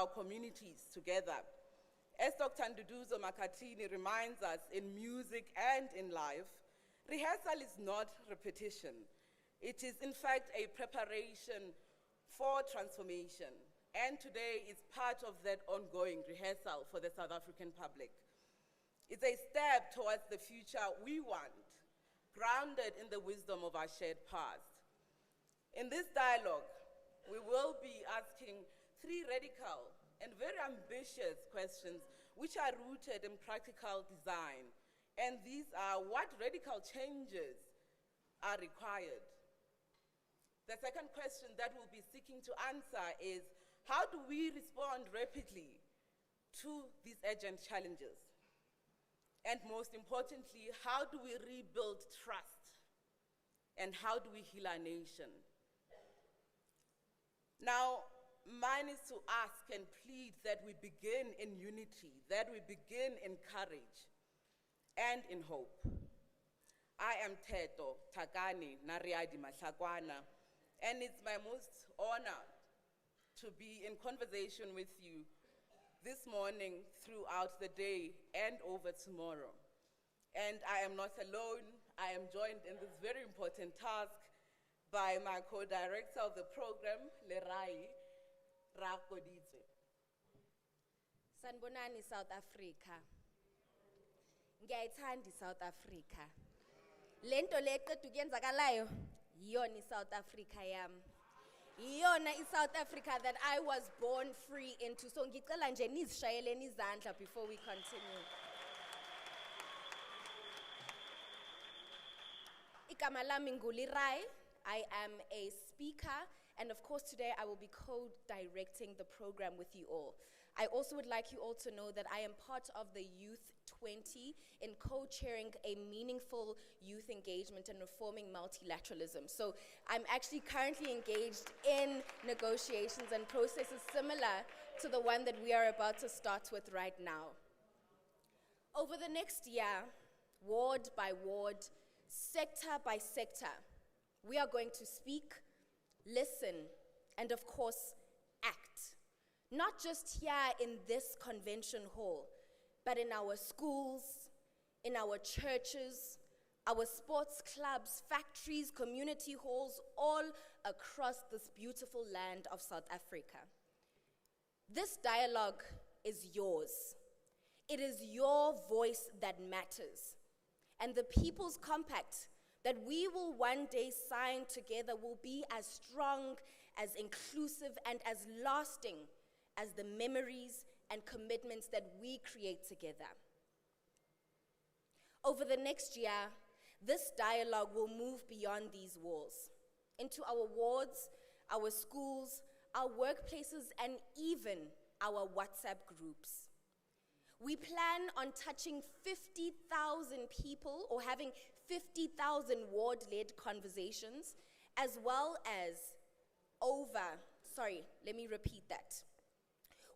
our communities together. As Dr. Nduduzo Makhathini reminds us in music and in life, rehearsal is not repetition. It is, in fact, a preparation for transformation. And today is part of that ongoing rehearsal for the South African public. It's a step towards the future we want, grounded in the wisdom of our shared past. In this dialogue, we will be asking 3 radical and very ambitious questions which are rooted in practical design. And these are: what radical changes are required? The second question that we'll be seeking to answer is: how do we respond rapidly to these urgent challenges? And most importantly, how do we rebuild trust? And how do we heal our nation? Now, mine is to ask and plead that we begin in unity, that we begin in courage and in hope. I am Teto Takani Nariadi Mahlakwana, and it's my most honor to be in conversation with you this morning, throughout the day, and over tomorrow. And I am not alone. I am joined in this very important task by my co-director of the program, Lerai Rakoditse. Sanbonani, South Africa. Ngiyayithanda South Africa. Lento leqedwe kuyenzakalayo yiyona South Africa yami. Yiyona South Africa that I was born free into. So ngicela nje nizishayeleni izandla before we continue. Igama lami nguLirai. I am a speaker, and of course today I will be co-directing the program with you all. I also would like you all to know that I am part of the Youth 20 in co-chairing a meaningful youth engagement and reforming multilateralism. So I'm actually currently engaged in negotiations and processes similar to the one that we are about to start with right now. Over the next year, ward by ward, sector by sector, we are going to speak, listen, and of course, act. Not just here in this convention hall, but in our schools, in our churches, our sports clubs, factories, community halls, all across this beautiful land of South Africa. This dialogue is yours. It is your voice that matters. And the People's Compact that we will one day sign together will be as strong, as inclusive, and as lasting as the memories and commitments that we create together. Over the next year, this dialogue will move beyond these walls, into our wards, our schools, our workplaces, and even our WhatsApp groups. We plan on touching 50,000 people, or having 50,000 ward-led conversations, as well as let me repeat that.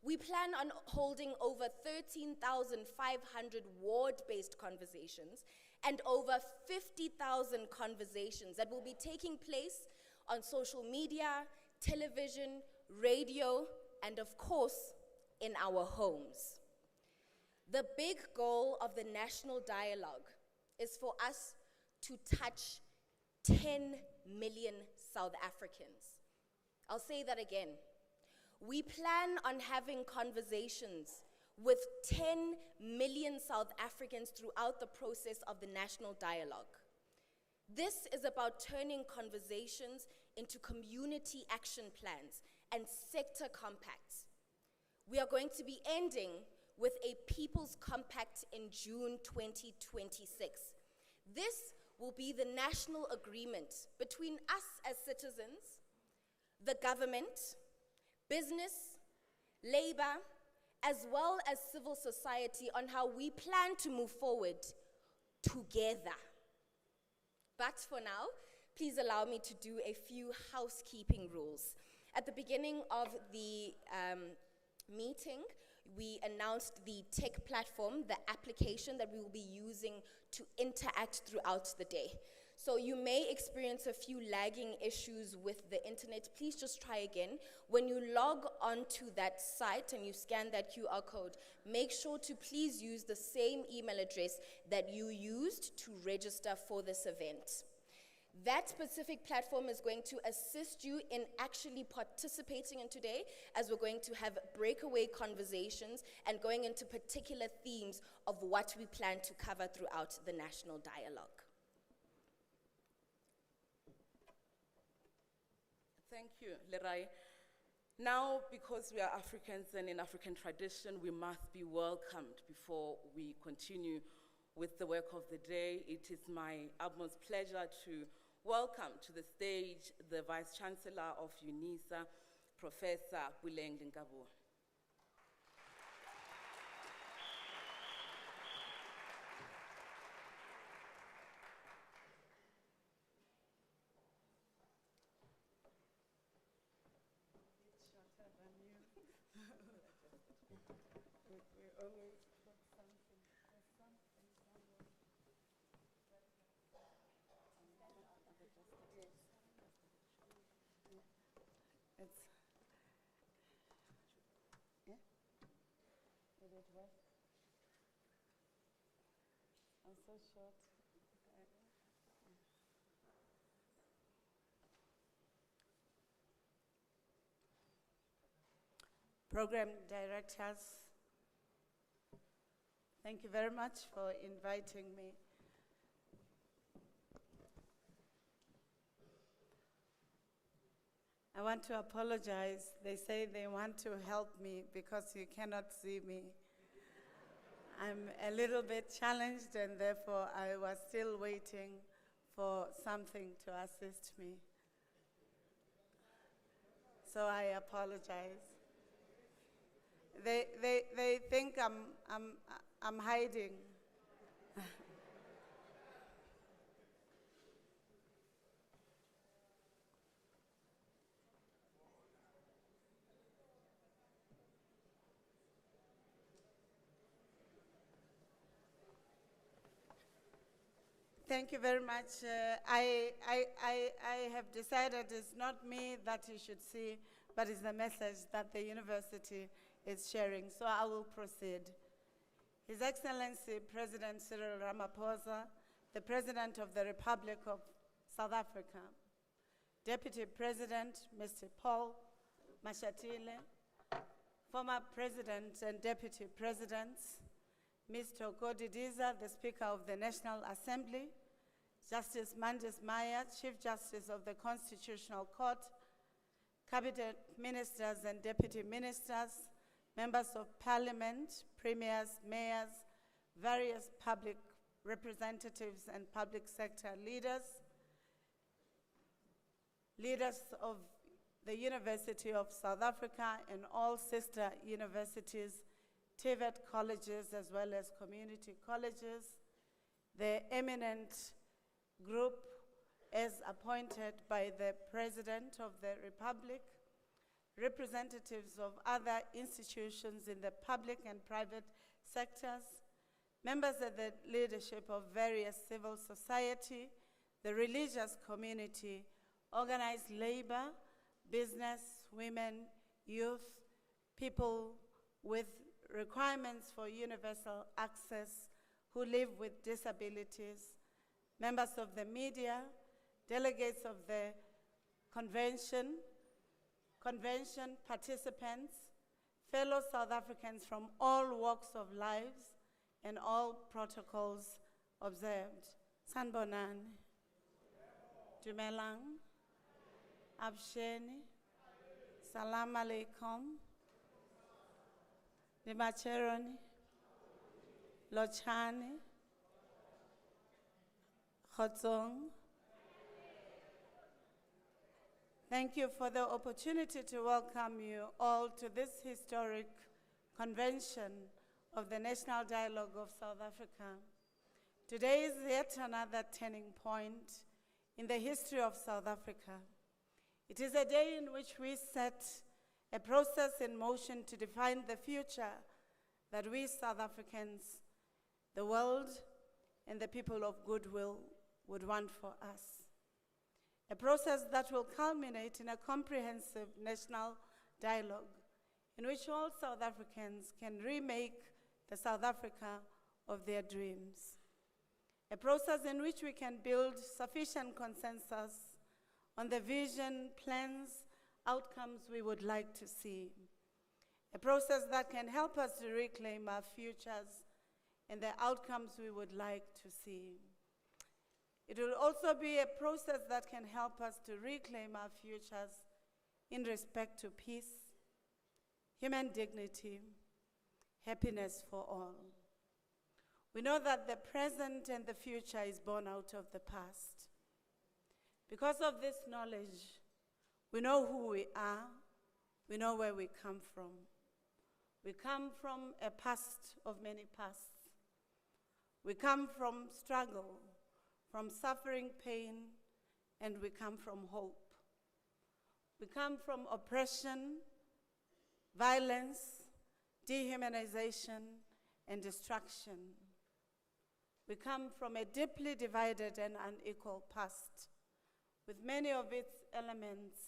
We plan on holding over 13,500 ward-based conversations and over 50,000 conversations that will be taking place on social media, television, radio, and of course, in our homes. The big goal of the national dialogue is for us to touch 10 million South Africans. I'll say that again. We plan on having conversations with 10 million South Africans throughout the process of the national dialogue. This is about turning conversations into community action plans and sector compacts. We are going to be ending with a People's Compact in June 2026. This will be the national agreement between us as citizens, the government, business, labor, as well as civil society on how we plan to move forward together. But for now, please allow me to do a few housekeeping rules. At the beginning of the meeting, we announced the tech platform, the application that we will be using to interact throughout the day. So you may experience a few lagging issues with the internet. Please just try again. When you log onto that site and you scan that QR code, make sure to please use the same email address that you used to register for this event. That specific platform is going to assist you in actually participating in today, as we're going to have breakaway conversations and going into particular themes of what we plan to cover throughout the national dialogue. Thank you, Lerai. Now, because we are Africans and in African tradition, we must be welcomed before we continue with the work of the day. It is my utmost pleasure to welcome to the stage the Vice Chancellor of UNISA, Professor Buleng Ngabo. I'm so short. Program directors, thank you very much for inviting me. I want to apologize. They say they want to help me because you cannot see me. I'm a little bit challenged, and therefore I was still waiting for something to assist me. So I apologize. They think I'm hiding. Thank you very much. I have decided it's not me that you should see, but it's the message that the university is sharing. So I will proceed. His Excellency President Cyril Ramaphosa, the President of the Republic of South Africa, Deputy President Mr. Paul Mashatile, former President and Deputy Presidents, Mr. Godidiza, the Speaker of the National Assembly, Justice Mandis Maya, Chief Justice of the Constitutional Court, Cabinet Ministers and Deputy Ministers, Members of Parliament, Premiers, Mayors, various public representatives and public sector leaders, leaders of the University of South Africa and all sister universities, TVET colleges as well as community colleges, the Eminent group as appointed by the President of the Republic, representatives of other institutions in the public and private sectors, members of the leadership of various civil society, the religious community, organized labor, business, women, youth, people with requirements for universal access who live with disabilities, members of the media, delegates of the convention participants, fellow South Africans from all walks of lives and all protocols observed. Sanbonani, Dumelang, Absheni, Salam Alaikum, Nimacheroni, Lochani, Khotsong. Thank you for the opportunity to welcome you all to this historic convention of the National Dialogue of South Africa. Today is yet another turning point in the history of South Africa. It is a day in which we set a process in motion to define the future that we South Africans, the world, and the people of goodwill would want for us. A process that will culminate in a comprehensive national dialogue in which all South Africans can remake the South Africa of their dreams. A process in which we can build sufficient consensus on the vision, plans, outcomes we would like to see. A process that can help us to reclaim our futures and the outcomes we would like to see. It will also be a process that can help us to reclaim our futures in respect to peace, human dignity, happiness for all. We know that the present and the future is born out of the past. Because of this knowledge, we know who we are, we know where we come from. We come from a past of many pasts. We come from struggle, from suffering, pain, and we come from hope. We come from oppression, violence, dehumanization, and destruction. We come from a deeply divided and unequal past, with many of its elements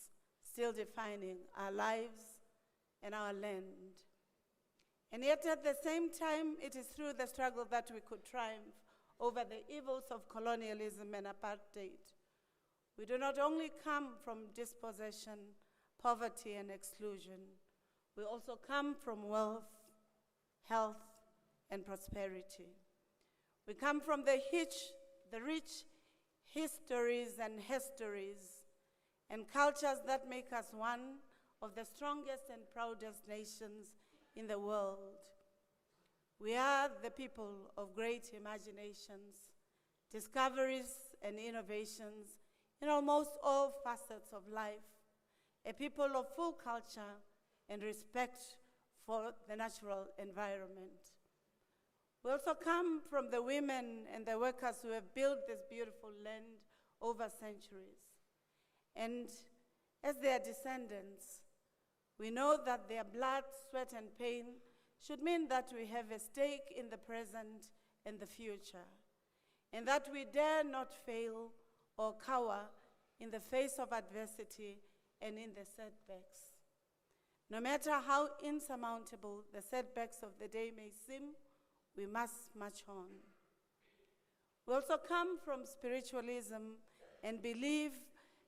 still defining our lives and our land. And yet at the same time, it is through the struggle that we could triumph over the evils of colonialism and apartheid. We do not only come from dispossession, poverty, and exclusion. We also come from wealth, health, and prosperity. We come from the rich histories and histories and cultures that make us one of the strongest and proudest nations in the world. We are the people of great imaginations, discoveries, and innovations in almost all facets of life, a people of full culture and respect for the natural environment. We also come from the women and the workers who have built this beautiful land over centuries. And as their descendants, we know that their blood, sweat, and pain should mean that we have a stake in the present and the future, and that we dare not fail or cower in the face of adversity and in the setbacks. No matter how insurmountable the setbacks of the day may seem, we must march on. We also come from spiritualism and believe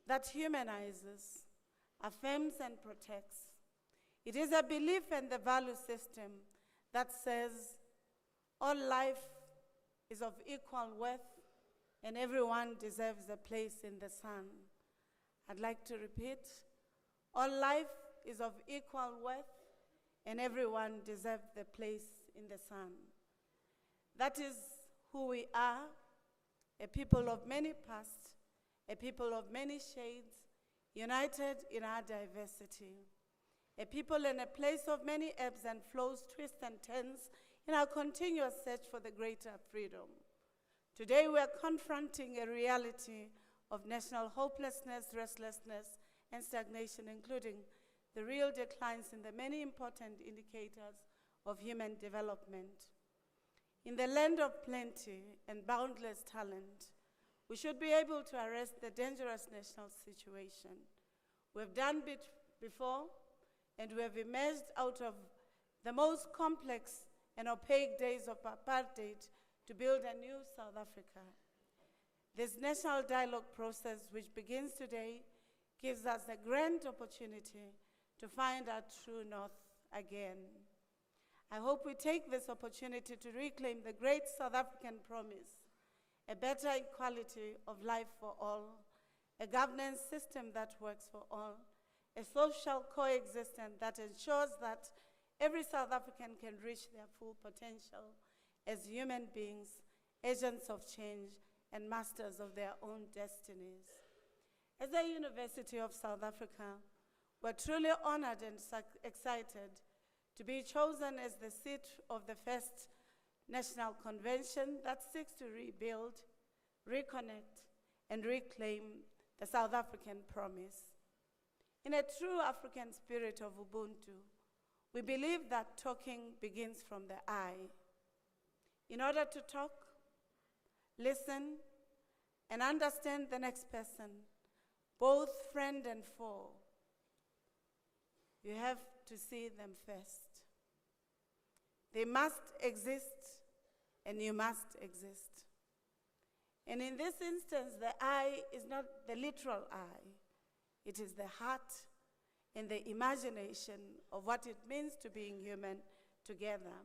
that humanizes, affirms, and protects. It is a belief and the value system that says all life is of equal worth and everyone deserves a place in the sun. I'd like to repeat, all life is of equal worth and everyone deserves the place in the sun. That is who we are, a people of many pasts, a people of many shades, united in our diversity. A people in a place of many ebbs and flows, twists and turns in our continuous search for the greater freedom. Today we are confronting a reality of national hopelessness, restlessness, and stagnation, including the real declines in the many important indicators of human development. In the land of plenty and boundless talent, we should be able to arrest the dangerous national situation. We have done it before, and we have emerged out of the most complex and opaque days of apartheid to build a new South Africa. This national dialogue process, which begins today, gives us a grand opportunity to find our true north again. I hope we take this opportunity to reclaim the great South African promise, a better equality of life for all, a governance system that works for all, a social coexistence that ensures that every South African can reach their full potential as human beings, agents of change, and masters of their own destinies. As the University of South Africa, we're truly honored and excited to be chosen as the seat of the first national convention that seeks to rebuild, reconnect, and reclaim the South African promise. In a true African spirit of Ubuntu, we believe that talking begins from the I. In order to talk, listen, and understand the next person, both friend and foe, you have to see them first. They must exist, and you must exist. And in this instance, the I is not the literal I. It is the heart and the imagination of what it means to being human together.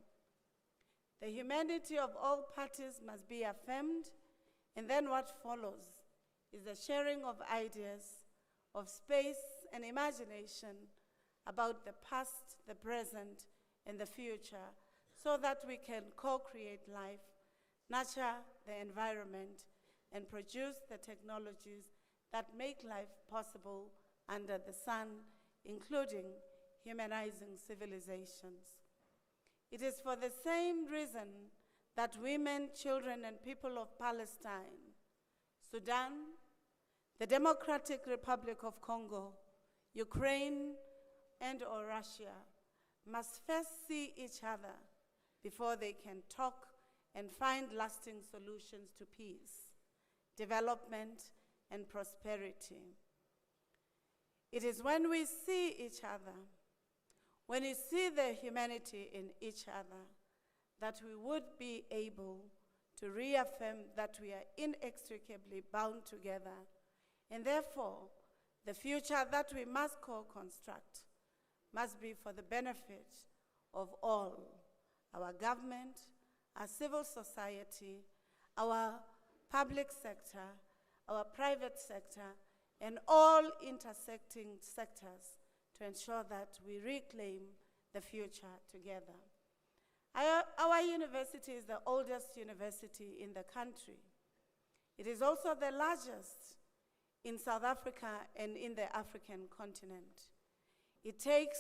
The humanity of all parties must be affirmed, and then what follows is the sharing of ideas, of space and imagination about the past, the present, and the future, so that we can co-create life, nurture the environment, and produce the technologies that make life possible under the sun, including humanizing civilizations. It is for the same reason that women, children, and people of Palestine, Sudan, the Democratic Republic of Congo, Ukraine, and/or Russia must first see each other before they can talk and find lasting solutions to peace, development, and prosperity. It is when we see each other, when we see the humanity in each other, that we would be able to reaffirm that we are inextricably bound together, and therefore, the future that we must co-construct must be for the benefit of all, our government, our civil society, our public sector, our private sector, and all intersecting sectors to ensure that we reclaim the future together. Our university is the oldest university in the country. It is also the largest in South Africa and in the African continent. It takes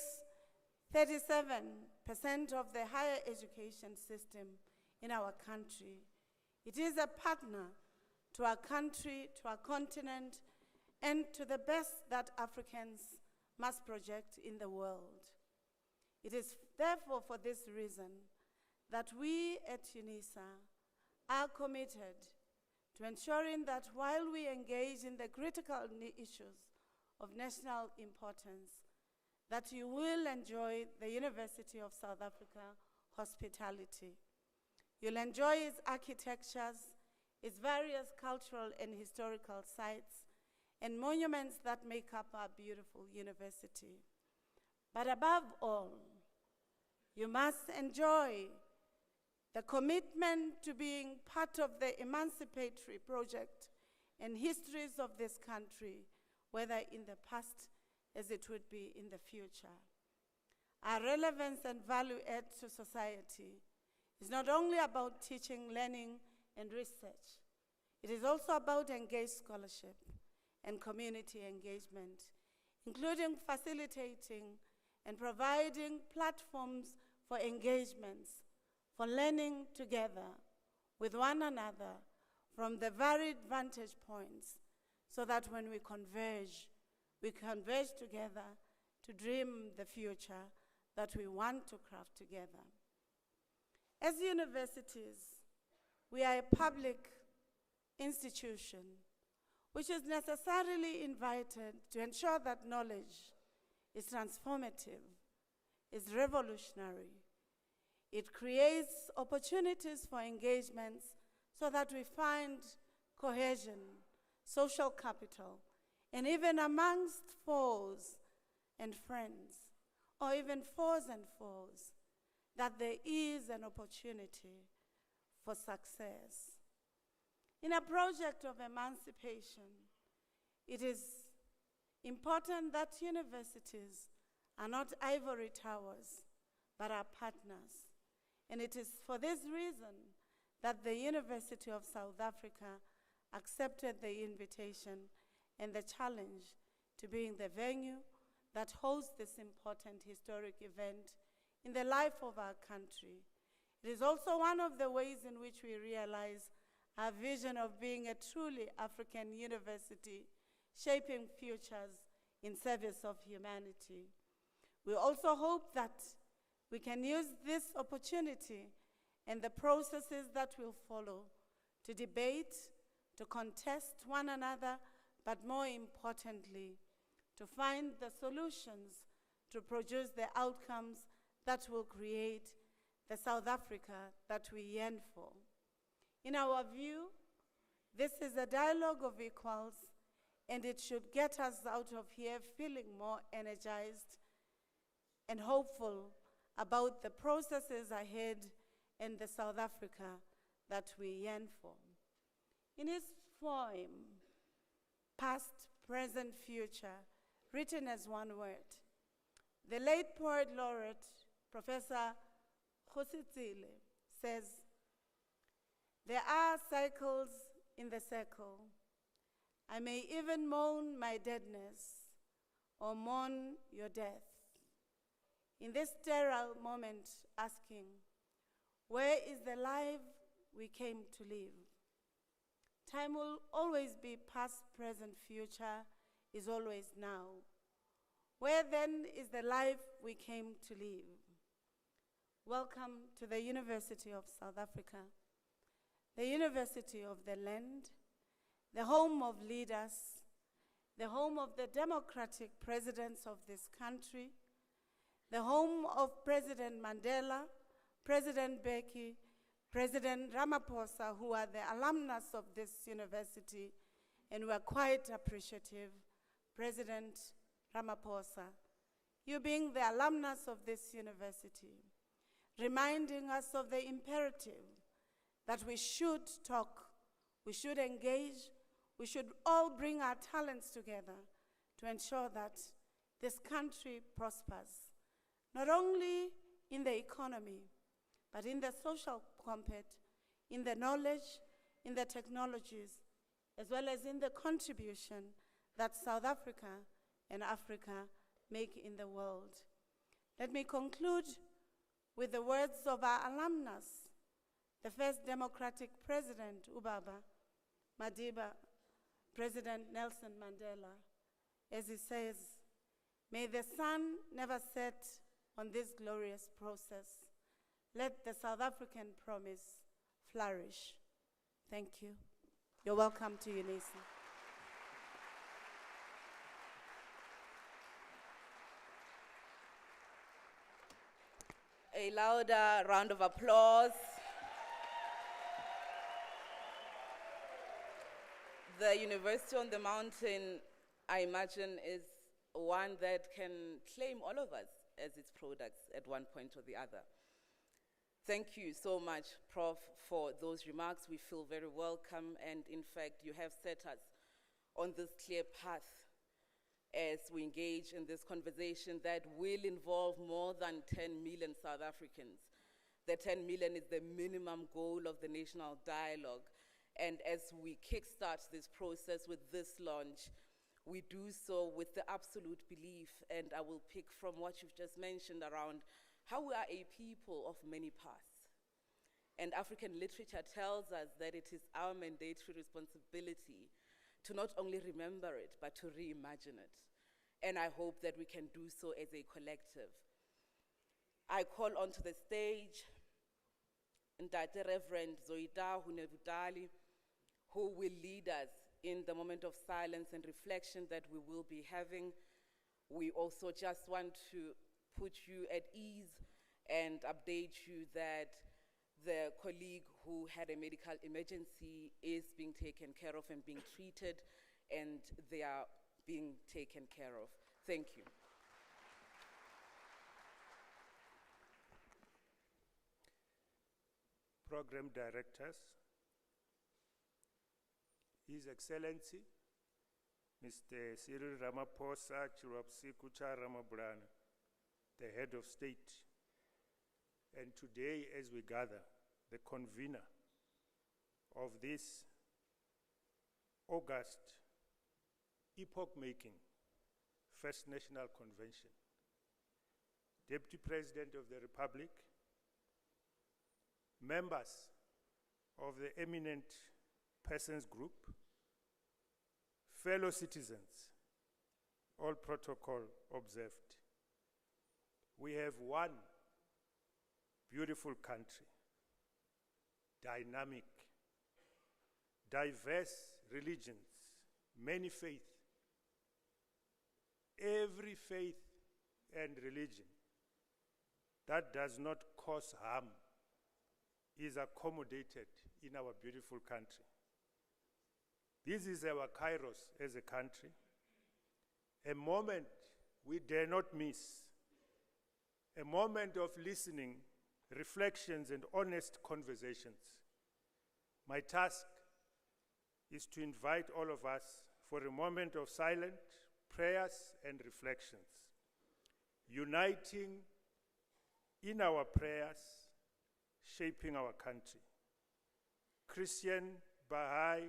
37% of the higher education system in our country. It is a partner to our country, to our continent, and to the best that Africans must project in the world. It is therefore for this reason that we at UNISA are committed to ensuring that while we engage in the critical issues of national importance, that you will enjoy the University of South Africa hospitality. You'll enjoy its architectures, its various cultural and historical sites, and monuments that make up our beautiful university. But above all, you must enjoy the commitment to being part of the emancipatory project and histories of this country, whether in the past as it would be in the future. Our relevance and value add to society is not only about teaching, learning, and research. It is also about engaged scholarship and community engagement, including facilitating and providing platforms for engagements, for learning together with one another from the varied vantage points, so that when we converge together to dream the future that we want to craft together. As universities, we are a public institution which is necessarily invited to ensure that knowledge is transformative, is revolutionary. It creates opportunities for engagements so that we find cohesion, social capital, and even amongst foes and friends, or even foes and foes, that there is an opportunity for success. In a project of emancipation, it is important that universities are not ivory towers, but are partners. And it is for this reason that the University of South Africa accepted the invitation and the challenge to being the venue that hosts this important historic event in the life of our country. It is also one of the ways in which we realize our vision of being a truly African university, shaping futures in service of humanity. We also hope that we can use this opportunity and the processes that will follow to debate, to contest one another, but more importantly, to find the solutions to produce the outcomes that will create the South Africa that we yearn for. In our view, this is a dialogue of equals, and it should get us out of here feeling more energized and hopeful about the processes ahead in the South Africa that we yearn for. In its poem, Past, Present, Future, written as one word, the late poet laureate, Professor Khositsile, says, "There are cycles in the circle. I may even mourn my deadness or mourn your death. In this sterile moment, asking, where is the life we came to live? Time will always be past, present, future is always now. Where then is the life we came to live?" Welcome to the University of South Africa, the University of the land, the home of leaders, the home of the democratic presidents of this country, the home of President Mandela, President Beki, President Ramaphosa, who are the alumnus of this university, and we're quite appreciative, President Ramaphosa, you being the alumnus of this university, reminding us of the imperative that we should talk, we should engage, we should all bring our talents together to ensure that this country prospers, not only in the economy, but in the social compact, in the knowledge, in the technologies, as well as in the contribution that South Africa and Africa make in the world. Let me conclude with the words of our alumnus, the first democratic president, Ubaba Madiba, President Nelson Mandela, as he says, "May the sun never set on this glorious process. Let the South African promise flourish." Thank you. You're welcome to UNISA. A louder round of applause. The University on the Mountain, I imagine, is one that can claim all of us as its products at one point or the other. Thank you so much, Prof, for those remarks. We feel very welcome, and in fact, you have set us on this clear path as we engage in this conversation that will involve more than 10 million South Africans. The 10 million is the minimum goal of the national dialogue. And as we kickstart this process with this launch, we do so with the absolute belief, and I will pick from what you've just mentioned around how we are a people of many paths. And African literature tells us that it is our mandatory responsibility to not only remember it, but to reimagine it. And I hope that we can do so as a collective. I call onto the stage Ntate Reverend Zoida Hunevutali, who will lead us in the moment of silence and reflection that we will be having. We also just want to put you at ease and update you that the colleague who had a medical emergency is being taken care of and being treated, and they are being taken care of. Thank you. Program directors, His Excellency, Mr. Cyril Ramaphosa Chirapsikucha Ramabulana, the head of state, and today as we gather, the convener of this August epoch-making First National Convention, Deputy President of the Republic, members of the Eminent Persons Group, fellow citizens, all protocol observed. We have one beautiful country, dynamic, diverse religions, many faiths. Every faith and religion that does not cause harm is accommodated in our beautiful country. This is our kairos as a country, a moment we dare not miss, a moment of listening, reflections, and honest conversations. My task is to invite all of us for a moment of silent prayers and reflections, uniting in our prayers, shaping our country. Christian, Baha'i,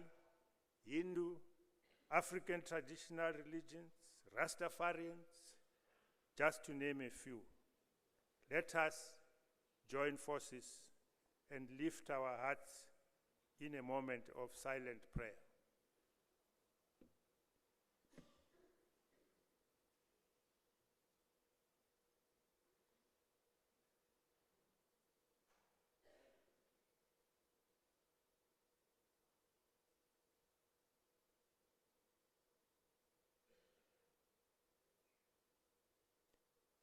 Hindu, African traditional religions, Rastafarians, just to name a few. Let us join forces and lift our hearts in a moment of silent prayer.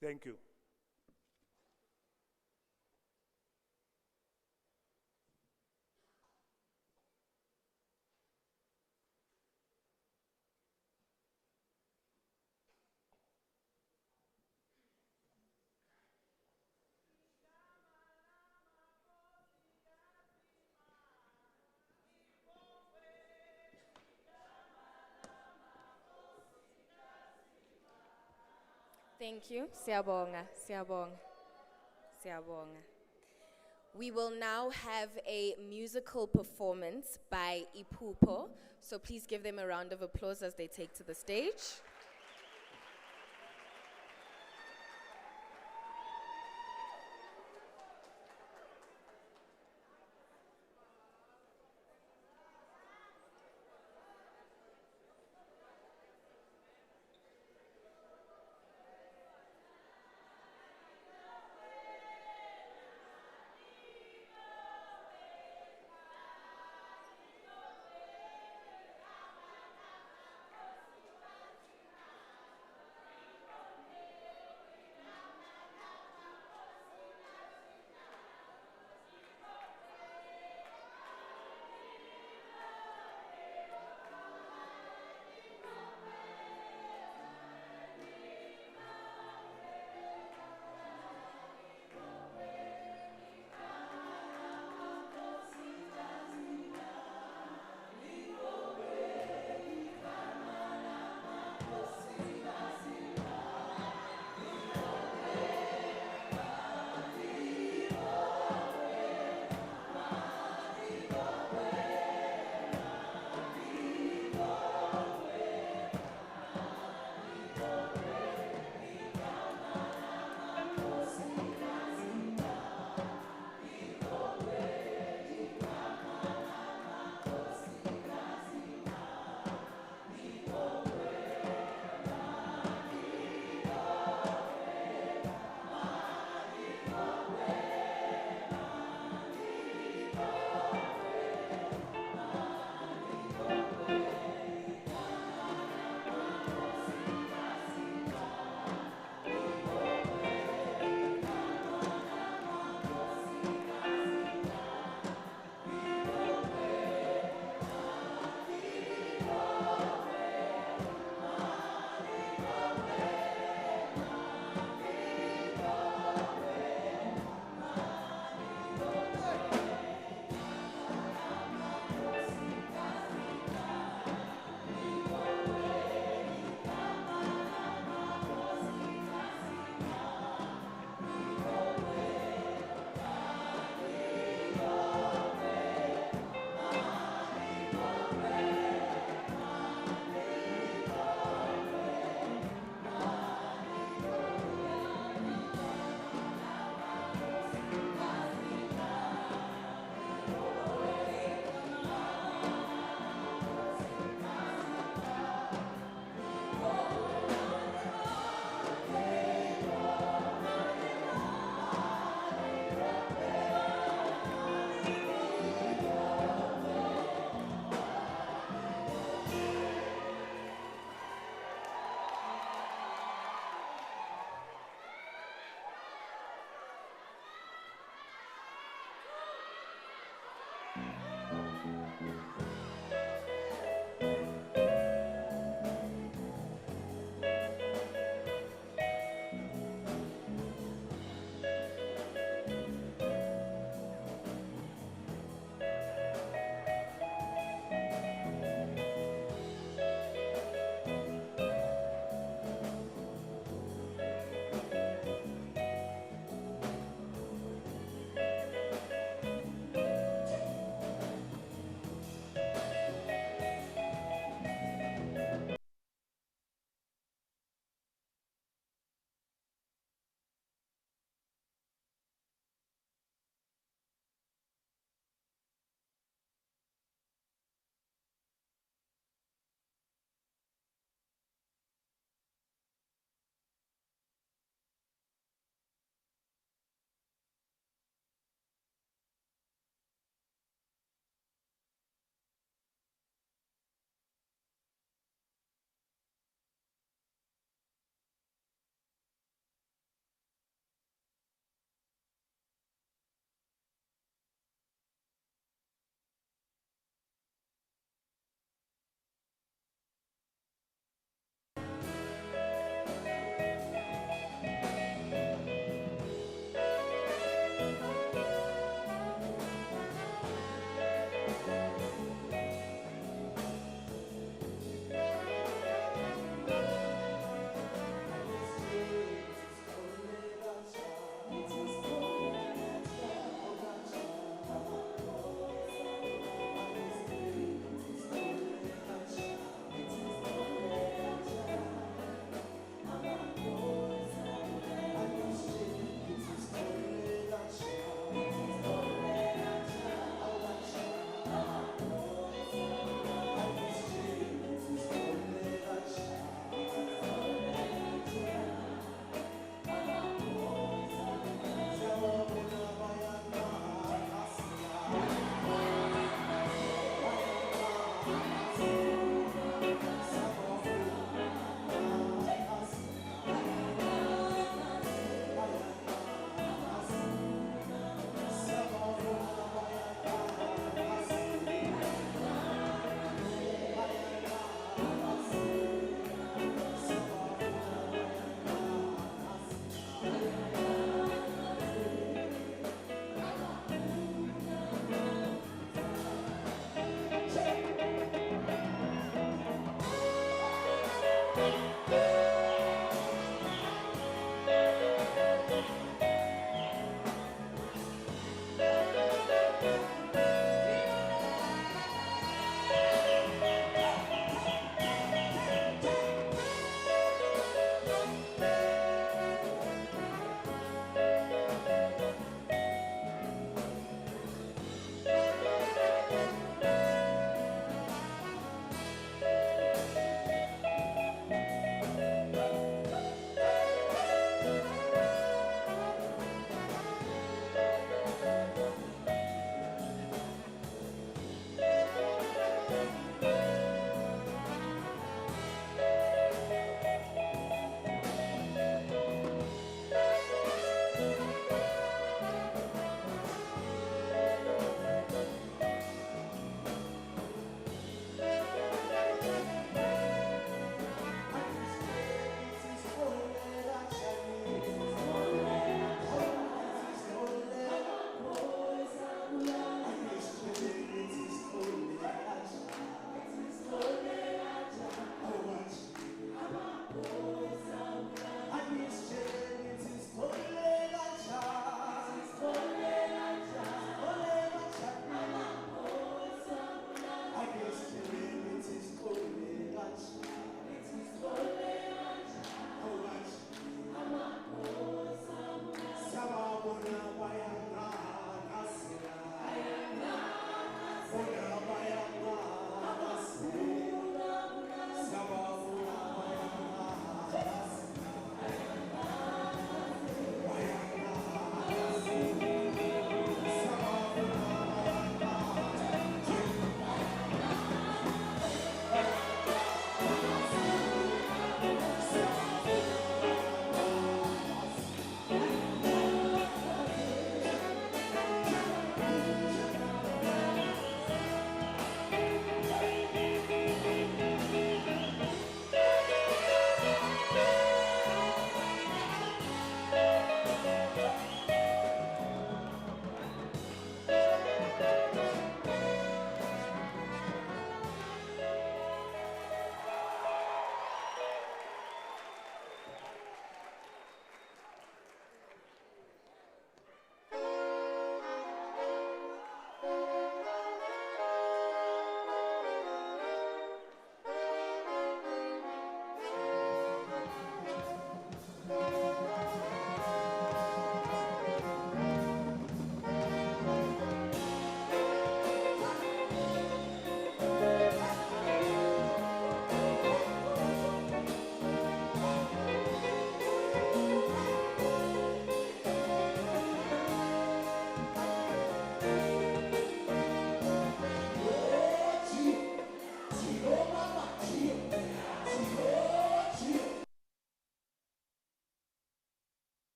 Thank you. Thank you. Siyabonga, siyabonga, siyabonga. We will now have a musical performance by Ipupo. So please give them a round of applause as they take to the stage.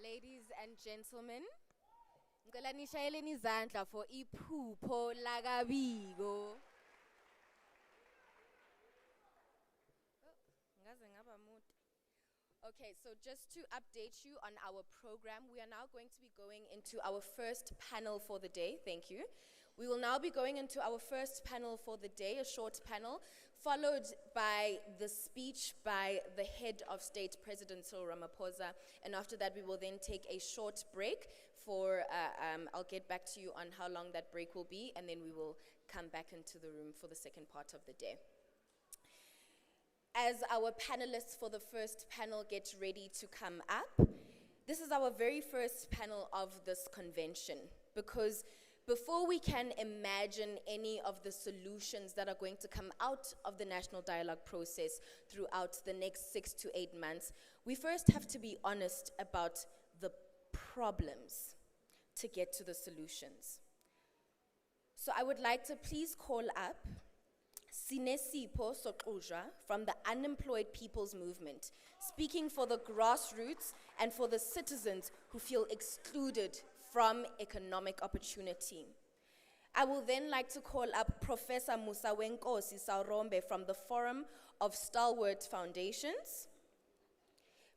Ladies and gentlemen, ngicela nishayeleni izandla for iphupho lakabiko. Ngaze ngaba mude. Okay, so just to update you on our program, we are now going to be going into our first panel for the day. Thank you. We will now be going into our first panel for the day, a short panel, followed by the speech by the head of state, President Cyril Ramaphosa. And after that, we will then take a short break for, I'll get back to you on how long that break will be, and then we will come back into the room for the second part of the day. As our panelists for the first panel get ready to come up, this is our very first panel of this convention, because before we can imagine any of the solutions that are going to come out of the national dialogue process throughout the next 6 to 8 months, we first have to be honest about the problems to get to the solutions. So I would like to please call up Sinesipho Soxuja from the Unemployed People's Movement, speaking for the grassroots and for the citizens who feel excluded from economic opportunity. I will then like to call up Professor Musawenkosi Saurombe from the Forum of Stalwart Foundations,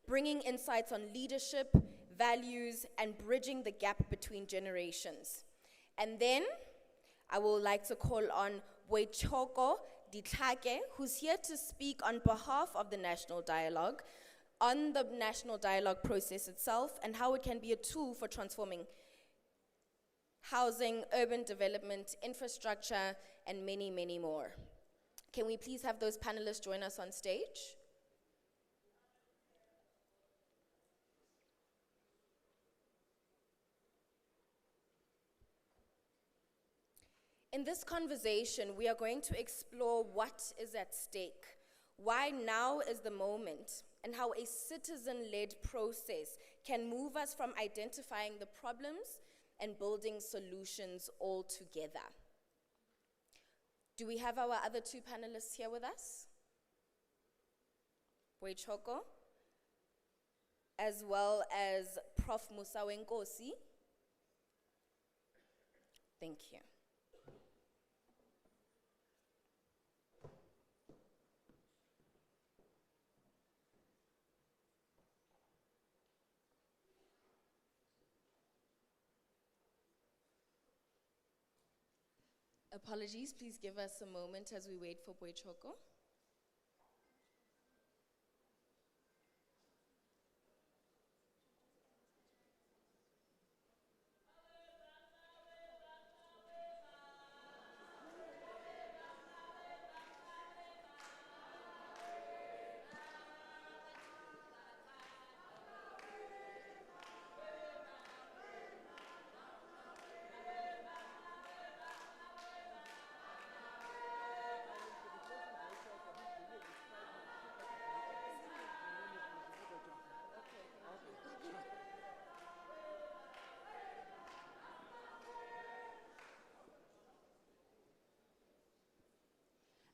bringing insights on leadership, values, and bridging the gap between generations. And then I would like to call on Boichoko Ditlhake, who's here to speak on behalf of the National Dialogue, on the National Dialogue process itself and how it can be a tool for transforming housing, urban development, infrastructure, and many, many more. Can we please have those panelists join us on stage? In this conversation, we are going to explore what is at stake, why now is the moment, and how a citizen-led process can move us from identifying the problems and building solutions all together. Do we have our other two panelists here with us? Boichoko, as well as Prof. Musawenkosi. Thank you. Apologies, please give us a moment as we wait for Boichoko.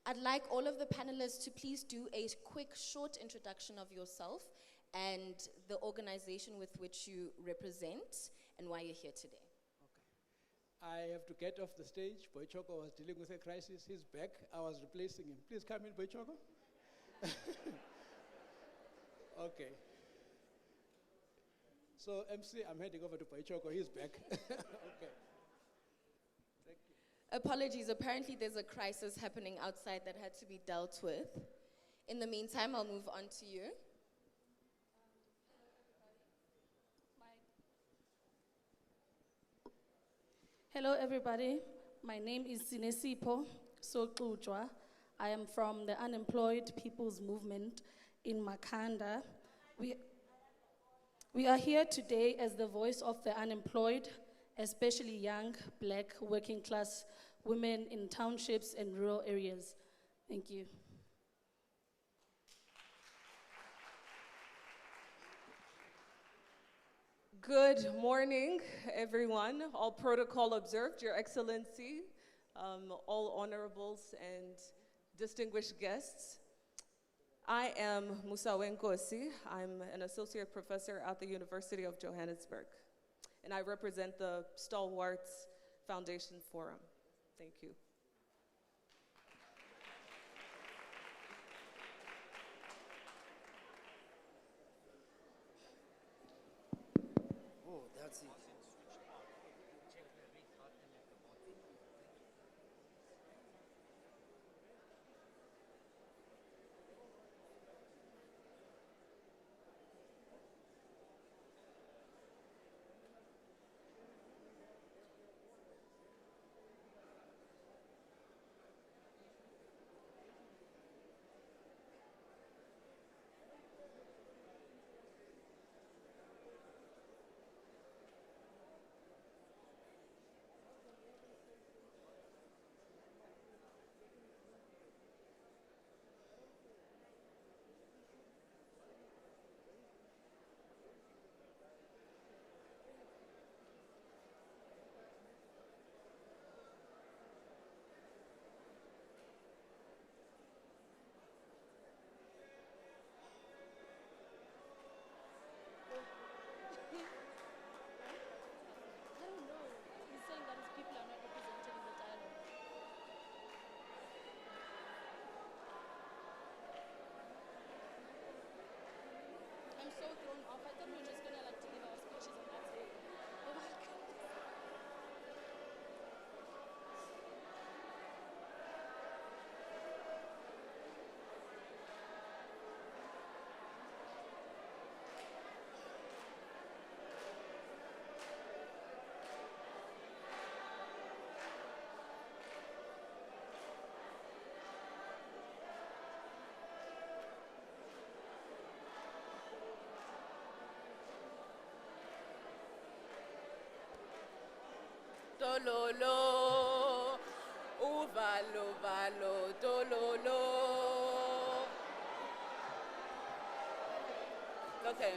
I'd like all of the panelists to please do a quick, short introduction of yourself and the organization with which you represent and why you're here today. Okay. I have to get off the stage. Boichoko was dealing with a crisis. He's back. I was replacing him. Please come in, Boichoko. Okay. So, MC, I'm heading over to Boichoko. He's back. Okay. Apologies, apparently there's a crisis happening outside that had to be dealt with. In the meantime, I'll move on to you. Hello, everybody. My name is Sinesipho Soxutshwa. I am from the Unemployed People's Movement in Makhanda. We are here today as the voice of the unemployed, especially young, black, working class women in townships and rural areas. Thank you. Good morning, everyone. All protocol observed, Your Excellency, all honorables and distinguished guests. I am Musawenkosi. I'm an associate professor at the University of Johannesburg, and I represent the Stalwarts Foundation Forum. Thank you. Oh, that's it. tololo. Uvalo, valo, tololo. Okay.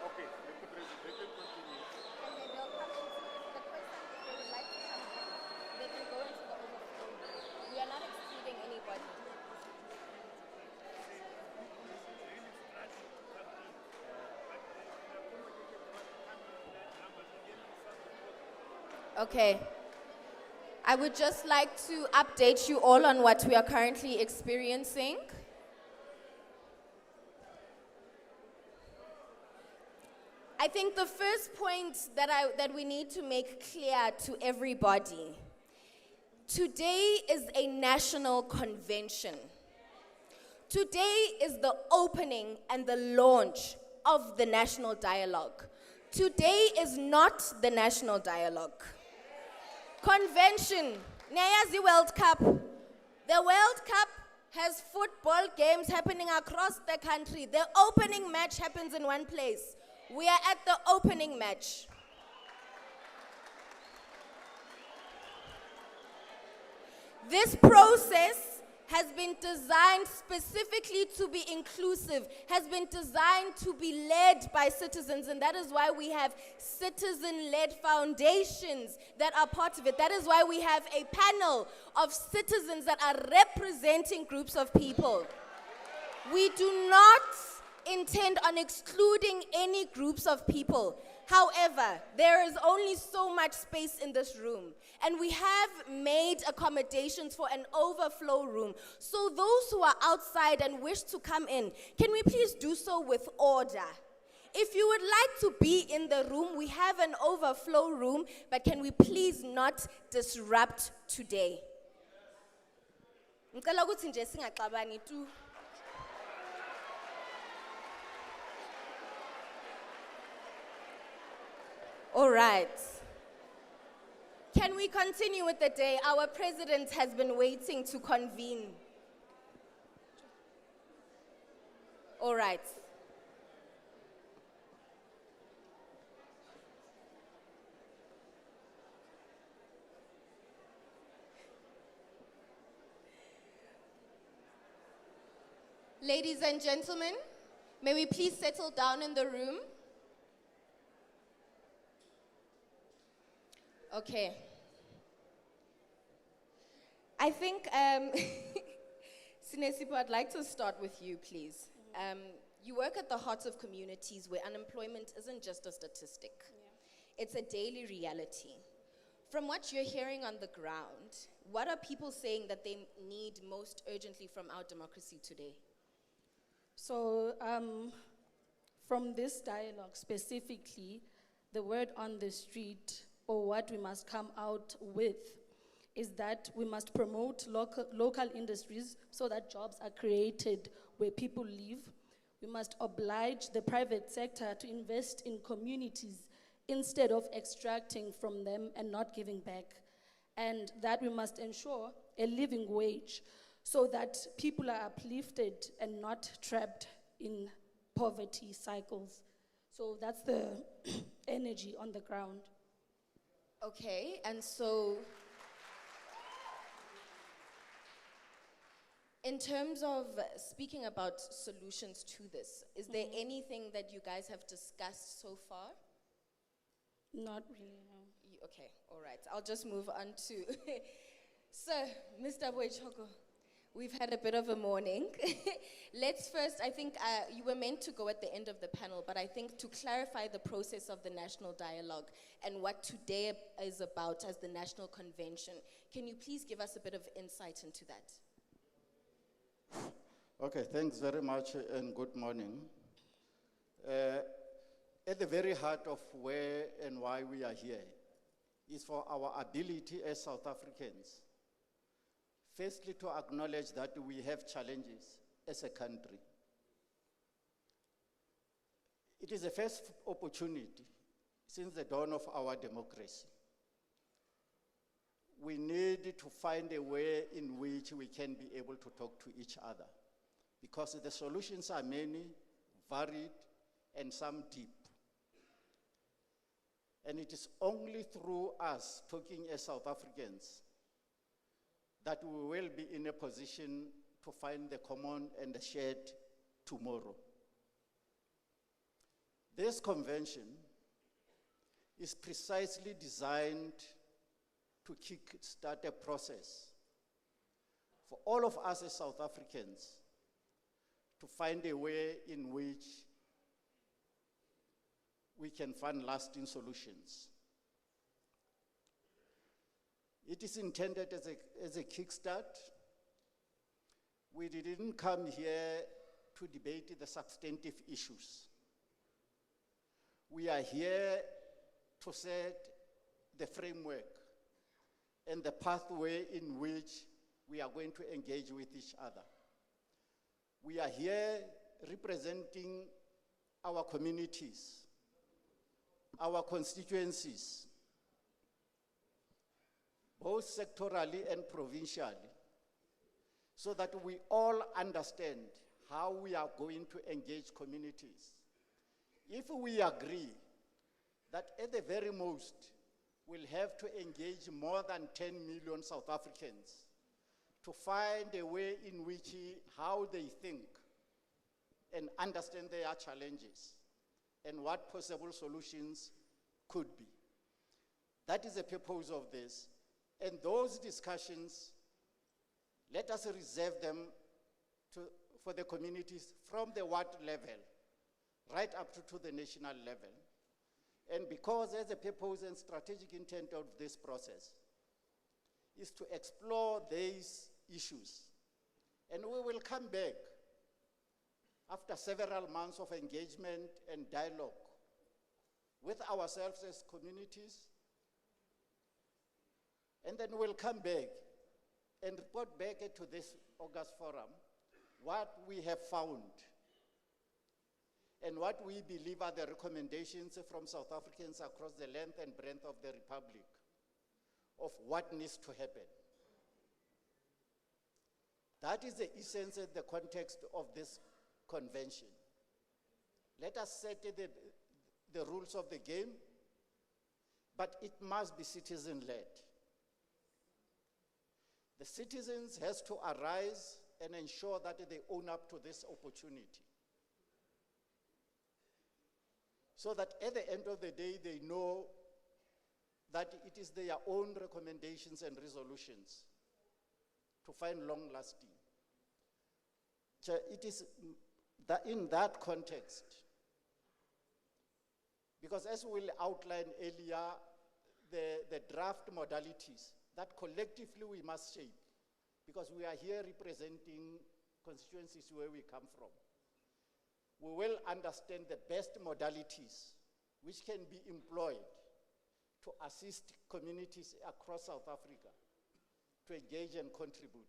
Okay, Mr. President, they can continue. And then they'll come into the question if they would like to come in, they can go into the overflow room. We are not excluding anybody. Okay. I would just like to update you all on what we are currently experiencing. I think the first point that we need to make clear to everybody, today is a national convention. Today is the opening and the launch of the national dialogue. Today is not the national dialogue. Convention, Nyayazi World Cup. The World Cup has football games happening across the country. The opening match happens in one place. We are at the opening match. This process has been designed specifically to be inclusive, has been designed to be led by citizens, and that is why we have citizen-led foundations that are part of it. That is why we have a panel of citizens that are representing groups of people. We do not intend on excluding any groups of people. However, there is only so much space in this room, and we have made accommodations for an overflow room. So those who are outside and wish to come in, can we please do so with order? If you would like to be in the room, we have an overflow room, but can we please not disrupt today? Ngicela ukuthi nje singaxabani tu. All right. Can we continue with the day? Our president has been waiting to convene. All right. Ladies and gentlemen, may we please settle down in the room? Okay. I think, Sinesipo, I'd like to start with you, please. You work at the heart of communities where unemployment isn't just a statistic. It's a daily reality. From what you're hearing on the ground, what are people saying that they need most urgently from our democracy today? So, from this dialogue specifically, the word on the street, or what we must come out with, is that we must promote local industries so that jobs are created where people live. We must oblige the private sector to invest in communities instead of extracting from them and not giving back. and that we must ensure a living wage so that people are uplifted and not trapped in poverty cycles. So that's the energy on the ground. Okay, and so in terms of speaking about solutions to this, is there anything that you guys have discussed so far? Not really, no. Okay, all right. I'll just move on to Sir, Mr. Boichoko. We've had a bit of a morning. Let's first, I think you were meant to go at the end of the panel, but I think to clarify the process of the national dialogue and what today is about as the national convention, can you please give us a bit of insight into that? Okay, thanks very much and good morning. At the very heart of where and why we are here is for our ability as South Africans, firstly to acknowledge that we have challenges as a country. It is the first opportunity since the dawn of our democracy. We need to find a way in which we can be able to talk to each other, because the solutions are many, varied, and some deep. And it is only through us talking as South Africans that we will be in a position to find the common and the shared tomorrow. This convention is precisely designed to kick-start a process for all of us as South Africans to find a way in which we can find lasting solutions. It is intended as a kickstart. We didn't come here to debate the substantive issues. We are here to set the framework and the pathway in which we are going to engage with each other. We are here representing our communities, our constituencies, both sectorally and provincially, so that we all understand how we are going to engage communities. If we agree that at the very most, we'll have to engage more than 10 million South Africans to find a way in which how they think and understand their challenges and what possible solutions could be. That is the purpose of this. And those discussions, let us reserve them for the communities from the ward level, right up to the national level. And because there's a purpose and strategic intent of this process is to explore these issues. And we will come back after several months of engagement and dialogue with ourselves as communities. And then we'll come back and report back to this August forum what we have found and what we believe are the recommendations from South Africans across the length and breadth of the Republic of what needs to happen. That is the essence and the context of this convention. Let us set the rules of the game, but it must be citizen-led. The citizens has to arise and ensure that they own up to this opportunity, so that at the end of the day, they know that it is their own recommendations and resolutions to find long-lasting. So it is in that context, because as we'll outline earlier, the draft modalities that collectively we must shape, because we are here representing constituencies where we come from. We will understand the best modalities which can be employed to assist communities across South Africa to engage and contribute.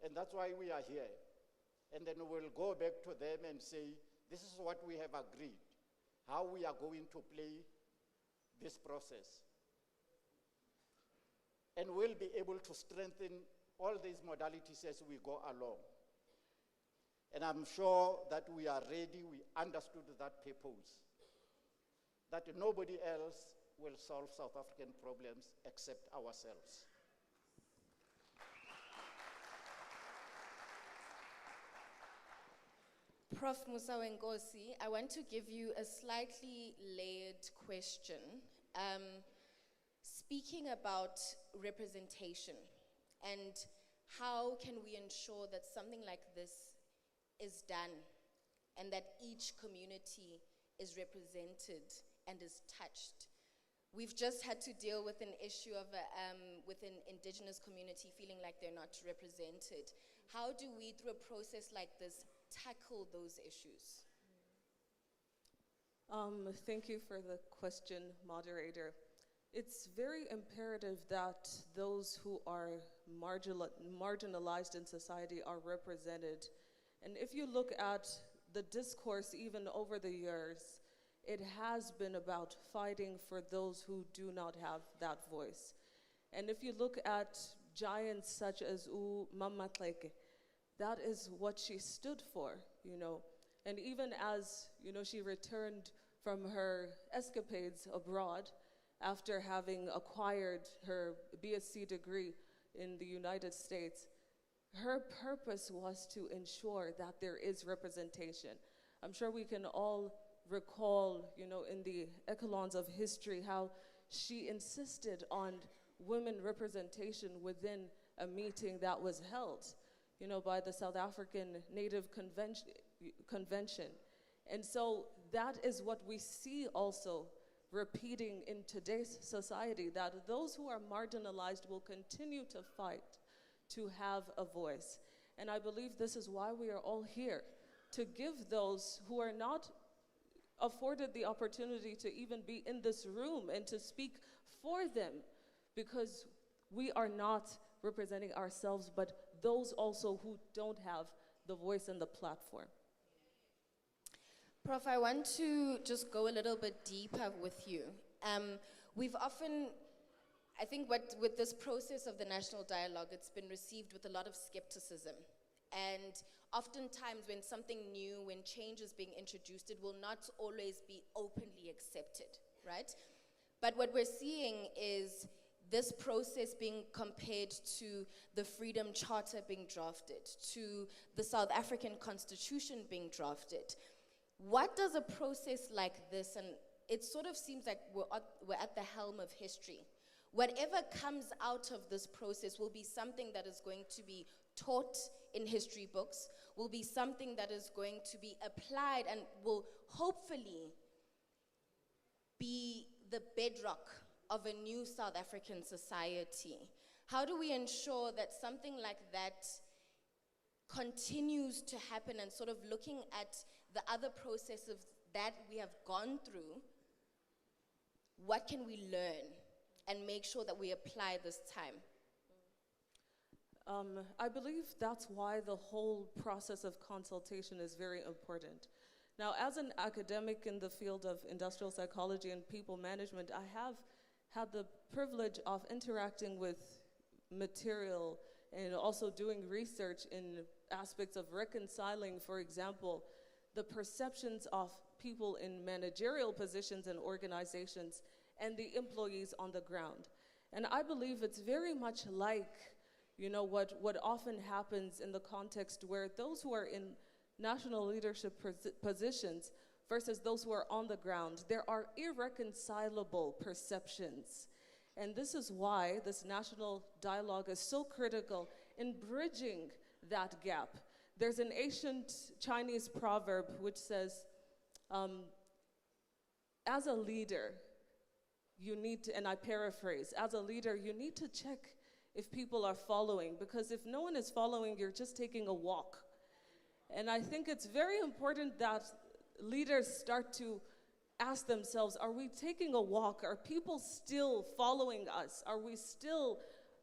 And that's why we are here. And then we'll go back to them and say, this is what we have agreed, how we are going to play this process. and we'll be able to strengthen all these modalities as we go along. And I'm sure that we are ready, we understood that purpose, that nobody else will solve South African problems except ourselves. Prof. Musa Wenkosi, I want to give you a slightly layered question. Speaking about representation and how can we ensure that something like this is done and that each community is represented and is touched. We've just had to deal with an issue of with an indigenous community feeling like they're not represented. How do we, through a process like this, tackle those issues? Thank you for the question, moderator. It's very imperative that those who are marginalized in society are represented. And if you look at the discourse even over the years, it has been about fighting for those who do not have that voice. And if you look at giants such as Mama Tleke, that is what she stood for, you know. And even as, you know, she returned from her escapades abroad after having acquired her BSc degree in the United States, her purpose was to ensure that there is representation. I'm sure we can all recall, you know, in the echelons of history, how she insisted on women representation within a meeting that was held, you know, by the South African Native Convention. And so that is what we see also repeating in today's society, that those who are marginalized will continue to fight to have a voice. And I believe this is why we are all here, to give those who are not afforded the opportunity to even be in this room and to speak for them, because we are not representing ourselves, but those also who don't have the voice and the platform. Prof, I want to just go a little bit deeper with you. We've often, I think with this process of the national dialogue, it's been received with a lot of skepticism. And oftentimes when something new, when change is being introduced, it will not always be openly accepted, right? But what we're seeing is this process being compared to the Freedom Charter being drafted, to the South African Constitution being drafted. What does a process like this, and it sort of seems like we're at the helm of history, whatever comes out of this process will be something that is going to be taught in history books, will be something that is going to be applied and will hopefully be the bedrock of a new South African society. How do we ensure that something like that continues to happen, and sort of looking at the other processes that we have gone through, what can we learn and make sure that we apply this time? I believe that's why the whole process of consultation is very important. Now, as an academic in the field of industrial psychology and people management, I have had the privilege of interacting with material and also doing research in aspects of reconciling, for example, the perceptions of people in managerial positions and organizations and the employees on the ground. And I believe it's very much like, you know, what often happens in the context where those who are in national leadership positions versus those who are on the ground, there are irreconcilable perceptions. And this is why this national dialogue is so critical in bridging that gap. There's an ancient Chinese proverb which says, as a leader, you need to, and I paraphrase, as a leader, you need to check if people are following, because if no one is following, you're just taking a walk. And I think it's very important that leaders start to ask themselves, are we taking a walk? Are people still following us? Are we still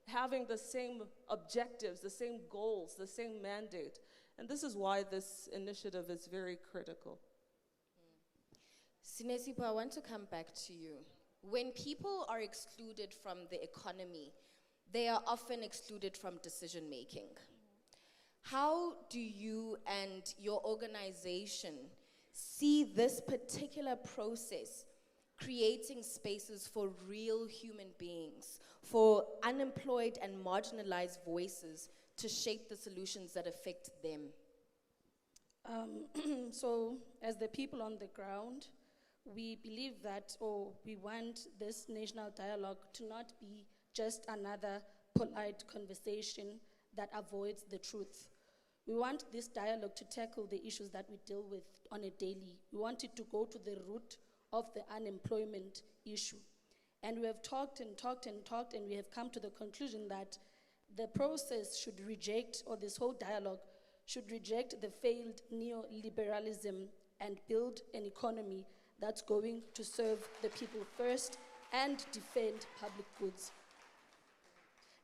having the same objectives, the same goals, the same mandate? And this is why this initiative is very critical. Sinesipo, I want to come back to you. When people are excluded from the economy, they are often excluded from decision making. How do you and your organization see this particular process creating spaces for real human beings, for unemployed and marginalized voices to shape the solutions that affect them? So, as the people on the ground, we believe that, or we want this national dialogue to not be just another polite conversation that avoids the truth. We want this dialogue to tackle the issues that we deal with on a daily. We want it to go to the root of the unemployment issue. And we have talked and talked and talked, and we have come to the conclusion that the process should reject, or this whole dialogue should reject, the failed neoliberalism and build an economy that's going to serve the people first and defend public goods.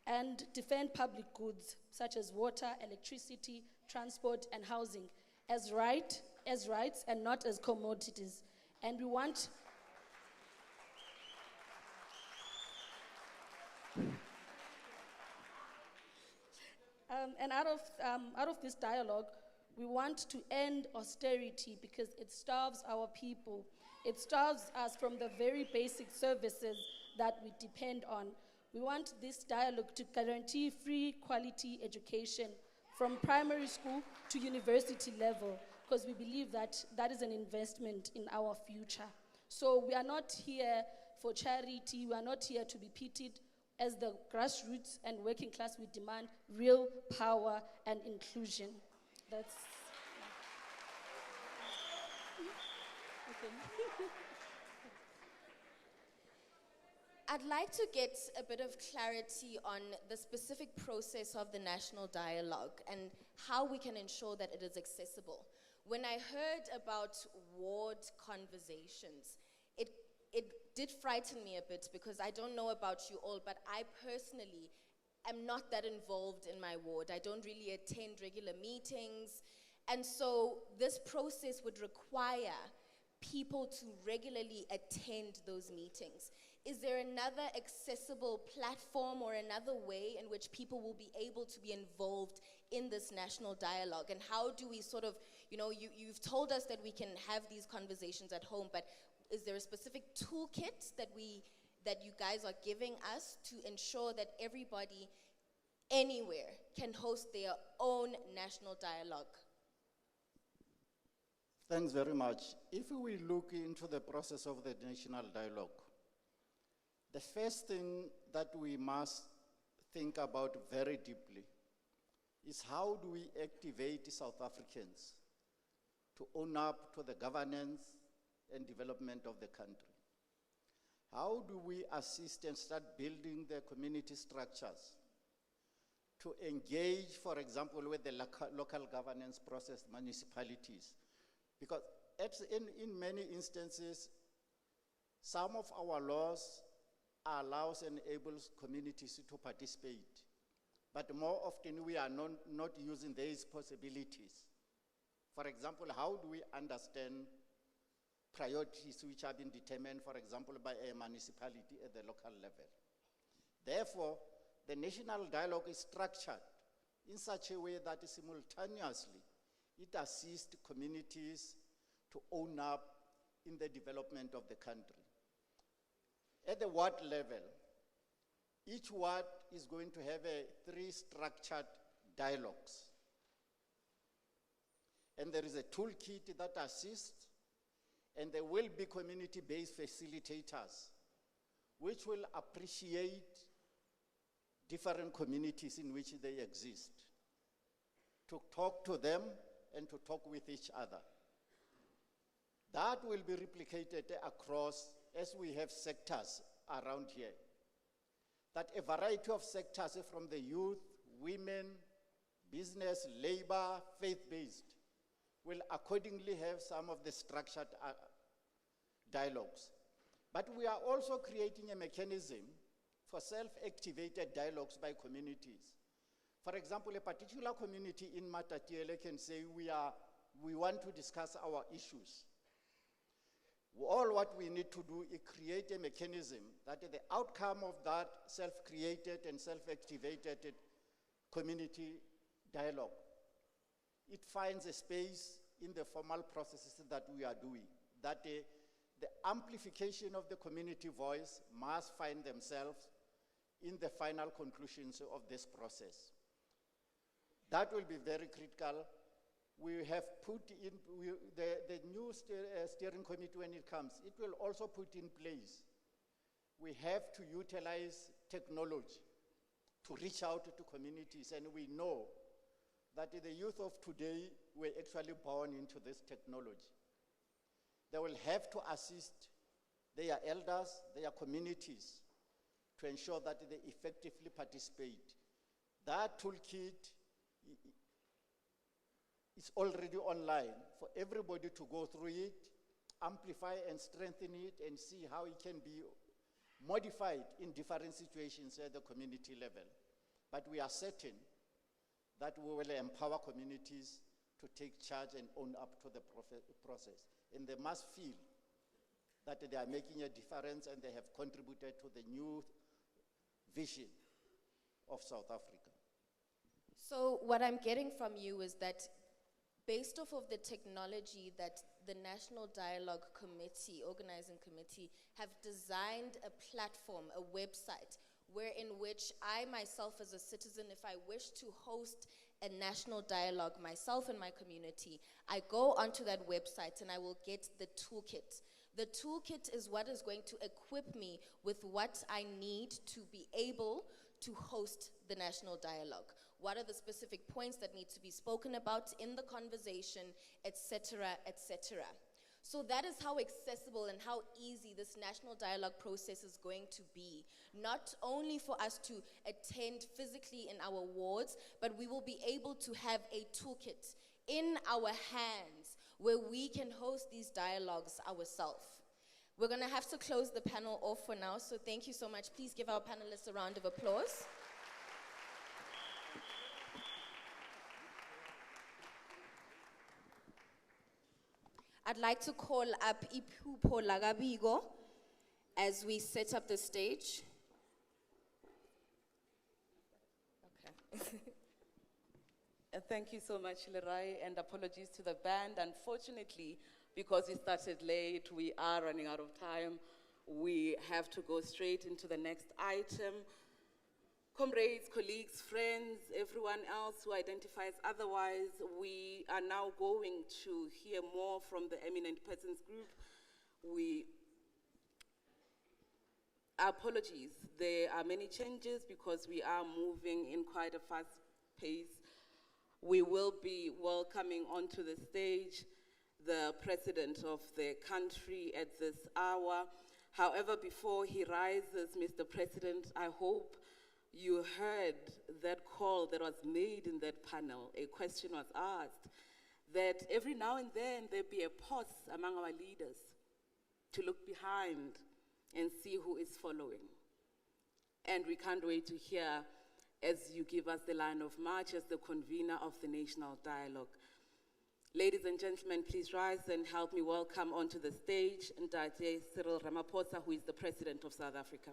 And defend public goods such as water, electricity, transport, and housing as rights and not as commodities. And we want and out of this dialogue, we want to end austerity because it starves our people. It starves us from the very basic services that we depend on. We want this dialogue to guarantee free, quality education from primary school to university level, because we believe that that is an investment in our future. So we are not here for charity. We are not here to be pitied. As the grassroots and working class, we demand real power and inclusion. That's... Okay. I'd like to get a bit of clarity on the specific process of the national dialogue and how we can ensure that it is accessible. When I heard about ward conversations, it did frighten me a bit, because I don't know about you all, but I personally am not that involved in my ward. I don't really attend regular meetings. And so this process would require people to regularly attend those meetings. Is there another accessible platform or another way in which people will be able to be involved in this national dialogue? And how do we sort of, you've told us that we can have these conversations at home, but is there a specific toolkit that you guys are giving us to ensure that everybody anywhere can host their own national dialogue? Thanks very much. If we look into the process of the national dialogue, the first thing that we must think about very deeply is how do we activate South Africans to own up to the governance and development of the country? How do we assist and start building the community structures to engage, for example, with the local governance process, municipalities? Because in many instances, some of our laws allows and enables communities to participate, but more often we are not using these possibilities. For example, how do we understand priorities which have been determined, for example, by a municipality at the local level? Therefore, the national dialogue is structured in such a way that simultaneously it assists communities to own up in the development of the country. At the ward level, each ward is going to have 3 structured dialogues. And there is a toolkit that assists, and there will be community-based facilitators which will appreciate different communities in which they exist, to talk to them and to talk with each other. That will be replicated across, as we have sectors around here, that a variety of sectors from the youth, women, business, labor, faith-based, will accordingly have some of the structured dialogues. But we are also creating a mechanism for self-activated dialogues by communities. For example, a particular community in Matatiele can say, we want to discuss our issues. All what we need to do is create a mechanism that the outcome of that self-created and self-activated community dialogue, it finds a space in the formal processes that we are doing, that the amplification of the community voice must find themselves in the final conclusions of this process. That will be very critical. We have put in, the new steering committee, when it comes, it will also put in place. We have to utilize technology to reach out to communities, and we know that the youth of today were actually born into this technology. They will have to assist their elders, their communities, to ensure that they effectively participate. That toolkit is already online for everybody to go through it, amplify and strengthen it, and see how it can be modified in different situations at the community level. But we are certain that we will empower communities to take charge and own up to the process. And they must feel that they are making a difference and they have contributed to the new vision of South Africa. So what I'm getting from you is that based off of the technology that the National Dialogue Committee, Organizing Committee, have designed a platform, a website, in which I myself as a citizen, if I wish to host a national dialogue myself and my community, I go onto that website and I will get the toolkit. The toolkit is what is going to equip me with what I need to be able to host the national dialogue. What are the specific points that need to be spoken about in the conversation, etc., etc. So that is how accessible and how easy this national dialogue process is going to be. Not only for us to attend physically in our wards, but we will be able to have a toolkit in our hands where we can host these dialogues ourselves. We're going to have to close the panel off for now, so thank you so much. Please give our panelists a round of applause. I'd like to call up Iphupho Lagabigo as we set up the stage. Okay. Thank you so much, Lerai, and apologies to the band. Unfortunately, because we started late, we are running out of time. We have to go straight into the next item. Comrades, colleagues, friends, everyone else who identifies otherwise, we are now going to hear more from the Eminent Persons Group. Apologies, there are many changes because we are moving in quite a fast pace. We will be welcoming onto the stage the President of the country at this hour. However, before he rises, Mr. President, I hope you heard that call that was made in that panel. A question was asked that every now and then there be a pause among our leaders to look behind and see who is following. And we can't wait to hear as you give us the line of march as the convener of the National Dialogue. Ladies and gentlemen, please rise and help me welcome onto the stage Ntate Cyril Ramaphosa, who is the President of South Africa.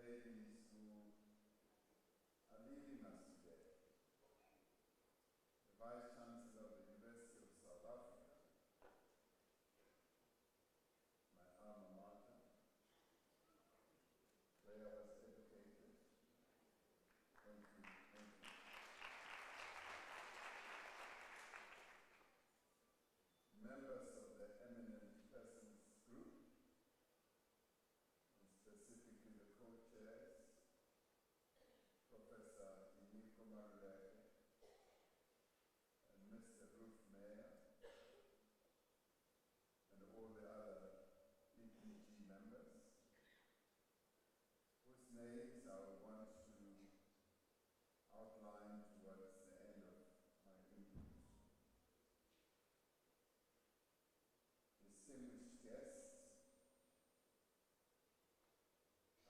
ladies who are leaving us today. The Vice Chancellor of the University of South Africa, my alma mater, where I was educated. Thank you, thank you. Members of the Eminent Persons Group, and specifically the co-chairs, Professor Iniko Maruleke and Mr. Ruth Mayer, and all the other EPG members, whose names I will want to outline towards the end of my input. Distinguished guests,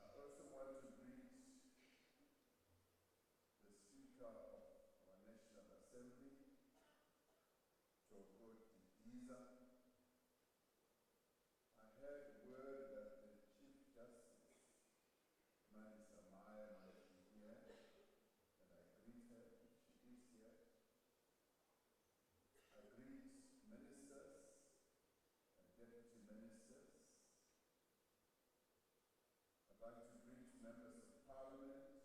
I also want to greet the Speaker of our National Assembly, Joko Didiza. I heard word that the Chief Justice, Manisa Maya, might be here, and I greet her if she is here. I greet ministers and deputy ministers. I'd like to greet members of parliament,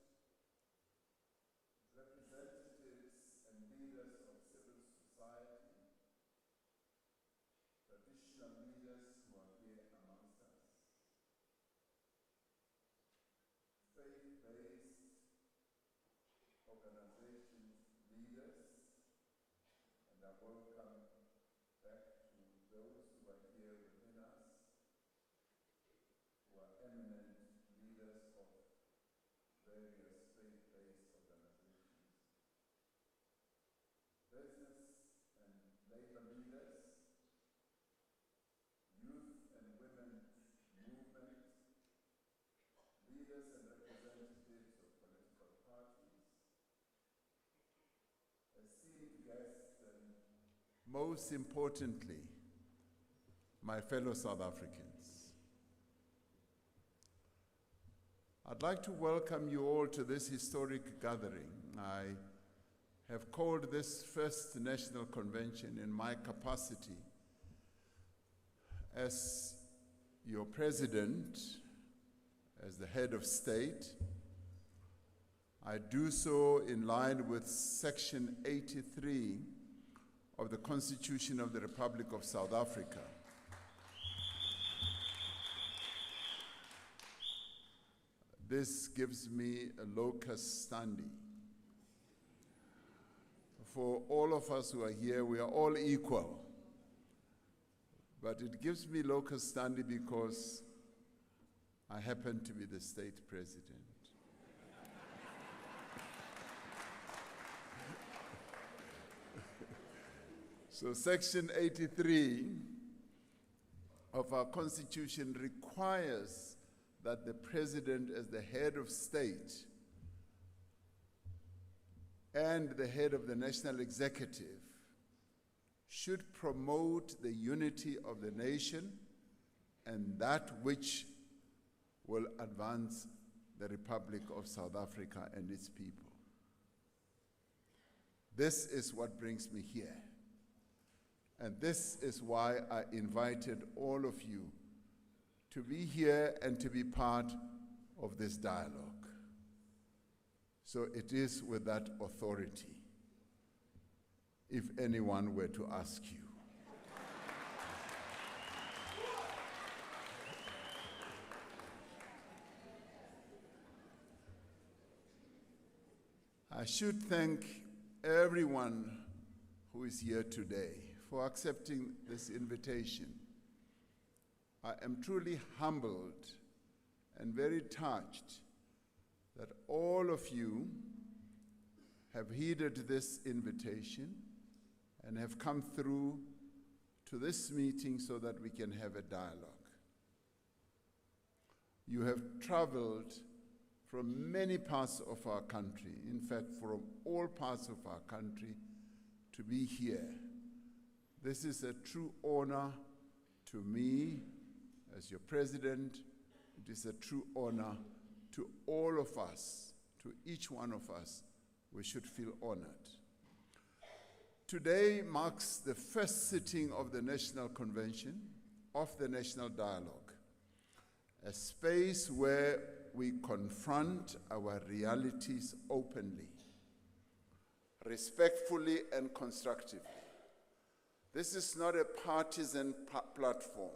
representatives and leaders of civil society, traditional leaders who are here amongst us, faith-based organizations, leaders, and I welcome back to those who are here within us, who are eminent leaders of various faith-based organizations, business and labor leaders, youth and women's movement, leaders and representatives of political parties, esteemed guests, and most importantly, my fellow South Africans. I'd like to welcome you all to this historic gathering. I have called this first national convention in my capacity as your president, as the head of state. I do so in line with Section 83 of the Constitution of the Republic of South Africa. This gives me a locus standi. For all of us who are here, we are all equal. But it gives me locus standi because I happen to be the state president. So Section 83 of our Constitution requires that the president, as the head of state and the head of the national executive, should promote the unity of the nation and that which will advance the Republic of South Africa and its people. This is what brings me here. And this is why I invited all of you to be here and to be part of this dialogue. So it is with that authority, if anyone were to ask you. I should thank everyone who is here today for accepting this invitation. I am truly humbled and very touched that all of you have heeded this invitation and have come through to this meeting so that we can have a dialogue. You have traveled from many parts of our country, in fact, from all parts of our country, to be here. This is a true honor to me as your president. It is a true honor to all of us, to each one of us, we should feel honored. Today marks the first sitting of the National Convention of the National Dialogue, a space where we confront our realities openly, respectfully and constructively. This is not a partisan platform.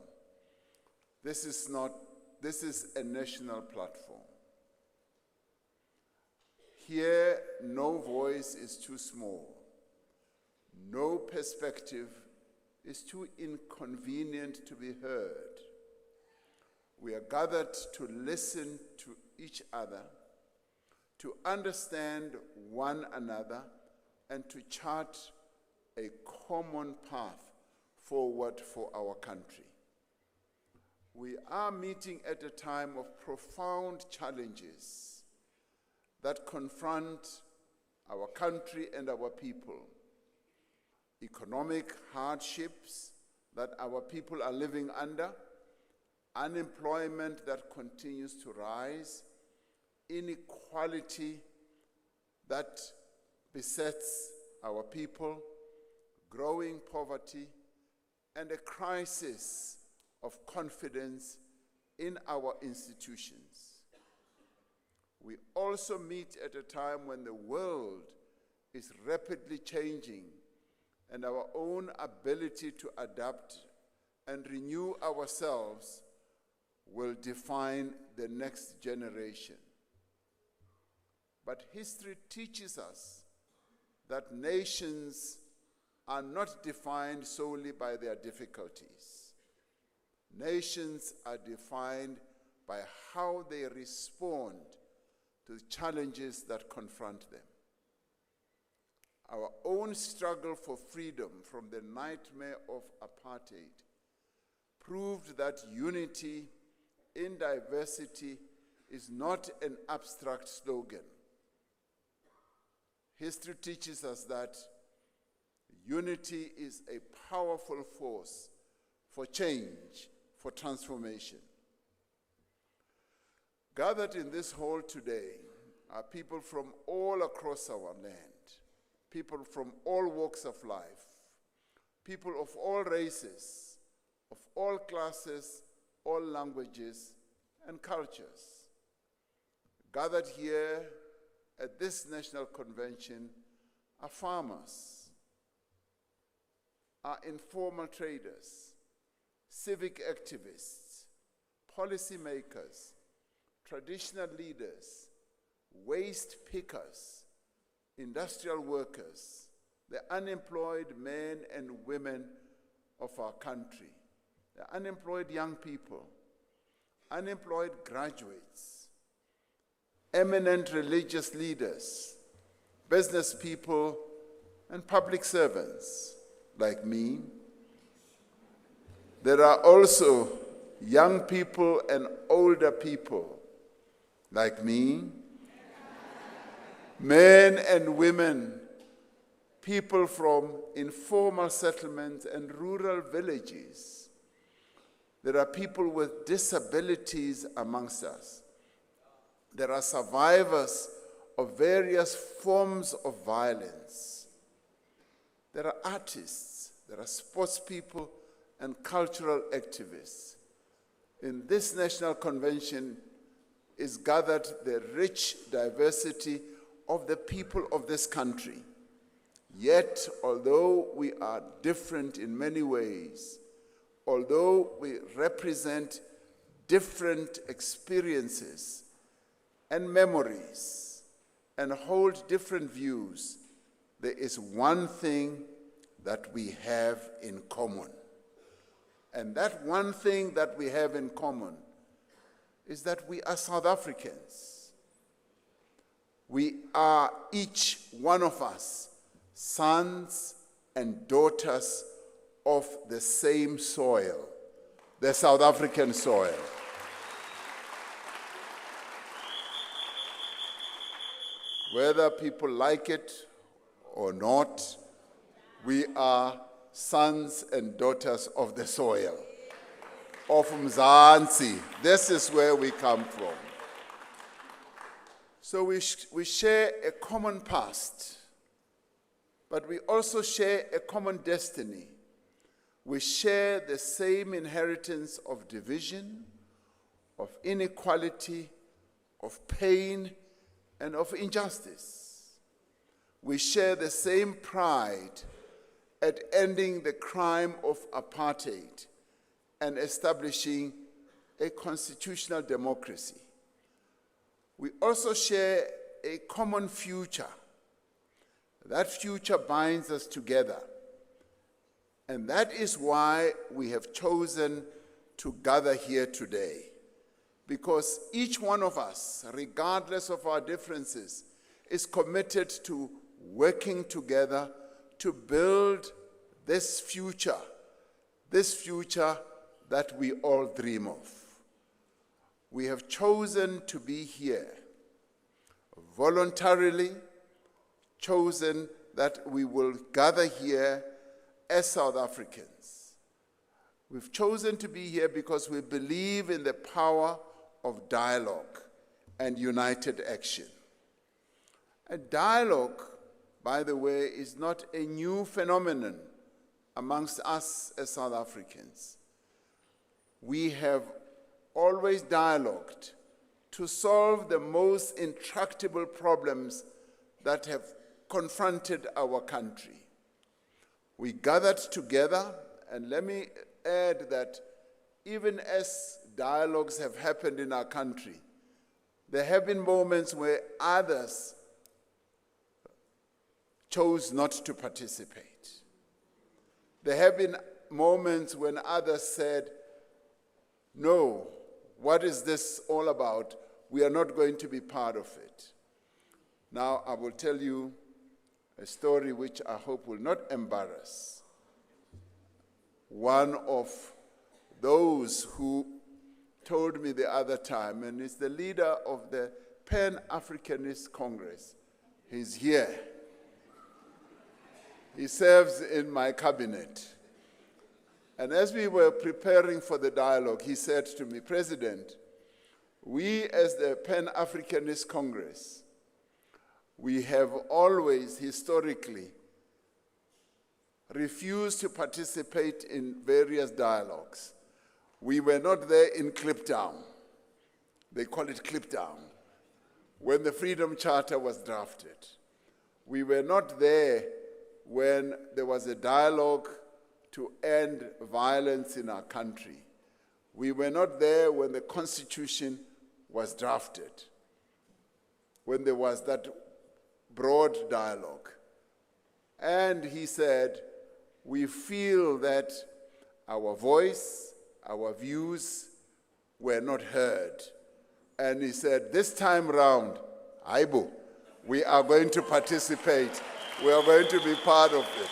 This is a national platform. Here, no voice is too small. No perspective is too inconvenient to be heard. We are gathered to listen to each other, to understand one another, and to chart a common path forward for our country. We are meeting at a time of profound challenges that confront our country and our people. Economic hardships that our people are living under, unemployment that continues to rise, inequality that besets our people, growing poverty, and a crisis of confidence in our institutions. We also meet at a time when the world is rapidly changing, and our own ability to adapt and renew ourselves will define the next generation. But history teaches us that nations are not defined solely by their difficulties. Nations are defined by how they respond to the challenges that confront them. Our own struggle for freedom from the nightmare of apartheid proved that unity in diversity is not an abstract slogan. History teaches us that unity is a powerful force for change, for transformation. Gathered in this hall today are people from all across our land, people from all walks of life, people of all races, of all classes, all languages and cultures. Gathered here at this national convention are farmers, are informal traders, civic activists, policymakers, traditional leaders, waste pickers, industrial workers, the unemployed men and women of our country, the unemployed young people, unemployed graduates, eminent religious leaders, business people, and public servants like me. There are also young people and older people like me, men and women, people from informal settlements and rural villages. There are people with disabilities amongst us. There are survivors of various forms of violence. There are artists, there are sports people, and cultural activists. In this national convention is gathered the rich diversity of the people of this country. Yet, although we are different in many ways, although we represent different experiences and memories and hold different views, there is one thing that we have in common. And that one thing that we have in common is that we are South Africans. We are, each one of us, sons and daughters of the same soil, the South African soil. Whether people like it or not, we are sons and daughters of the soil, of Mzansi. This is where we come from. So we share a common past, but we also share a common destiny. We share the same inheritance of division, of inequality, of pain, and of injustice. We share the same pride at ending the crime of apartheid and establishing a constitutional democracy. We also share a common future. That future binds us together. And that is why we have chosen to gather here today. Because each one of us, regardless of our differences, is committed to working together to build this future that we all dream of. We have chosen to be here, voluntarily chosen that we will gather here as South Africans. We've chosen to be here because we believe in the power of dialogue and united action. A dialogue, by the way, is not a new phenomenon amongst us as South Africans. We have always dialogued to solve the most intractable problems that have confronted our country. We gathered together, and let me add that even as dialogues have happened in our country, there have been moments where others chose not to participate. There have been moments when others said, no, what is this all about? We are not going to be part of it. Now, I will tell you a story which I hope will not embarrass one of those who told me the other time, and is the leader of the Pan-Africanist Congress. He's here. He serves in my cabinet. And as we were preparing for the dialogue, he said to me, President, we as the Pan-Africanist Congress, we have always historically refused to participate in various dialogues. We were not there in Kliptown. They call it Kliptown, when the Freedom Charter was drafted. We were not there when there was a dialogue to end violence in our country. We were not there when the Constitution was drafted, when there was that broad dialogue. And he said, we feel that our voice, our views were not heard. And he said, this time round, Aibo, we are going to participate. We are going to be part of it.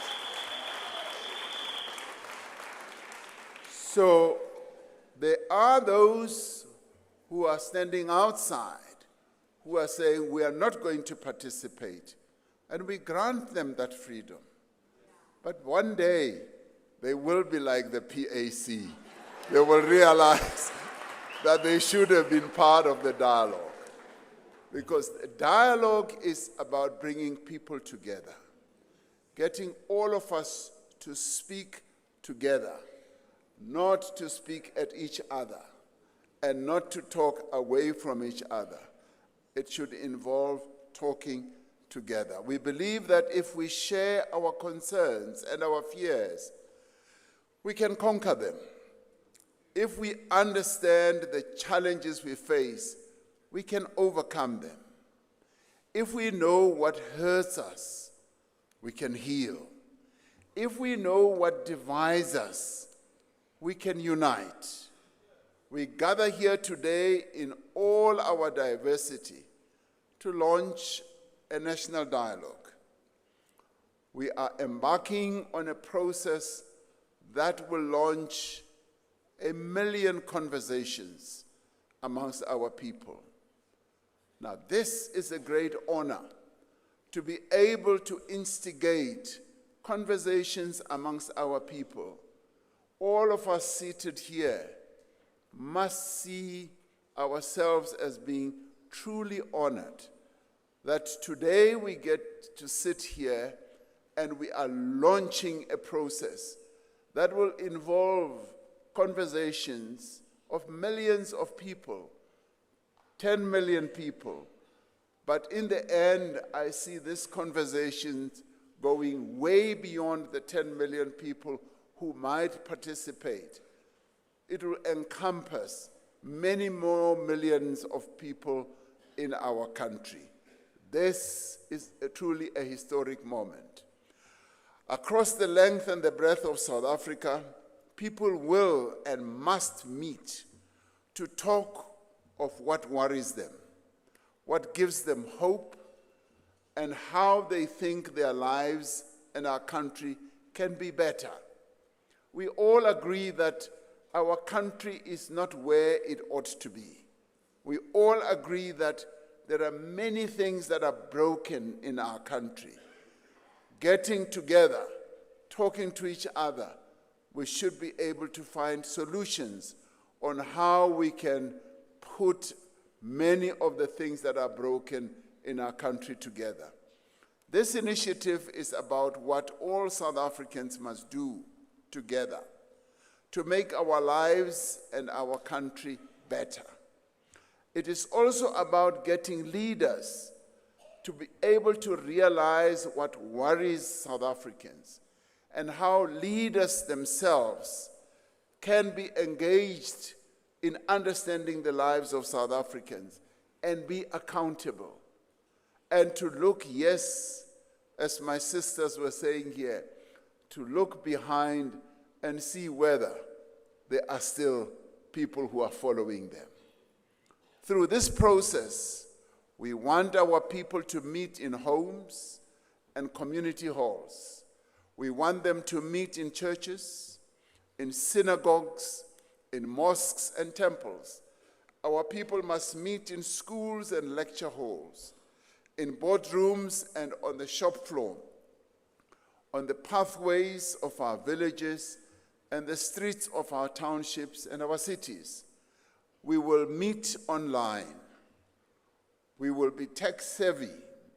So there are those who are standing outside, who are saying we are not going to participate, and we grant them that freedom. But one day, they will be like the PAC. They will realize that they should have been part of the dialogue. Because dialogue is about bringing people together, getting all of us to speak together, not to speak at each other, and not to talk away from each other. It should involve talking together. We believe that if we share our concerns and our fears, we can conquer them. If we understand the challenges we face, we can overcome them. If we know what hurts us, we can heal. If we know what divides us, we can unite. We gather here today in all our diversity to launch a national dialogue. We are embarking on a process that will launch 1 million conversations amongst our people. Now, this is a great honor, to be able to instigate conversations amongst our people. All of us seated here must see ourselves as being truly honored that today we get to sit here and we are launching a process that will involve conversations of millions of people, 10 million people. But in the end, I see this conversation going way beyond the 10 million people who might participate. It will encompass many more millions of people in our country. This is truly a historic moment. Across the length and the breadth of South Africa, people will and must meet to talk of what worries them, what gives them hope, and how they think their lives and our country can be better. We all agree that our country is not where it ought to be. We all agree that there are many things that are broken in our country. Getting together, talking to each other, we should be able to find solutions on how we can put many of the things that are broken in our country together. This initiative is about what all South Africans must do together to make our lives and our country better. It is also about getting leaders to be able to realize what worries South Africans and how leaders themselves can be engaged in understanding the lives of South Africans and be accountable. And to look, yes, as my sisters were saying here, to look behind and see whether there are still people who are following them. Through this process, we want our people to meet in homes and community halls. We want them to meet in churches, in synagogues, in mosques and temples. Our people must meet in schools and lecture halls, in boardrooms and on the shop floor, on the pathways of our villages and the streets of our townships and our cities. We will meet online. We will be tech-savvy,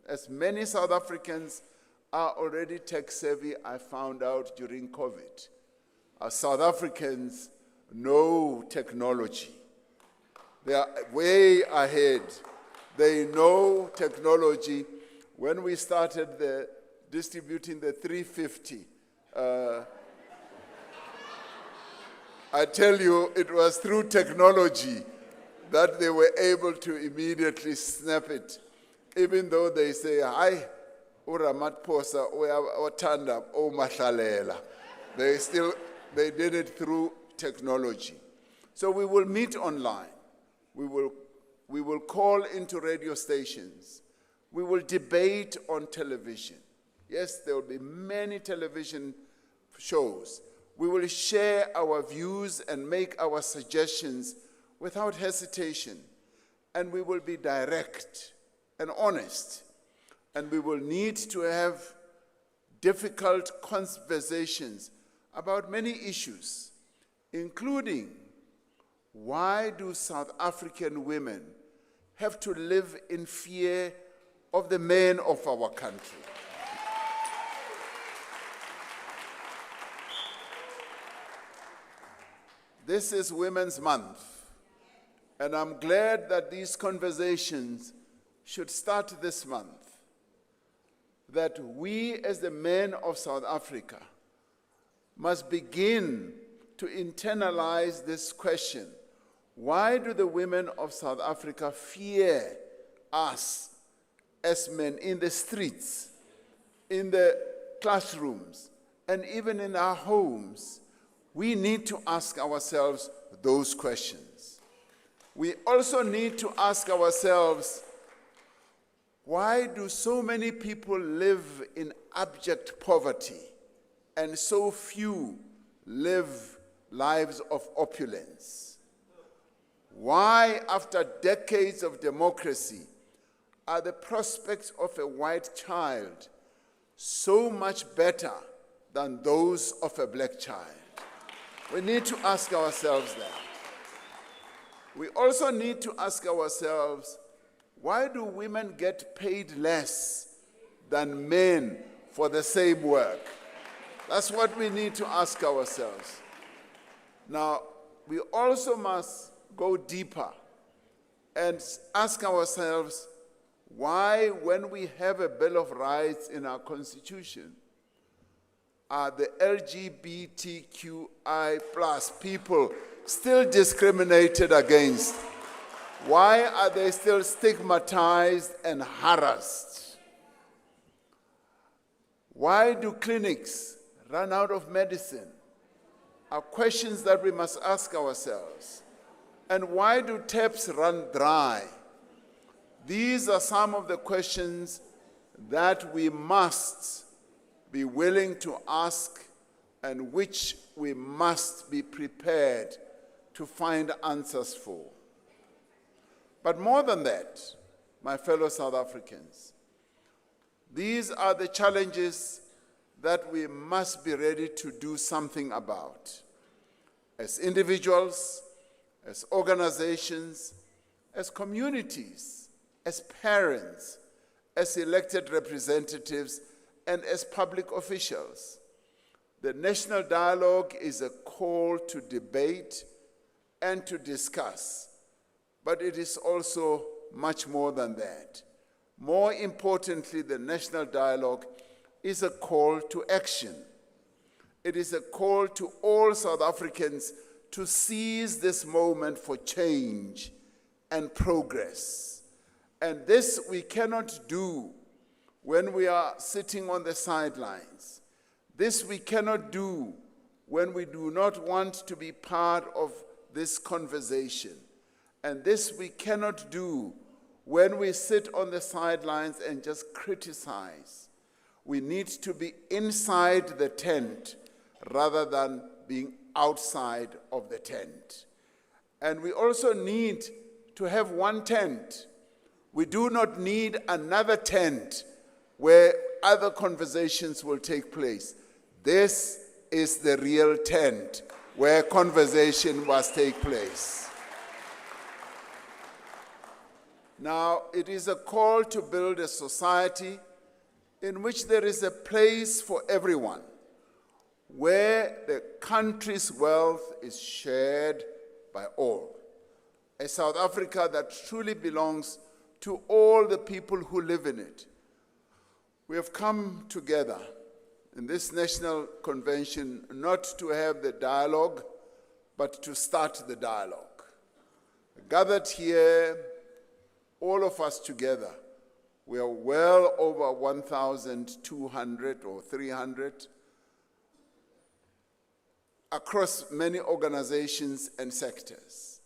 as many South Africans are already tech-savvy, I found out during COVID. Our South Africans know technology. They are way ahead. They know technology. When we started distributing the 350, I tell you, it was through technology that they were able to immediately snap it. Even though they say, hi, Uramatposa, Otanda, O Mahlalela. They did it through technology. So we will meet online. We will call into radio stations. We will debate on television. Yes, there will be many television shows. We will share our views and make our suggestions without hesitation. And we will be direct and honest. And we will need to have difficult conversations about many issues, including why do South African women have to live in fear of the men of our country? This is Women's Month, and I'm glad that these conversations should start this month, that we as the men of South Africa must begin to internalize this question. Why do the women of South Africa fear us as men in the streets, in the classrooms, and even in our homes? We need to ask ourselves those questions. We also need to ask ourselves, why do so many people live in abject poverty and so few live lives of opulence? Why, after decades of democracy, are the prospects of a white child so much better than those of a black child? We need to ask ourselves that. We also need to ask ourselves, Why do women get paid less than men for the same work? That's what we need to ask ourselves. Now, we also must go deeper and ask ourselves why, when we have a Bill of Rights in our Constitution, are the LGBTQI plus people still discriminated against? Why are they still stigmatized and harassed? Why do clinics run out of medicine? Are questions that we must ask ourselves. And why do taps run dry? These are some of the questions that we must be willing to ask and which we must be prepared to find answers for. But more than that, my fellow South Africans, these are the challenges that we must be ready to do something about. As individuals, as organizations, as communities, as parents, as elected representatives, and as public officials. The national dialogue is a call to debate and to discuss, but it is also much more than that. More importantly, the national dialogue is a call to action. It is a call to all South Africans to seize this moment for change and progress. And this we cannot do when we are sitting on the sidelines. This we cannot do when we do not want to be part of this conversation. And this we cannot do when we sit on the sidelines and just criticize. We need to be inside the tent rather than being outside of the tent. And we also need to have one tent. We do not need another tent where other conversations will take place. This is the real tent where conversation must take place. Now, it is a call to build a society in which there is a place for everyone, where the country's wealth is shared by all. A South Africa that truly belongs to all the people who live in it. We have come together in this national convention not to have the dialogue, but to start the dialogue. Gathered here, all of us together, we are well over 1,200 or 300 across many organizations and sectors.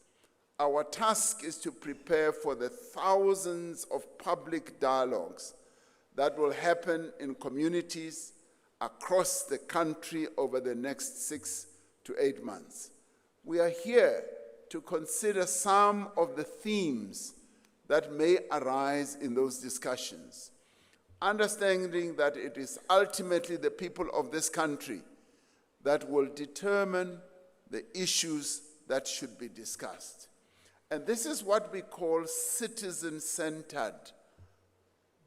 Our task is to prepare for the thousands of public dialogues that will happen in communities across the country over the next 6 to 8 months. We are here to consider some of the themes that may arise in those discussions, understanding that it is ultimately the people of this country that will determine the issues that should be discussed. And this is what we call citizen-centered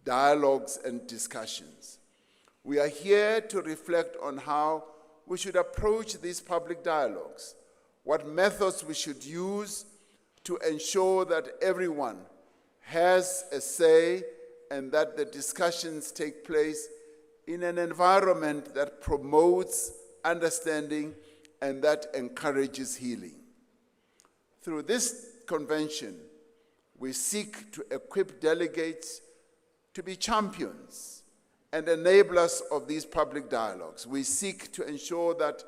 dialogues and discussions. We are here to reflect on how we should approach these public dialogues, what methods we should use to ensure that everyone has a say and that the discussions take place in an environment that promotes understanding and that encourages healing. Through this convention, we seek to equip delegates to be champions and enablers of these public dialogues. We seek to ensure that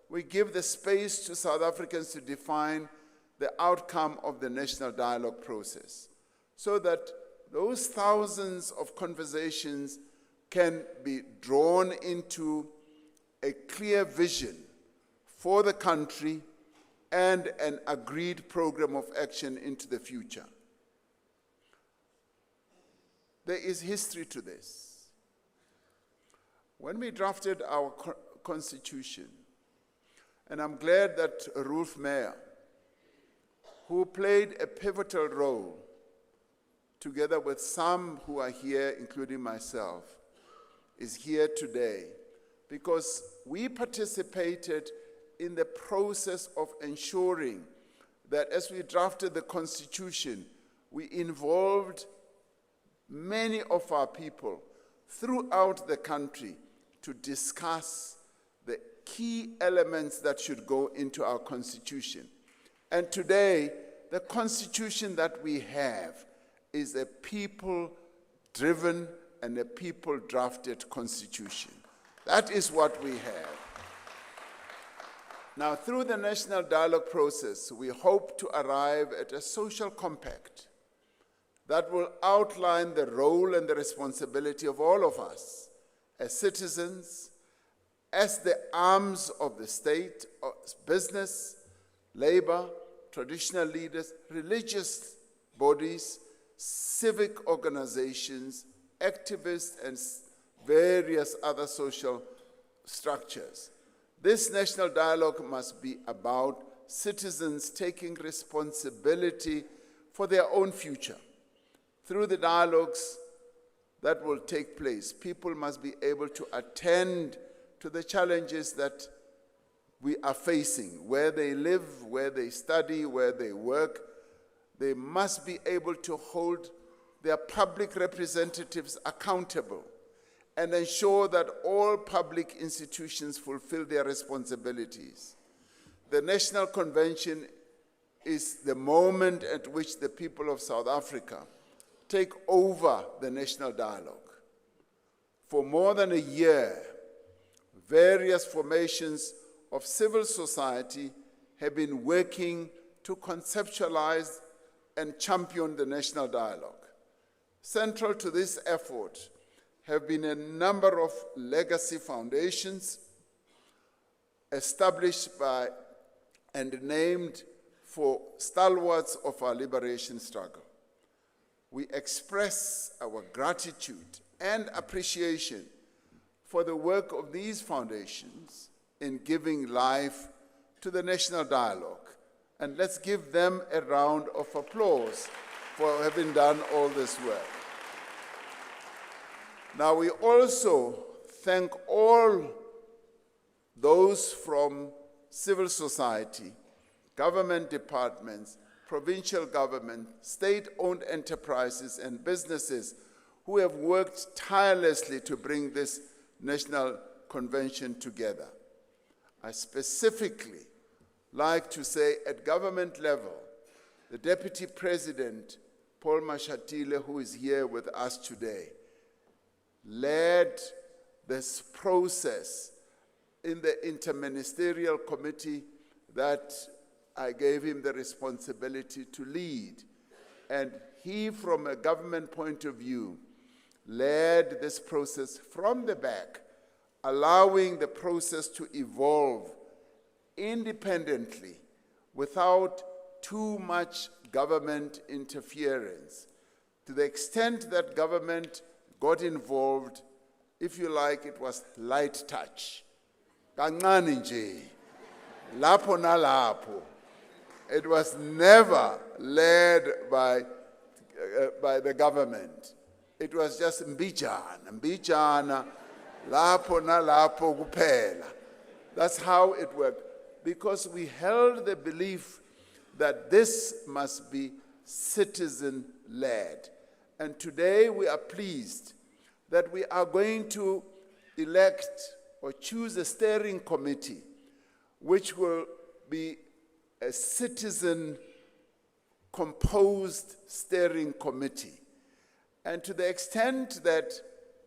we give the space to South Africans to define the outcome of the national dialogue process, so that those thousands of conversations can be drawn into a clear vision for the country and an agreed program of action into the future. There is history to this. When we drafted our constitution, and I'm glad that Rolf Meyer, who played a pivotal role together with some who are here, including myself, is here today because we participated in the process of ensuring that as we drafted the Constitution, we involved many of our people throughout the country to discuss the key elements that should go into our Constitution. And today, the Constitution that we have is a people-driven and a people-drafted Constitution. That is what we have. Now, through the national dialogue process, we hope to arrive at a social compact that will outline the role and the responsibility of all of us as citizens, as the arms of the state, business, labor, traditional leaders, religious bodies, civic organizations, activists, and various other social structures. This national dialogue must be about citizens taking responsibility for their own future. Through the dialogues that will take place, people must be able to attend to the challenges that we are facing, where they live, where they study, where they work. They must be able to hold their public representatives accountable and ensure that all public institutions fulfill their responsibilities. The National Convention is the moment at which the people of South Africa take over the national dialogue. For more than a year, various formations of civil society have been working to conceptualize and champion the national dialogue. Central to this effort have been a number of legacy foundations established by and named for stalwarts of our liberation struggle. We express our gratitude and appreciation for the work of these foundations in giving life to the national dialogue. And let's give them a round of applause for having done all this work. Now, we also thank all those from civil society, government departments, provincial government, state-owned enterprises, and businesses who have worked tirelessly to bring this national convention together. I specifically like to say at government level, the Deputy President, Paul Mashatile, who is here with us today, led this process in the interministerial committee that I gave him the responsibility to lead. And he, from a government point of view, led this process from the back, allowing the process to evolve independently without too much government interference. To the extent that government got involved, if you like, it was light touch. Kancane nje, lapho nalapho. It was never led by the government. It was just mbijana, lapho nalapho kuphela. That's how it worked. Because we held the belief that this must be citizen-led. And today we are pleased that we are going to elect or choose a steering committee which will be a citizen-composed steering committee. And to the extent that,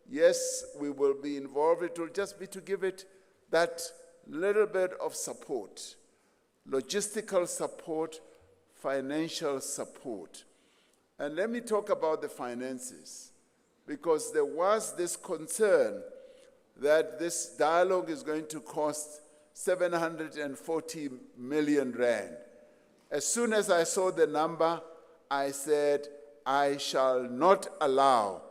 yes, we will be involved, it will just be to give it that little bit of support, logistical support, financial support. And let me talk about the finances, because there was this concern that this dialogue is going to cost 740 million rand. As soon as I saw the number, I said, I shall not allow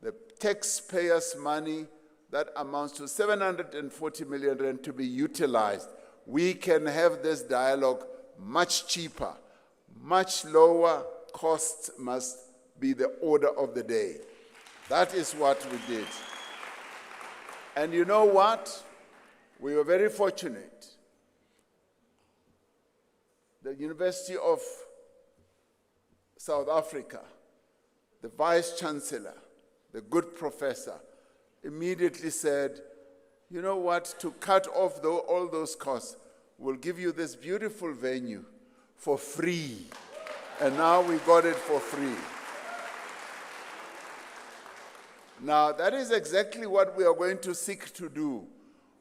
the taxpayers' money that amounts to 740 million rand to be utilized. We can have this dialogue much cheaper, much lower costs must be the order of the day. That is what we did. And you know what? We were very fortunate. The University of South Africa, the Vice Chancellor, the good professor, immediately said, you know what, to cut off all those costs, we'll give you this beautiful venue for free. And now we got it for free. Now, that is exactly what we are going to seek to do.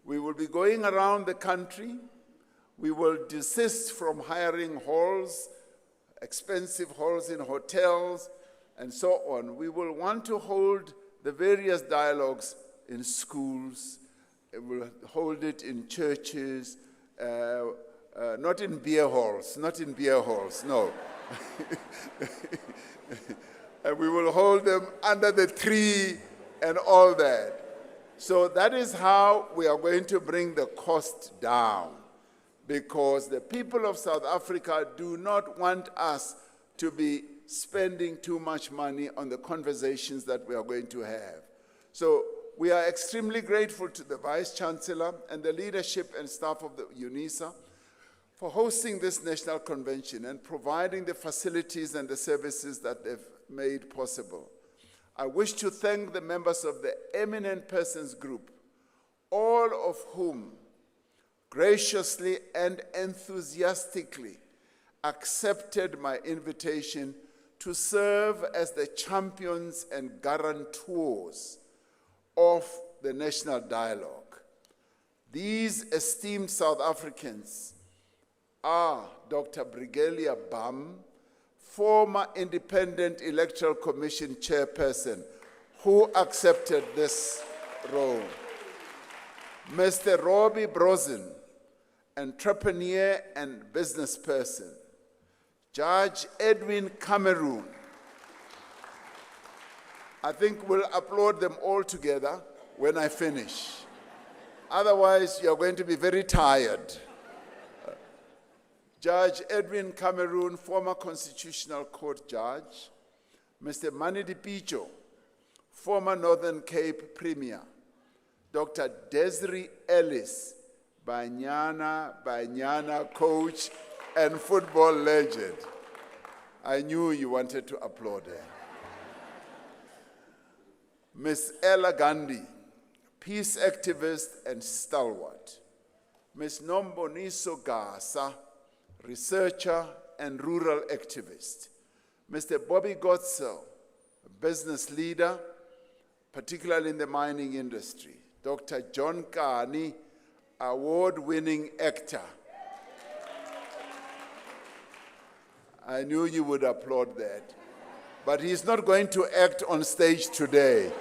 We will be going around the country. We will desist from hiring halls, expensive halls in hotels, and so on. We will want to hold the various dialogues in schools. We'll hold it in churches, not in beer halls, no. And we will hold them under the tree and all that. So that is how we are going to bring the cost down, because the people of South Africa do not want us to be spending too much money on the conversations that we are going to have. So we are extremely grateful to the Vice Chancellor and the leadership and staff of the UNISA for hosting this national convention and providing the facilities and the services that they've made possible. I wish to thank the members of the Eminent Persons Group, all of whom graciously and enthusiastically accepted my invitation to serve as the champions and guarantors of the national dialogue. These esteemed South Africans are Dr. Brigelia Bam, former Independent Electoral Commission chairperson, who accepted this role. Mr. Robbie Brozen, entrepreneur and businessperson. Judge Edwin Cameroon. I think we'll applaud them all together when I finish. Otherwise, you're going to be very tired. Judge Edwin Cameroon, former Constitutional Court judge. Mr. Mani Dipicho, former Northern Cape Premier. Dr. Desiree Ellis, Banyana coach and football legend. I knew you wanted to applaud her. Ms. Ella Gandhi, peace activist and stalwart. Ms. Nomboniso Gasa, researcher and rural activist. Mr. Bobby Gotzel, a business leader, particularly in the mining industry. Dr. John Kani, award-winning actor. I knew you would applaud that. But he's not going to act on stage today.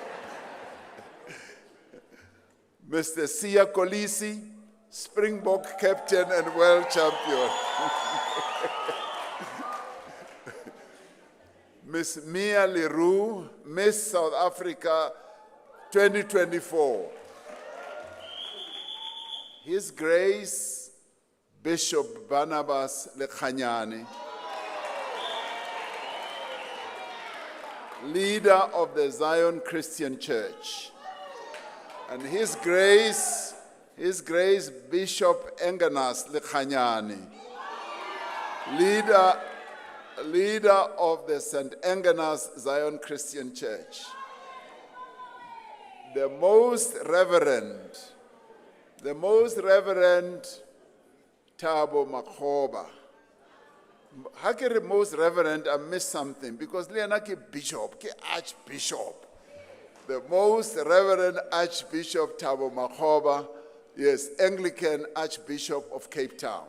Mr. Siya Kolisi, Springbok captain and world champion. Miss Mia Leroux, Miss South Africa 2024. His Grace, Bishop Barnabas Lekhanyane, leader of the Zion Christian Church. And His Grace Bishop Enganas Lekhanyane, leader of the St. Enganas Zion Christian Church. The Most Reverend Thabo Makgoba. How can the Most Reverend, I missed something, because Leana ke bishop, ke archbishop. The Most Reverend Archbishop Thabo Makgoba, yes, Anglican Archbishop of Cape Town.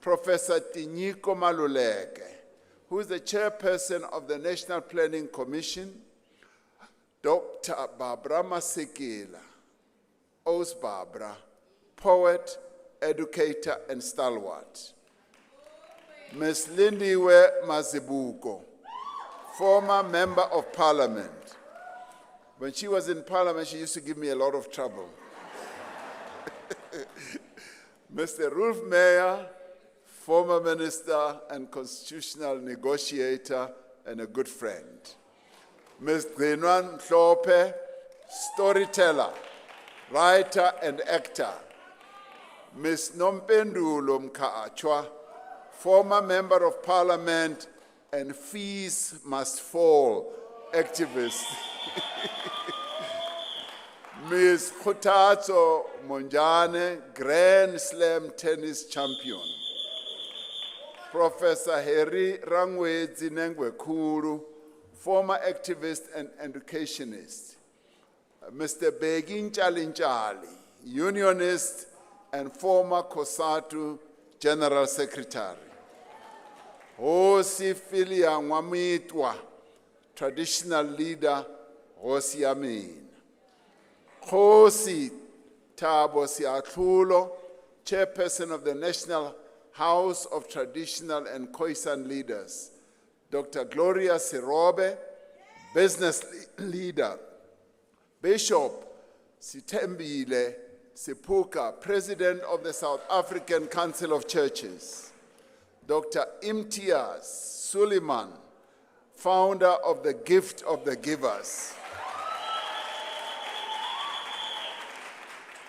Professor Tinyiko Maluleke, who is the chairperson of the National Planning Commission. Dr. Barbara Masekela, Os Barbara, poet, educator, and stalwart. Ms. Lindiwe Mazibuko, former member of parliament. When she was in parliament, she used to give me a lot of trouble. Mr. Rolf Meyer, former minister and constitutional negotiator and a good friend. Ms. Gqinwa Mhlophe, storyteller, writer and actor. Ms. Nompendulo Mkhaachwa, former member of parliament and fees must fall activist. Ms. Khutatso Monjane, Grand Slam tennis champion. Professor Harry Rangwedzi Nengwekhulu, former activist and educationist. Mr. Begin Chalinchali, unionist and former COSATU General Secretary. Hosi Filia Nwamitwa, traditional leader, Hosi Amin. Hosi Thabo Siatlulo, chairperson of the National House of Traditional and Khoisan Leaders. Dr. Gloria Sirobe, business leader. Bishop Sitembile Sipuka, president of the South African Council of Churches. Dr. Imtiaz Suleiman, founder of the Gift of the Givers.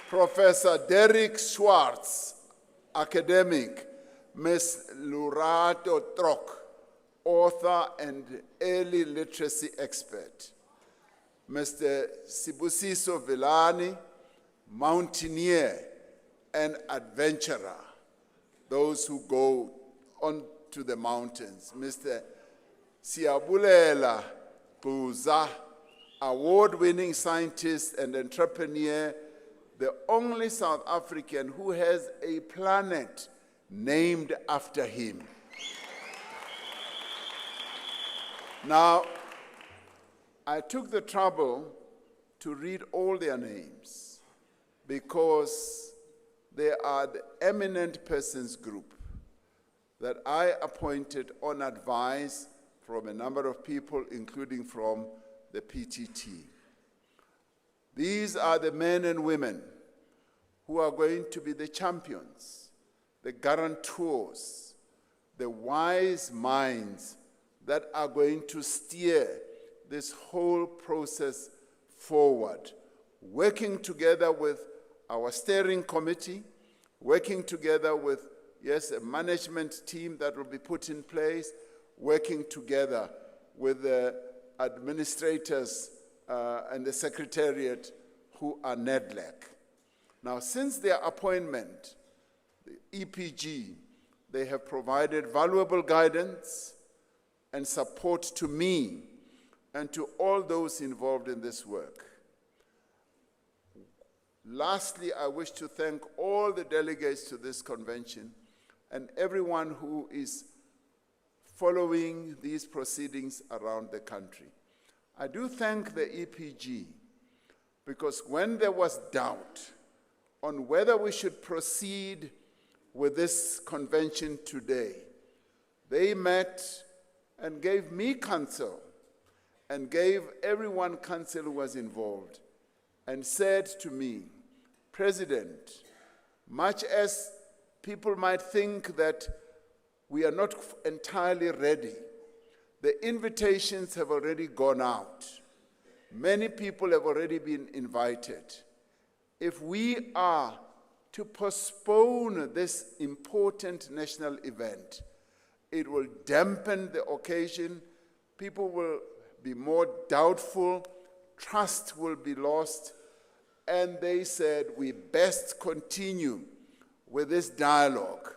Professor Derek Schwartz, academic. Ms. Lurato Trok, author and early literacy expert. Mr. Sibusiso Vilani, mountaineer and adventurer, those who go on to the mountains. Mr. Siabulela Buza, award-winning scientist and entrepreneur, the only South African who has a planet named after him. Now, I took the trouble to read all their names because they are the Eminent Persons Group that I appointed on advice from a number of people, including from the PTT. These are the men and women who are going to be the champions, the guarantors, the wise minds that are going to steer this whole process forward, working together with our steering committee, working together with, yes, a management team that will be put in place, working together with the administrators and the secretariat who are NEDLAC. Now, since their appointment, the EPG, they have provided valuable guidance and support to me and to all those involved in this work. Lastly, I wish to thank all the delegates to this convention and everyone who is following these proceedings around the country. I do thank the EPG because when there was doubt on whether we should proceed with this convention today, they met and gave me counsel and gave everyone counsel who was involved and said to me, President, much as people might think that we are not entirely ready, the invitations have already gone out. Many people have already been invited. If we are to postpone this important national event, it will dampen the occasion. People will be more doubtful. Trust will be lost. And they said, we best continue with this dialogue.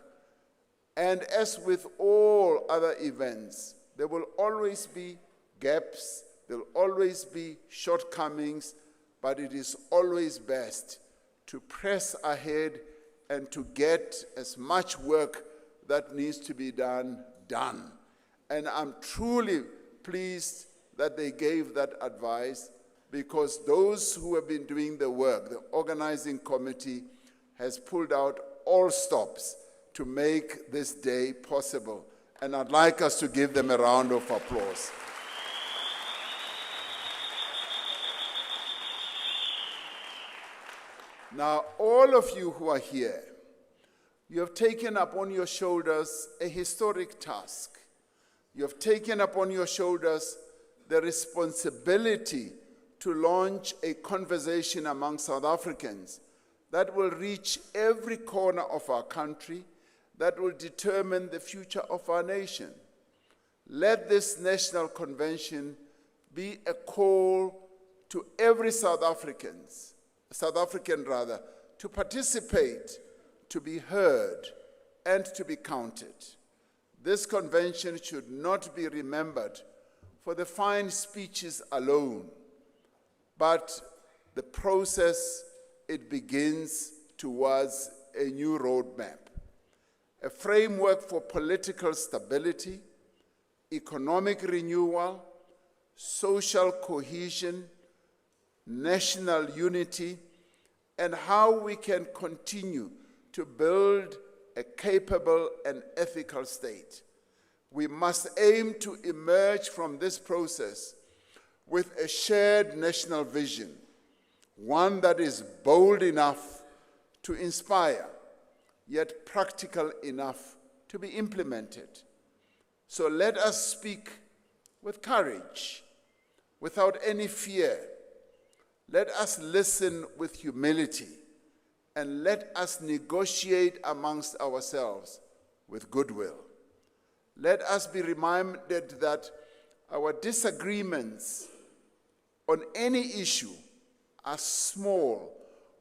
And as with all other events, there will always be gaps, there will always be shortcomings, but it is always best to press ahead and to get as much work that needs to be done. And I'm truly pleased that they gave that advice, because those who have been doing the work, the organizing committee, has pulled out all stops to make this day possible. And I'd like us to give them a round of applause. Now, all of you who are here, you have taken upon your shoulders a historic task, You have taken upon your shoulders the responsibility to launch a conversation among South Africans that will reach every corner of our country, that will determine the future of our nation. Let this national convention be a call to every South African to participate, to be heard, and to be counted. This convention should not be remembered for the fine speeches alone, but the process it begins towards a new roadmap, a framework for political stability, economic renewal, social cohesion, national unity, and how we can continue to build a capable and ethical state. We must aim to emerge from this process with a shared national vision, one that is bold enough to inspire, yet practical enough to be implemented. So let us speak with courage, without any fear. Let us listen with humility, and let us negotiate amongst ourselves with goodwill. Let us be reminded that our disagreements on any issue are small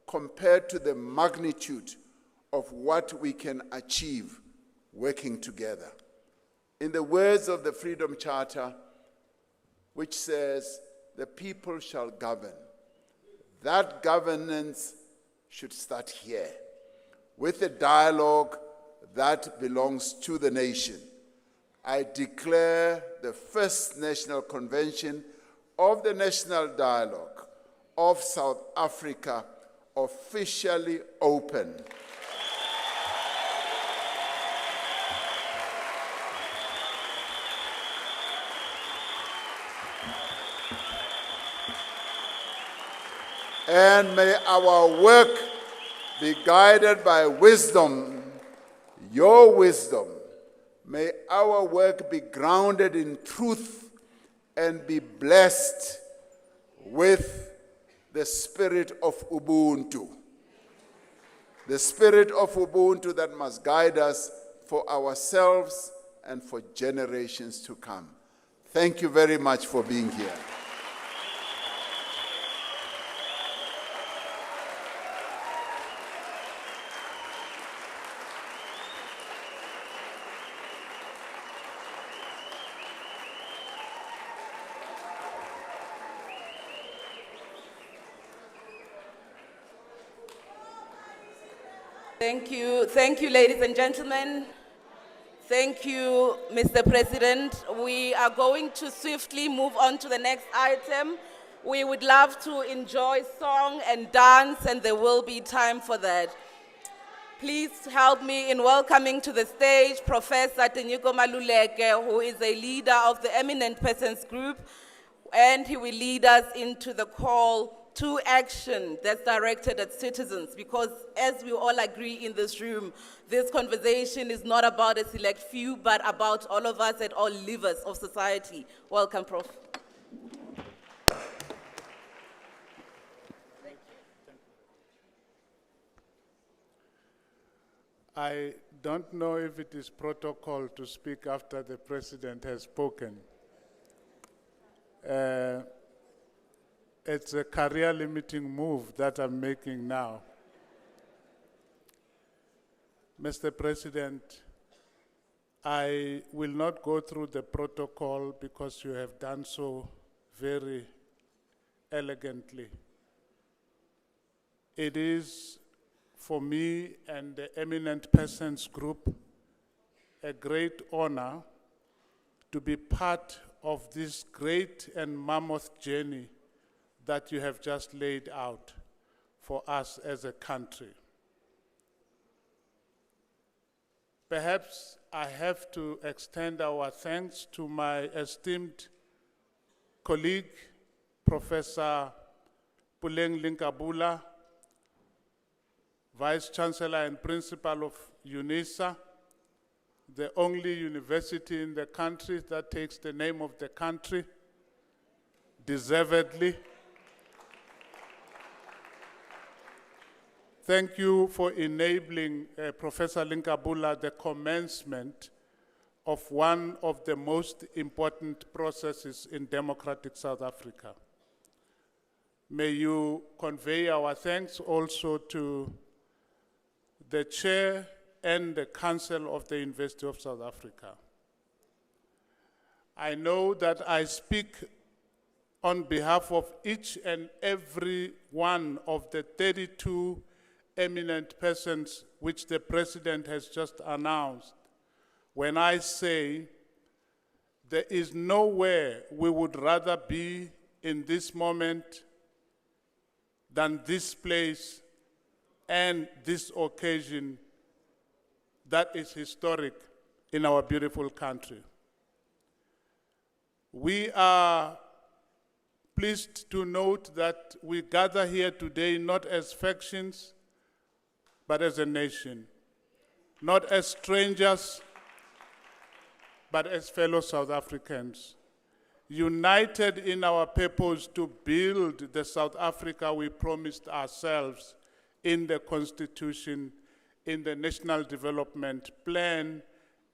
compared to the magnitude of what we can achieve working together. In the words of the Freedom Charter, which says, "The people shall govern," that governance should start here, with a dialogue that belongs to the nation. I declare the first National Convention of the National Dialogue of South Africa officially open. And may our work be guided by wisdom, your wisdom. May our work be grounded in truth and be blessed with the spirit of Ubuntu. The spirit of Ubuntu that must guide us for ourselves and for generations to come. Thank you very much for being here. Thank you, ladies and gentlemen. Thank you, Mr. President. We are going to swiftly move on to the next item. We would love to enjoy song and dance, and there will be time for that. Please help me in welcoming to the stage Professor Tenyuko Maluleke, who is a leader of the Eminent Persons Group, and he will lead us into the call to action that's directed at citizens, because as we all agree in this room, this conversation is not about a select few, but about all of us and all livers of society. Welcome, Prof. I don't know if it is protocol to speak after the President has spoken. It's a career-limiting move that I'm making now. Mr. President, I will not go through the protocol because you have done so very elegantly. It is, for me and the Eminent Persons Group, a great honor to be part of this great and mammoth journey that you have just laid out for us as a country. Perhaps I have to extend our thanks to my esteemed colleague, Professor Puleng Linkabula, Vice Chancellor and Principal of UNISA, the only university in the country that takes the name of the country, deservedly. Thank you for enabling Professor Linkabula the commencement of one of the most important processes in democratic South Africa. May you convey our thanks also to the chair and the council of the University of South Africa. I know that I speak on behalf of each and every one of the 32 eminent persons which the President has just announced when I say there is nowhere we would rather be in this moment than this place and this occasion that is historic in our beautiful country. We are pleased to note that we gather here today not as factions, but as a nation, not as strangers, but as fellow South Africans, united in our purpose to build the South Africa we promised ourselves in the Constitution, in the National Development Plan,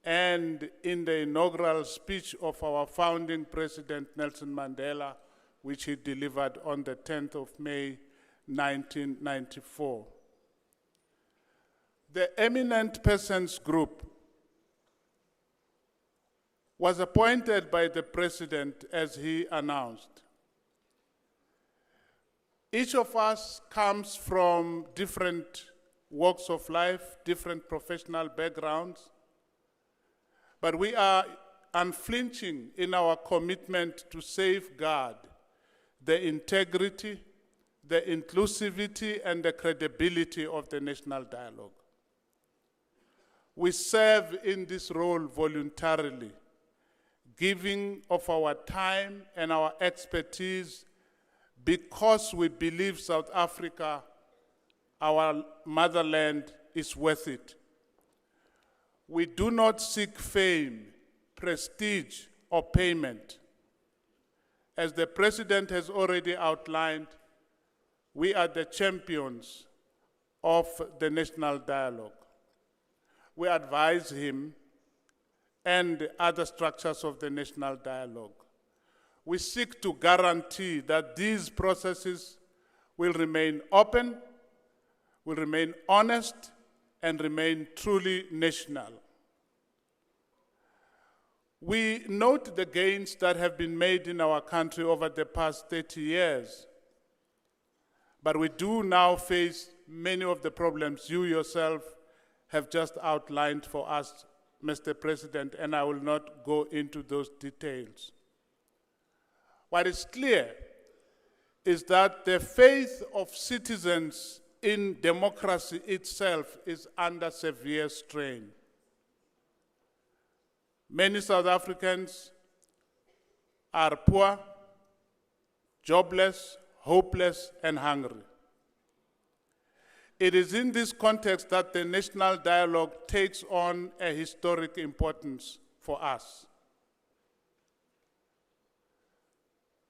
and in the inaugural speech of our founding President Nelson Mandela, which he delivered on the 10th of May, 1994. The Eminent Persons Group was appointed by the President as he announced. Each of us comes from different walks of life, different professional backgrounds, but we are unflinching in our commitment to safeguard the integrity, the inclusivity, and the credibility of the national dialogue. We serve in this role voluntarily, giving of our time and our expertise because we believe South Africa, our motherland, is worth it. We do not seek fame, prestige, or payment. As the President has already outlined, we are the champions of the national dialogue. We advise him and other structures of the national dialogue. We seek to guarantee that these processes will remain open, will remain honest, and remain truly national. We note the gains that have been made in our country over the past 30 years, but we do now face many of the problems you yourself have just outlined for us, Mr. President, and I will not go into those details. What is clear is that the faith of citizens in democracy itself is under severe strain. Many South Africans are poor, jobless, hopeless, and hungry. It is in this context that the national dialogue takes on a historic importance for us.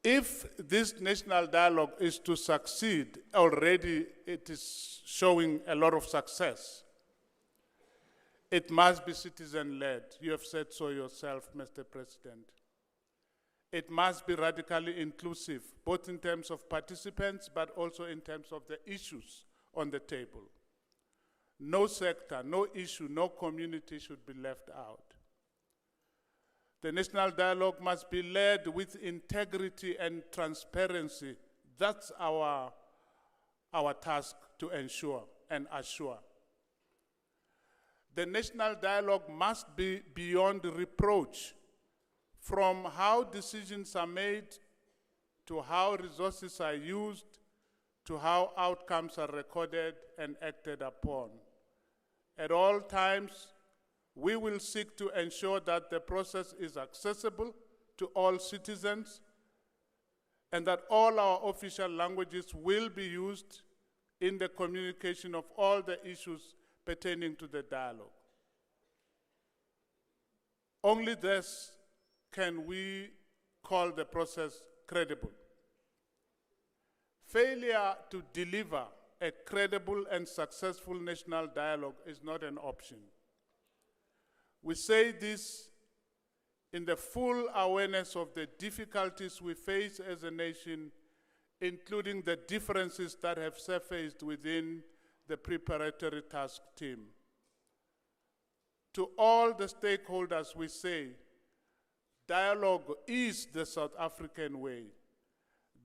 If this national dialogue is to succeed, already it is showing a lot of success. It must be citizen-led. You have said so yourself, Mr. President. It must be radically inclusive, both in terms of participants, but also in terms of the issues on the table. No sector, no issue, no community should be left out. The national dialogue must be led with integrity and transparency. That's our task to ensure and assure. The national dialogue must be beyond reproach, from how decisions are made, to how resources are used, to how outcomes are recorded and acted upon. At all times, we will seek to ensure that the process is accessible to all citizens and that all our official languages will be used in the communication of all the issues pertaining to the dialogue. Only thus can we call the process credible. Failure to deliver a credible and successful national dialogue is not an option. We say this in the full awareness of the difficulties we face as a nation, including the differences that have surfaced within the preparatory task team. To all the stakeholders, we say, dialogue is the South African way.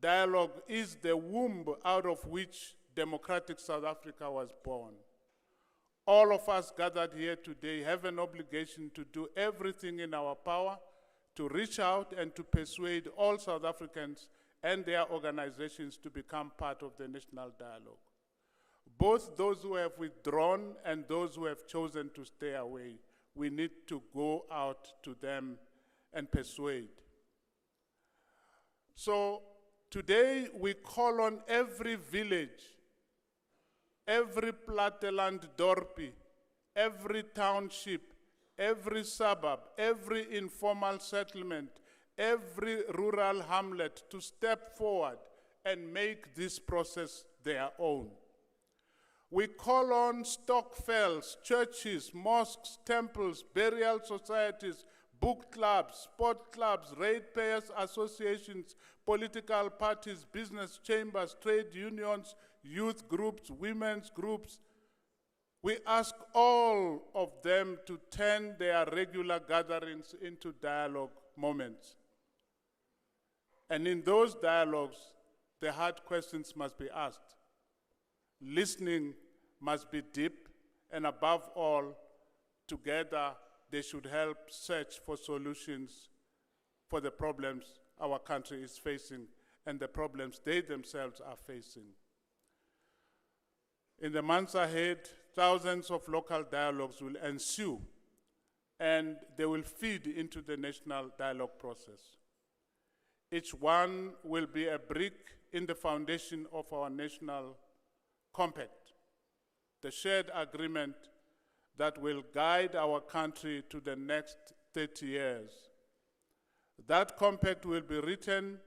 Dialogue is the womb out of which democratic South Africa was born. All of us gathered here today have an obligation to do everything in our power to reach out and to persuade all South Africans and their organizations to become part of the national dialogue. Both those who have withdrawn and those who have chosen to stay away, we need to go out to them and persuade. So today we call on every village, every platteland dorpie, every township, every suburb, every informal settlement, every rural hamlet to step forward and make this process their own. We call on stokvels, churches, mosques, temples, burial societies, book clubs, sport clubs, ratepayers associations, political parties, business chambers, trade unions, youth groups, women's groups. We ask all of them to turn their regular gatherings into dialogue moments. And in those dialogues, the hard questions must be asked. Listening must be deep, and above all, together they should help search for solutions for the problems our country is facing and the problems they themselves are facing. In the months ahead, thousands of local dialogues will ensue, and they will feed into the national dialogue process. Each one will be a brick in the foundation of our national compact, the shared agreement that will guide our country to the next 30 years. That compact will be written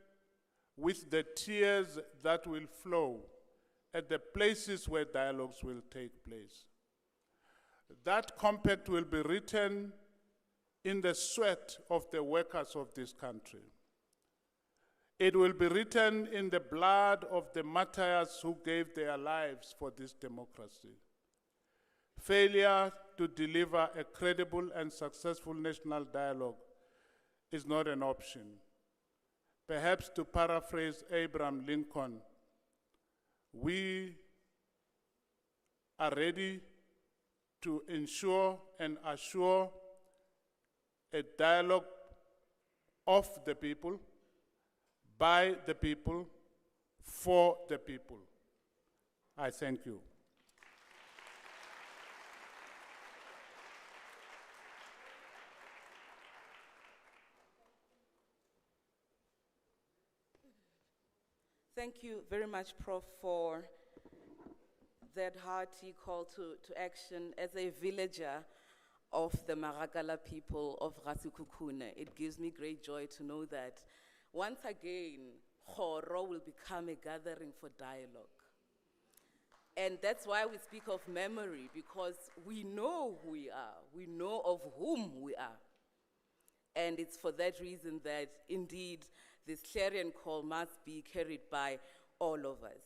with the tears that will flow at the places where dialogues will take place. That compact will be written in the sweat of the workers of this country. It will be written in the blood of the martyrs who gave their lives for this democracy. Failure to deliver a credible and successful national dialogue is not an option. Perhaps to paraphrase Abraham Lincoln, we are ready to ensure and assure a dialogue of the people, by the people, for the people. I thank you. Thank you very much, Prof, for that hearty call to action. As a villager of the Maragala people of Rasukukune, it gives me great joy to know that once again, Khoro will become a gathering for dialogue. And that's why we speak of memory, because we know who we are. We know of whom we are. And it's for that reason that, indeed, this clarion call must be carried by all of us.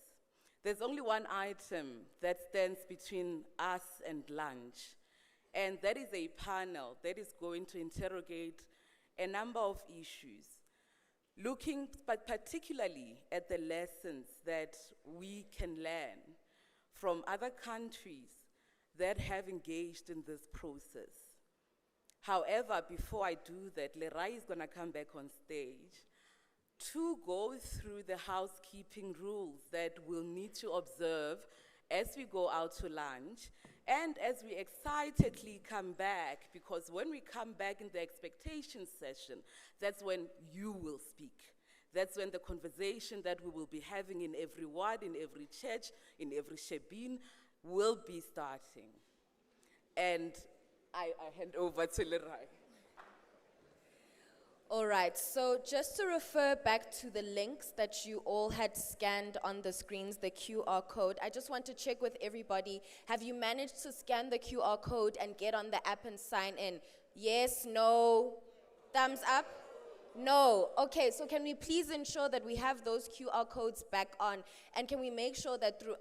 There's only one item that stands between us and lunch, and that is a panel that is going to interrogate a number of issues, looking particularly at the lessons that we can learn from other countries that have engaged in this process. However, before I do that, Lerai is going to come back on stage to go through the housekeeping rules that we'll need to observe as we go out to lunch and as we excitedly come back, because when we come back in the expectation session, that's when you will speak. That's when the conversation that we will be having in every ward, in every church, in every shebeen will be starting. And I hand over to Lerai. All right, so just to refer back to the links that you all had scanned on the screens, the QR code, I just want to check with everybody. Have you managed to scan the QR code and get on the app and sign in? Yes, no, thumbs up? No. Okay, so can we please ensure that we have those QR codes back on? And can we make sure that through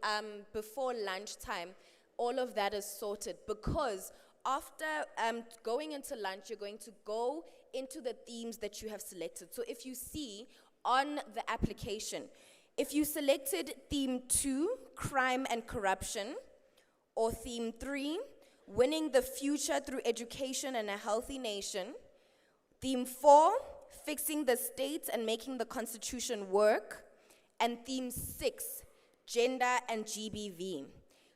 before lunchtime, all of that is sorted? Because after going into lunch, you're going to go into the themes that you have selected. So if you see on the application, if you selected theme 2, crime and corruption, or theme 3, winning the future through education and a healthy nation, theme 4, fixing the state and making the constitution work, and theme 6, gender and GBV.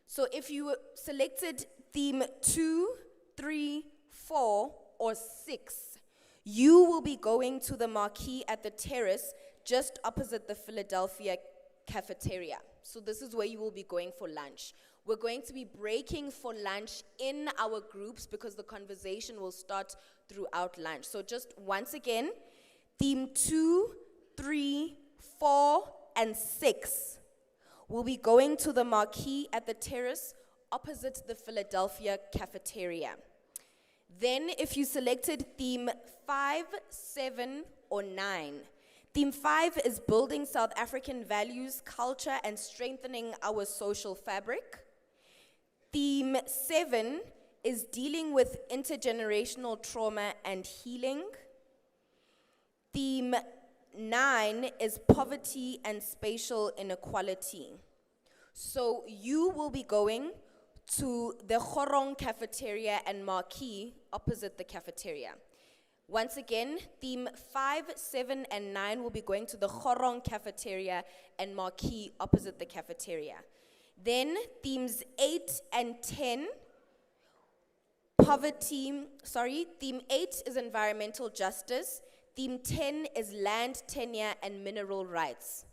So if you selected theme 2, 3, 4, or 6, you will be going to the marquee at the terrace just opposite the Philadelphia cafeteria. So this is where you will be going for lunch. We're going to be breaking for lunch in our groups because the conversation will start throughout lunch. So just once again, theme 2, 3, 4, and 6 will be going to the marquee at the terrace opposite the Philadelphia cafeteria. Then if you selected theme 5, 7, or 9, theme 5 is building South African values, culture, and strengthening our social fabric. Theme 7 is dealing with intergenerational trauma and healing. Theme 9 is poverty and spatial inequality. So you will be going to the Khorong cafeteria and marquee opposite the cafeteria. Once again, theme 5, 7, and 9 will be going to the Khorong cafeteria and marquee opposite the cafeteria. Then themes 8 and 10, theme 8 is environmental justice. Theme 10 is land tenure and mineral rights.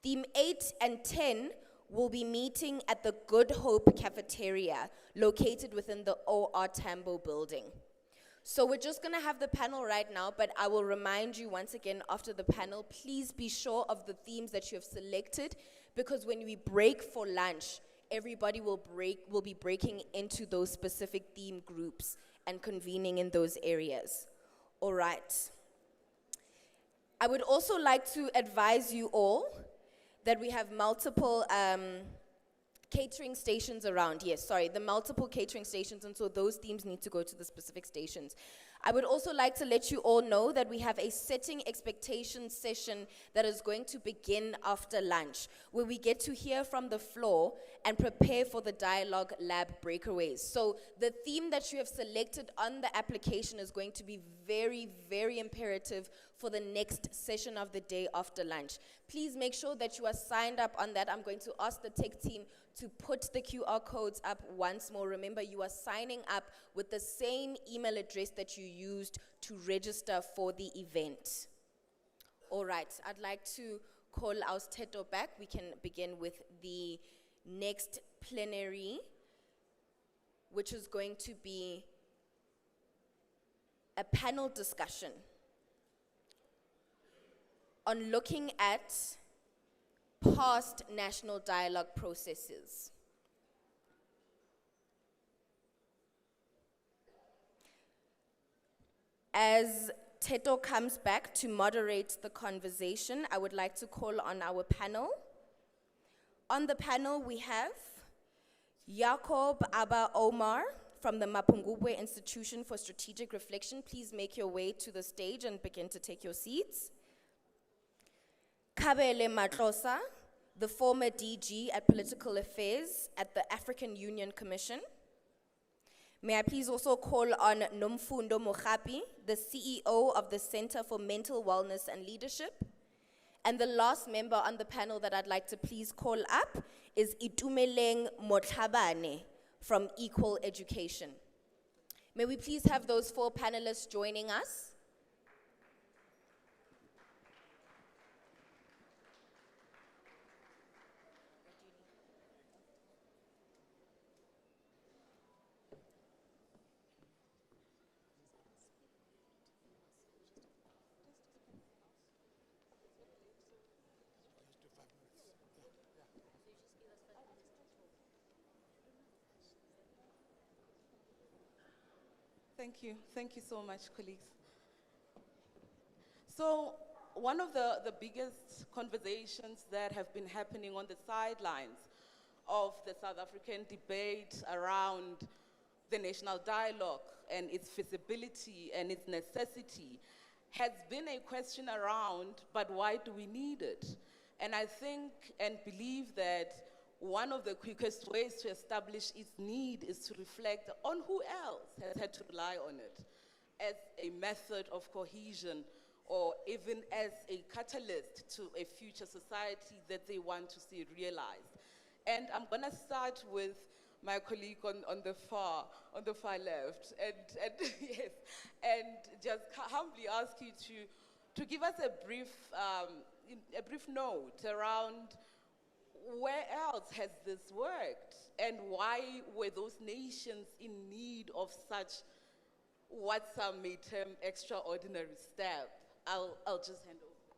Theme 8 and 10 will be meeting at the Good Hope cafeteria located within the OR Tambo building. So we're just gonna have the panel right now, but I will remind you once again after the panel, please be sure of the themes that you have selected, because when we break for lunch, everybody will be breaking into those specific theme groups and convening in those areas. All right. I would also like to advise you all that we have multiple catering stations around. The multiple catering stations, and so those themes need to go to the specific stations. I would also like to let you all know that we have a setting expectations session that is going to begin after lunch, where we get to hear from the floor and prepare for the dialogue lab breakaways. So the theme that you have selected on the application is going to be very, very imperative for the next session of the day after lunch. Please make sure that you are signed up on that. I'm going to ask the tech team to put the QR codes up once more. Remember, you are signing up with the same email address that you used to register for the event. All right, I'd like to call our Teto back. We can begin with the next plenary, which is going to be a panel discussion on looking at past national dialogue processes. As Teto comes back to moderate the conversation, I would like to call on our panel. On the panel, we have Jacob Abba Omar from the Mapungubwe Institution for Strategic Reflection. Please make your way to the stage and begin to take your seats. Kabele Matlosa, the former DG at Political Affairs at the African Union Commission. May I please also call on Nomfundo Mogapi, the CEO of the Center for Mental Wellness and Leadership. And the last member on the panel that I'd like to please call up is Itumeleng Motlhabane from Equal Education. May we please have those 4 panelists joining us? Thank you so much, colleagues. So, one of the biggest conversations that have been happening on the sidelines of the South African debate around the national dialogue and its feasibility and its necessity has been a question around, but why do we need it? And I think and believe that one of the quickest ways to establish its need is to reflect on who else has had to rely on it as a method of cohesion or even as a catalyst to a future society that they want to see realized. And I'm gonna start with my colleague on the far left, and yes, and just humbly ask you to give us a brief note around where else has this worked, and why were those nations in need of such what some may term extraordinary step? I'll just hand over.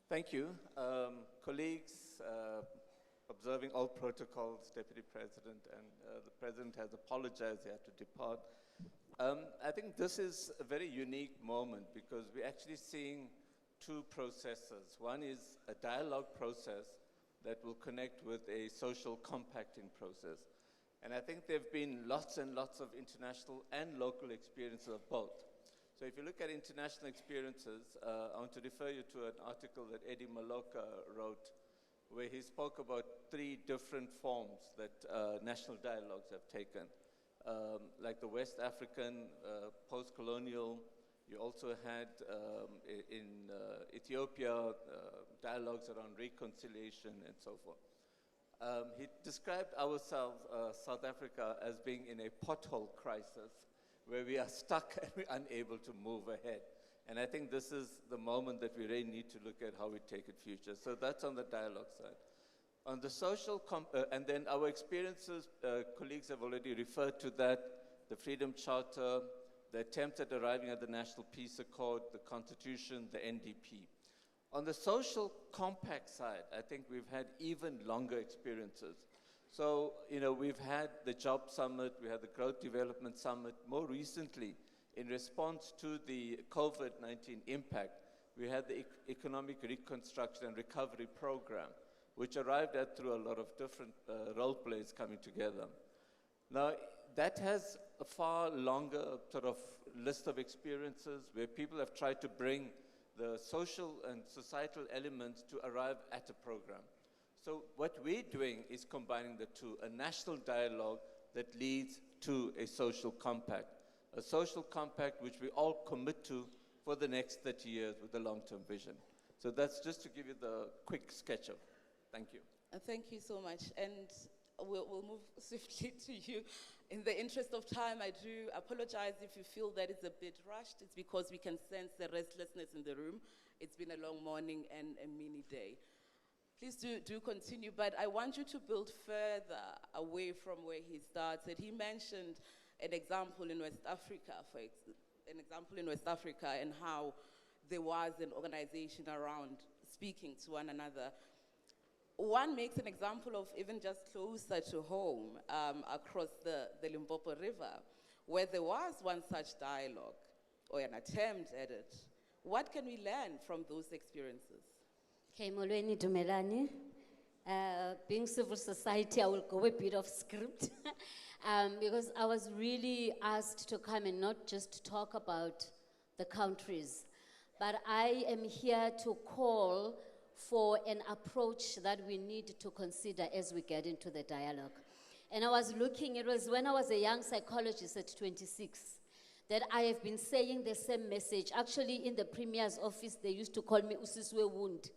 Thank you. Colleagues, observing all protocols, Deputy President, and the President has apologized, he had to depart. I think this is a very unique moment because we're actually seeing two processes. One is a dialogue process that will connect with a social compacting process. And I think there have been lots and lots of international and local experiences of both. So if you look at international experiences, I want to refer you to an article that Eddie Maloka wrote where he spoke about 3 different forms that national dialogues have taken. Like the West African, post-colonial, you also had in Ethiopia dialogues around reconciliation and so forth. He described ourselves, South Africa, as being in a pothole crisis where we are stuck and we're unable to move ahead. And I think this is the moment that we really need to look at how we take it future. So that's on the dialogue side. On the social, and then our experiences, colleagues have already referred to that, the Freedom Charter, the attempt at arriving at the National Peace Accord, the Constitution, the NDP. On the social compact side, I think we've had even longer experiences. So, we've had the Job Summit, we had the Growth Development Summit. More recently, in response to the COVID-19 impact, we had the Economic Reconstruction and Recovery Program, which arrived at through a lot of different role plays coming together. Now, that has a far longer sort of list of experiences where people have tried to bring the social and societal elements to arrive at a program. So what we're doing is combining the two, a national dialogue that leads to a social compact which we all commit to for the next 30 years with a long-term vision. So that's just to give you the quick sketch of. Thank you. Thank you so much. And we'll move swiftly to you. In the interest of time, I do apologize if you feel that it's a bit rushed. It's because we can sense the restlessness in the room. It's been a long morning and a mini day. Please do continue, but I want you to build further away from where he started. He mentioned an example in West Africa, and how there was an organization around speaking to one another. One makes an example of even just closer to home, across the Limpopo River, where there was one such dialogue, or an attempt at it. What can we learn from those experiences? Okay, Molweni Dumelani. Being civil society, I will go a bit off script because I was really asked to come and not just talk about the countries, but I am here to call for an approach that we need to consider as we get into the dialogue. And I was looking, it was when I was a young psychologist at 26 that I have been saying the same message. Actually, in the Premier's office, they used to call me Usiswe Wound,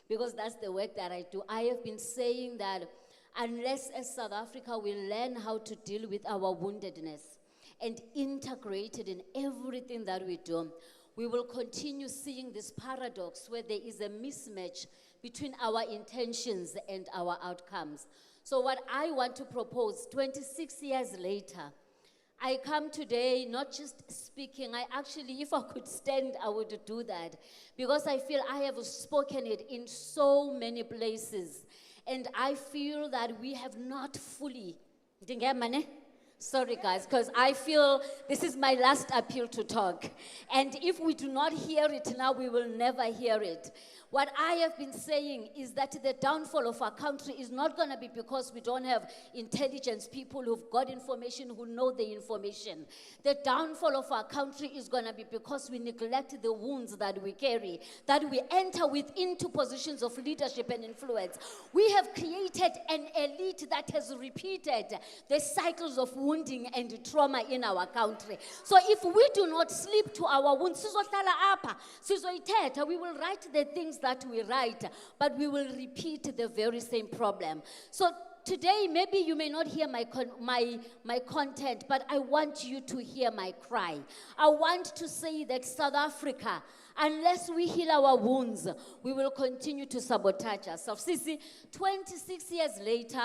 because that's the work that I do. I have been saying that unless as South Africa we learn how to deal with our woundedness and integrate it in everything that we do, we will continue seeing this paradox where there is a mismatch between our intentions and our outcomes. So what I want to propose, 26 years later, I come today not just speaking, if I could stand, I would do that, because I feel I have spoken it in so many places, and I feel that we have not fully Ndingema ne? Sorry, guys, because I feel this is my last appeal to talk. And if we do not hear it now, we will never hear it. What I have been saying is that the downfall of our country is not going to be because we don't have intelligence people who've got information, who know the information. The downfall of our country is going to be because we neglect the wounds that we carry, that we enter into positions of leadership and influence. We have created an elite that has repeated the cycles of wounding and trauma in our country. So if we do not sleep to our wounds, we will write the things that we write, but we will repeat the very same problem. So today, maybe you may not hear my content, but I want you to hear my cry. I want to say that South Africa, unless we heal our wounds, we will continue to sabotage ourselves. See, 26 years later,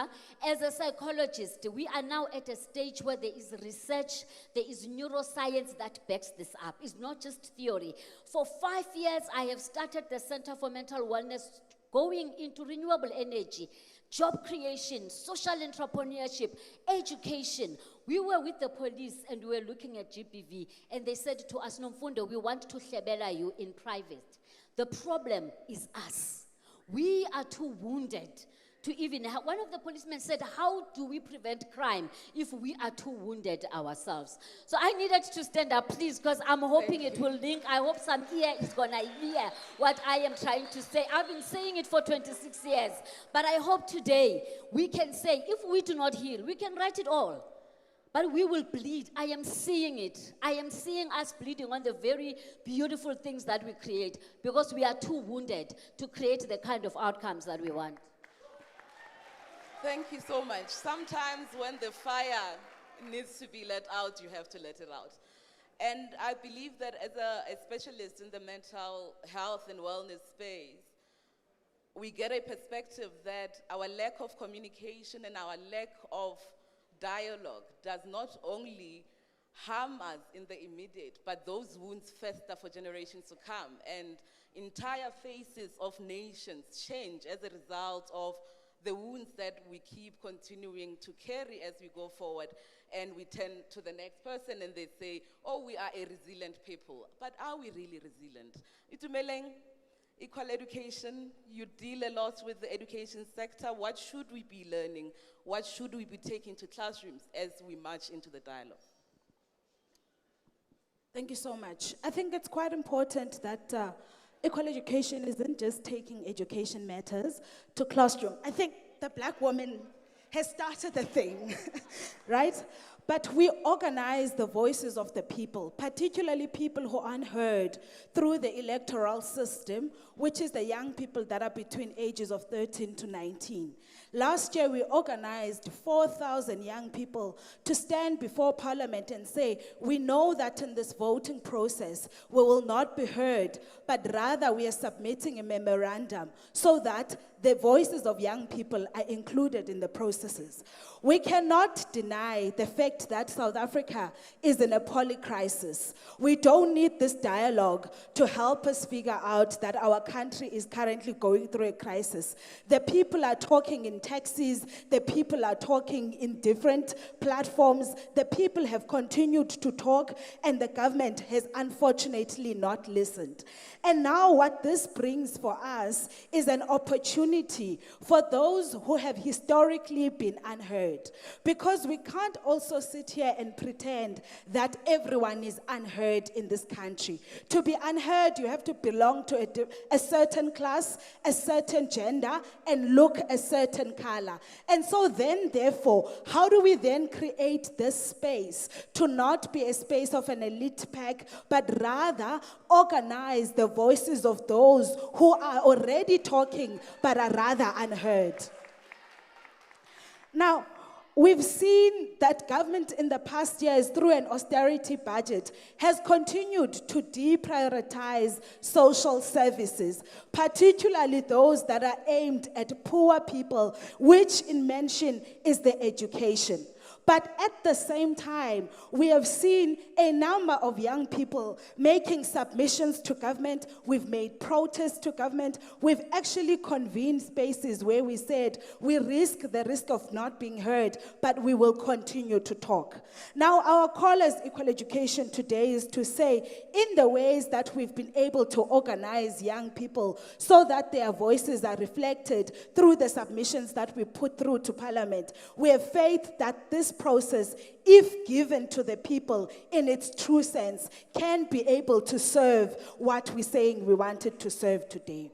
as a psychologist, we are now at a stage where there is research, there is neuroscience that backs this up. It's not just theory. For 5 years, I have started the Center for Mental Wellness, going into renewable energy, job creation, social entrepreneurship, education. We were with the police and we were looking at GBV, and they said to us, Nomfundo, we want to hlebela you in private. The problem is us. We are too wounded to even have. One of the policemen said, how do we prevent crime if we are too wounded ourselves? So I needed to stand up, please, because I'm hoping it will link. I hope some ear is going to hear what I am trying to say. I've been saying it for 26 years, but I hope today we can say, if we do not heal, we can write it all, but we will bleed. I am seeing it. I am seeing us bleeding on the very beautiful things that we create because we are too wounded to create the kind of outcomes that we want. Thank you so much. Sometimes when the fire needs to be let out, you have to let it out. And I believe that as a specialist in the mental health and wellness space, we get a perspective that our lack of communication and our lack of dialogue does not only harm us in the immediate, but those wounds fester for generations to come. And entire faces of nations change as a result of the wounds that we keep continuing to carry as we go forward. And we turn to the next person and they say, oh, we are a resilient people. But are we really resilient? Itumeleng, equal education, you deal a lot with the education sector. What should we be learning? What should we be taking to classrooms as we march into the dialogue? Thank you so much. I think it's quite important that equal education isn't just taking education matters to classroom. I think the black woman has started the thing, right? But we organize the voices of the people, particularly people who aren't heard through the electoral system, which is the young people that are between ages of 13 to 19. Last year, we organized 4,000 young people to stand before Parliament and say, we know that in this voting process, we will not be heard, but rather we are submitting a memorandum so that the voices of young people are included in the processes. We cannot deny the fact that South Africa is in a polycrisis. We don't need this dialogue to help us figure out that our country is currently going through a crisis. The people are talking in taxis, the people are talking in different platforms, the people have continued to talk, and the government has unfortunately not listened. And now what this brings for us is an opportunity for those who have historically been unheard. Because we can't also sit here and pretend that everyone is unheard in this country. To be unheard, you have to belong to a certain class, a certain gender, and look a certain color. And so then, therefore, how do we then create this space to not be a space of an elite pack, but rather organize the voices of those who are already talking, but are rather unheard? Now, we've seen that government in the past years, through an austerity budget, has continued to deprioritize social services, particularly those that are aimed at poor people, which in mention is the education. But at the same time, we have seen a number of young people making submissions to government. We've made protests to government. We've actually convened spaces where we said we risk the risk of not being heard, but we will continue to talk. Now, our call as Equal Education today is to say, in the ways that we've been able to organize young people so that their voices are reflected through the submissions that we put through to Parliament, we have faith that this process, if given to the people in its true sense, can be able to serve what we're saying we wanted to serve today.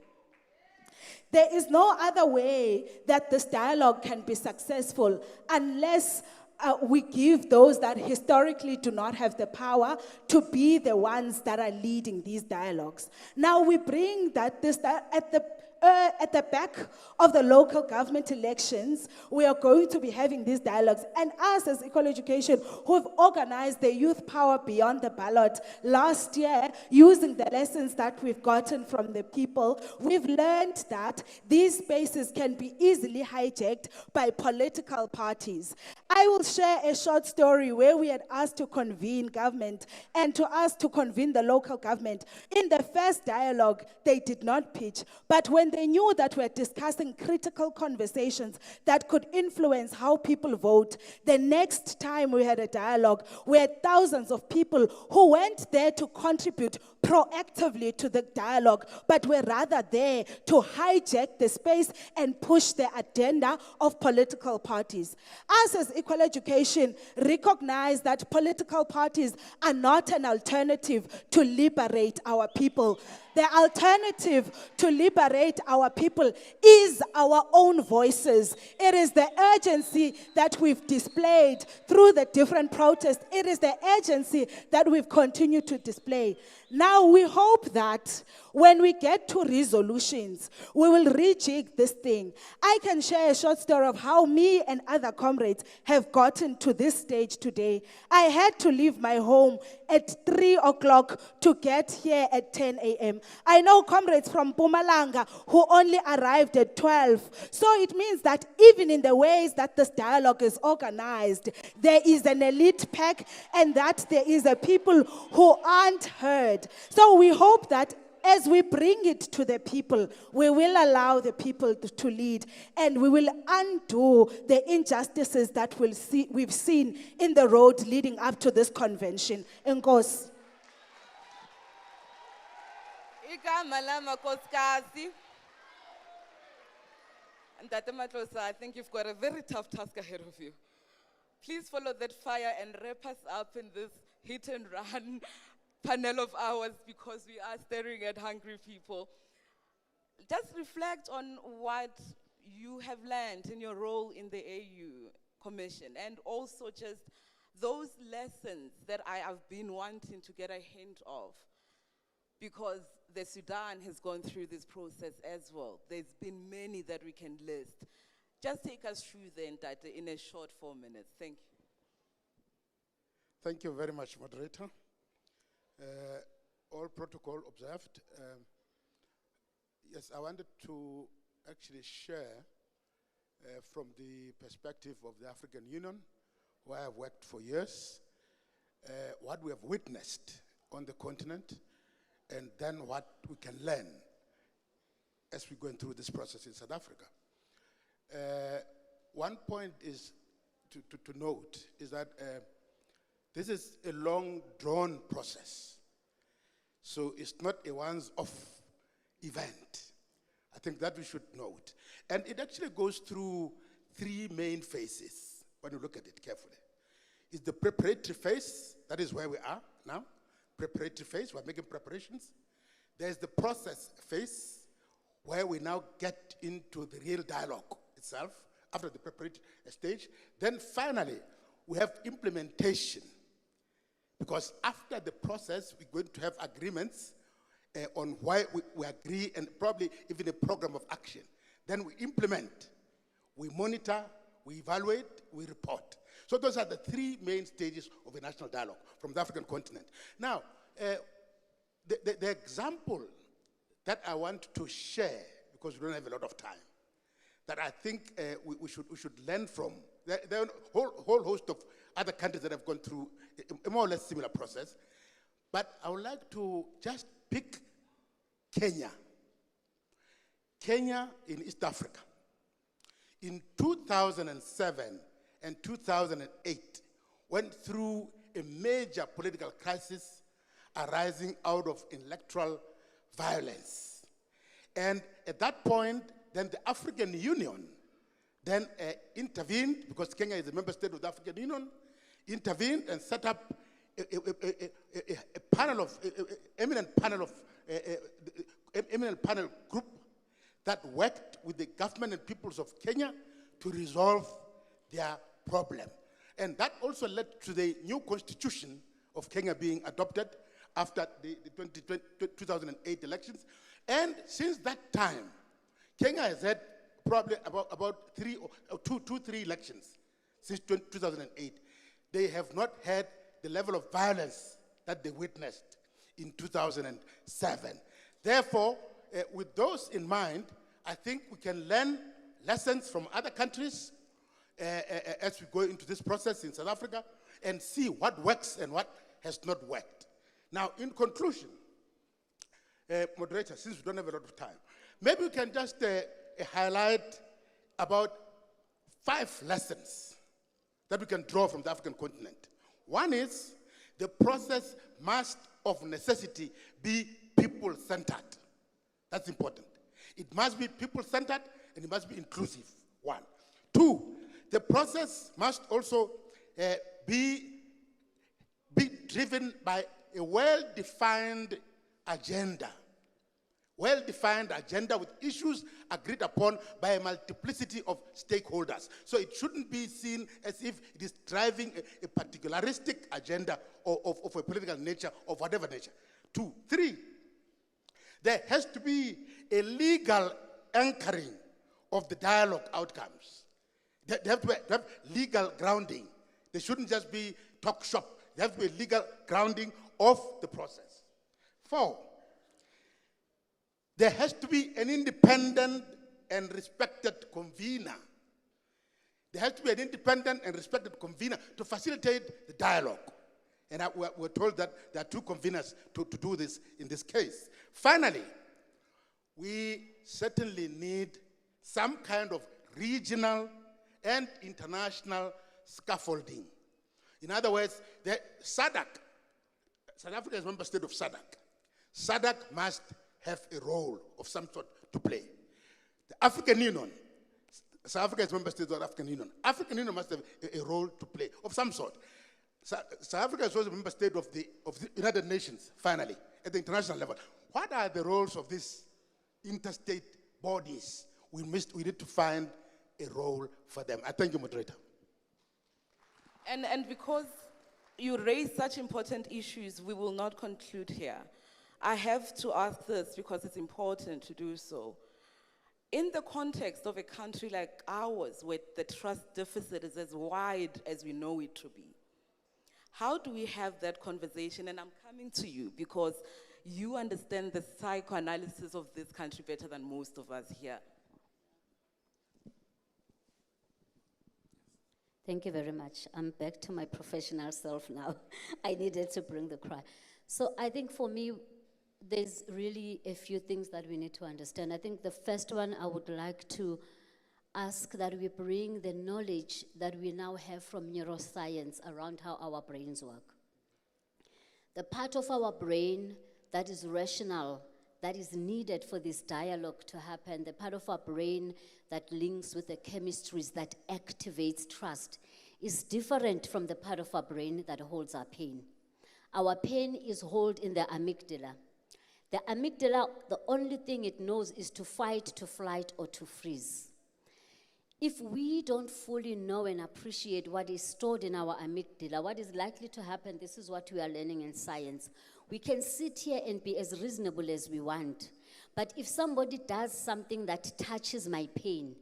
There is no other way that this dialogue can be successful unless we give those that historically do not have the power to be the ones that are leading these dialogues. Now we bring that at the back of the local government elections, we are going to be having these dialogues. And us as Equal Education, who have organized the Youth Power Beyond the Ballot last year, using the lessons that we've gotten from the people, we've learned that these spaces can be easily hijacked by political parties. I will share a short story where we had asked to convene government and to ask to convene the local government. In the first dialogue, they did not pitch, but when they knew that we're discussing critical conversations that could influence how people vote, the next time we had a dialogue, we had thousands of people who weren't there to contribute proactively to the dialogue, but were rather there to hijack the space and push the agenda of political parties. Us as Equal Education recognize that political parties are not an alternative to liberate our people. The alternative to liberate our people is our own voices. It is the urgency that we've displayed through the different protests. It is the urgency that we've continued to display. Now we hope that when we get to resolutions, we will rejig this thing. I can share a short story of how me and other comrades have gotten to this stage today. I had to leave my home at 3 o'clock to get here at 10 a.m. I know comrades from Mpumalanga who only arrived at 12. So it means that even in the ways that this dialogue is organized, there is an elite pack and that there is a people who aren't heard. So we hope that as we bring it to the people, we will allow the people to lead, and we will undo the injustices that we've seen in the road leading up to this convention. Enkosi. Igama lami Nkosikazi. Ntate Matlosa, I think you've got a very tough task ahead of you. Please follow that fire and wrap us up in this hit and run panel of ours, because we are staring at hungry people. Just reflect on what you have learned in your role in the AU Commission, and also just those lessons that I have been wanting to get a hint of, because the Sudan has gone through this process as well. There's been many that we can list. Just take us through then, Tate, in a short 4 minutes. Thank you. Thank you very much, moderator. All protocol observed. Yes, I wanted to actually share from the perspective of the African Union, where I've worked for years, what we have witnessed on the continent, and then what we can learn as we're going through this process in South Africa. One point is to note is that this is a long drawn process. So it's not a once-off event. I think that we should note. And it actually goes through 3 main phases when you look at it carefully. It's the preparatory phase, that is where we are now. Preparatory phase, we're making preparations. There's the process phase, where we now get into the real dialogue itself, after the preparatory stage. Then finally, we have implementation. Because after the process, we're going to have agreements on why we agree, and probably even a program of action. Then we implement, we monitor, we evaluate, we report. So those are the 3 main stages of a national dialogue from the African continent. Now, the example that I want to share, because we don't have a lot of time, that I think we should learn from there are a whole host of other countries that have gone through a more or less similar process. But I would like to just pick Kenya. Kenya in East Africa. In 2007 and 2008, went through a major political crisis arising out of electoral violence. And at that point, then the African Union then intervened, because Kenya is a member state of the African Union, intervened and set up a panel of, eminent panel group that worked with the government and peoples of Kenya to resolve their problem. And that also led to the new constitution of Kenya being adopted after the 2008 elections. And since that time, Kenya has had probably about three elections since 2008. They have not had the level of violence that they witnessed in 2007. Therefore, with those in mind, I think we can learn lessons from other countries as we go into this process in South Africa and see what works and what has not worked. Now, in conclusion, moderator, since we don't have a lot of time, maybe we can just highlight about 5 lessons that we can draw from the African continent. One is the process must of necessity be people-centered. That's important. It must be people-centered and it must be inclusive, 1. 2, the process must also be driven by a well-defined agenda. Well-defined agenda with issues agreed upon by a multiplicity of stakeholders. So it shouldn't be seen as if it is driving a particularistic agenda of a political nature, of whatever nature. 2. 3, there has to be a legal anchoring of the dialogue outcomes. They have to have legal grounding. They shouldn't just be talk shop. There has to be a legal grounding of the process. 4, there has to be an independent and respected convener. There has to be an independent and respected convener to facilitate the dialogue. And we're told that there are 2 conveners to do this in this case. Finally, we certainly need some kind of regional and international scaffolding. In other words, the SADC, South Africa is a member state of SADC. SADC must have a role of some sort to play. The African Union, South Africa is a member state of the African Union. African Union must have a role to play of some sort. South Africa is also a member state of the United Nations, finally, at the international level. What are the roles of these interstate bodies? We need to find a role for them. I thank you, moderator. And because you raise such important issues, we will not conclude here. I have to ask this because it's important to do so. In the context of a country like ours, where the trust deficit is as wide as we know it to be, how do we have that conversation? And I'm coming to you because you understand the psychoanalysis of this country better than most of us here. Thank you very much. I'm back to my professional self now. I needed to bring the cry. So I think for me, there's really a few things that we need to understand. I think the first one, I would like to ask that we bring the knowledge that we now have from neuroscience around how our brains work. The part of our brain that is rational, that is needed for this dialogue to happen, the part of our brain that links with the chemistries that activates trust, is different from the part of our brain that holds our pain. Our pain is held in the amygdala. The amygdala, the only thing it knows is to fight, to flight, or to freeze. If we don't fully know and appreciate what is stored in our amygdala, what is likely to happen, this is what we are learning in science. We can sit here and be as reasonable as we want. But if somebody does something that touches my pain,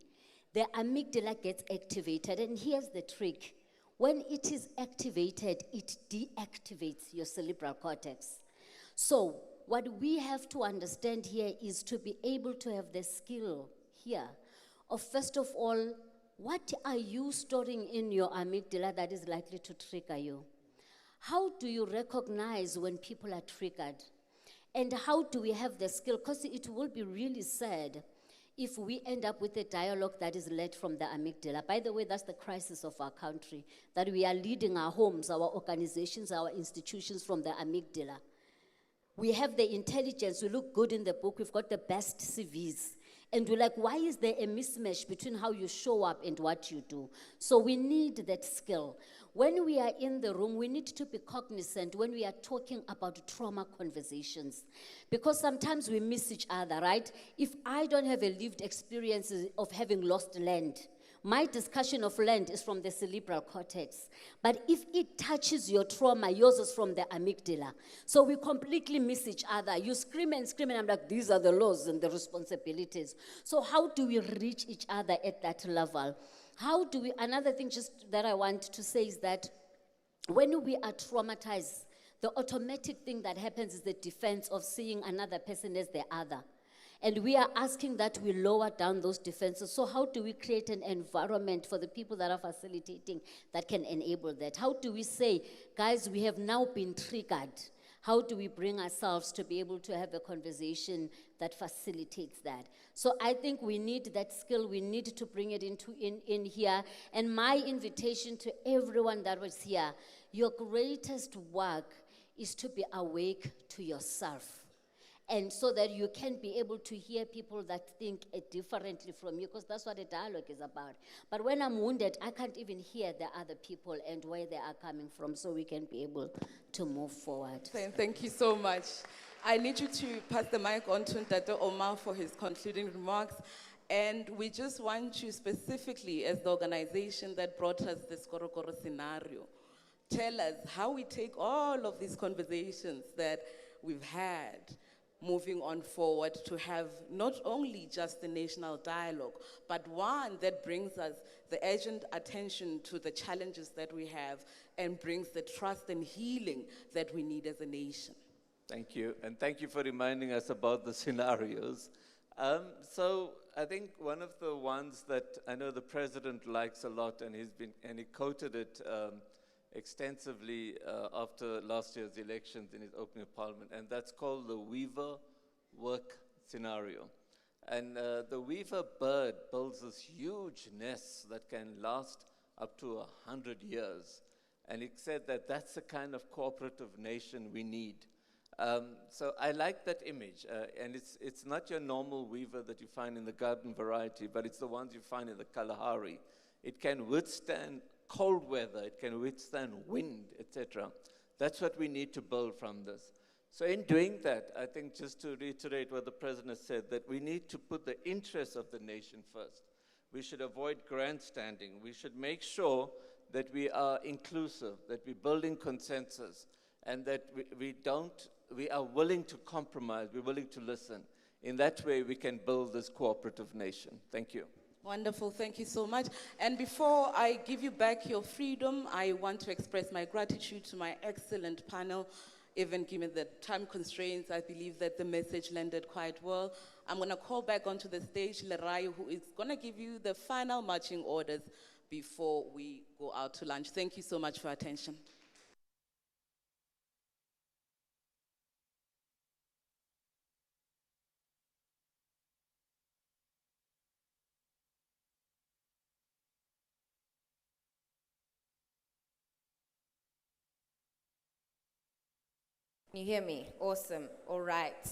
the amygdala gets activated. And here's the trick. When it is activated, it deactivates your cerebral cortex. So what we have to understand here is to be able to have the skill here of, first of all, What are you storing in your amygdala that is likely to trigger you? How do you recognize when people are triggered? And how do we have the skill? Because it will be really sad if we end up with a dialogue that is led from the amygdala. By the way, that's the crisis of our country, that we are leading our homes, our organizations, our institutions from the amygdala. We have the intelligence, we look good in the book, we've got the best CVs. And we're like, why is there a mismatch between how you show up and what you do? So we need that skill. When we are in the room, we need to be cognizant when we are talking about trauma conversations. Because sometimes we miss each other, right? If I don't have a lived experience of having lost land, my discussion of land is from the cerebral cortex. But if it touches your trauma, yours is from the amygdala. So we completely miss each other. You scream and scream, and I'm like, these are the laws and the responsibilities. So how do we reach each other at that level? How do we, another thing just that I want to say is that when we are traumatized, the automatic thing that happens is the defense of seeing another person as the other. And we are asking that we lower down those defenses. So how do we create an environment for the people that are facilitating that can enable that? How do we say, guys, we have now been triggered. How do we bring ourselves to be able to have a conversation that facilitates that? So I think we need that skill. We need to bring it in here. And my invitation to everyone that was here, your greatest work is to be awake to yourself. And so that you can be able to hear people that think differently from you, because that's what a dialogue is about. But when I'm wounded, I can't even hear the other people and where they are coming from, so we can be able to move forward. Thank you so much. I need you to pass the mic on to Ntate Omar for his concluding remarks. And we just want you specifically, as the organization that brought us this Korokoro scenario, tell us how we take all of these conversations that we've had moving on forward to have not only just the national dialogue, but one that brings us the urgent attention to the challenges that we have and brings the trust and healing that we need as a nation. Thank you, and thank you for reminding us about the scenarios. So I think one of the ones that I know the president likes a lot, and he quoted it extensively after last year's elections in his opening of parliament, and that's called the Weaver work scenario. And the Weaver bird builds this huge nest that can last up to 100 years. And he said that that's the kind of cooperative nation we need. So I like that image, and it's not your normal weaver that you find in the garden variety, but it's the ones you find in the Kalahari. It can withstand cold weather, it can withstand wind, etc. That's what we need to build from this. So in doing that, I think just to reiterate what the president said, that we need to put the interests of the nation first. We should avoid grandstanding. We should make sure that we are inclusive, that we're building consensus, and that we are willing to compromise, we're willing to listen. In that way, we can build this cooperative nation. Thank you. Wonderful, thank you so much. And before I give you back your freedom, I want to express my gratitude to my excellent panel. Even given the time constraints, I believe that the message landed quite well. I'm going to call back onto the stage Lerayo, who is going to give you the final marching orders before we go out to lunch. Thank you so much for your attention. Can you hear me? Awesome. All right.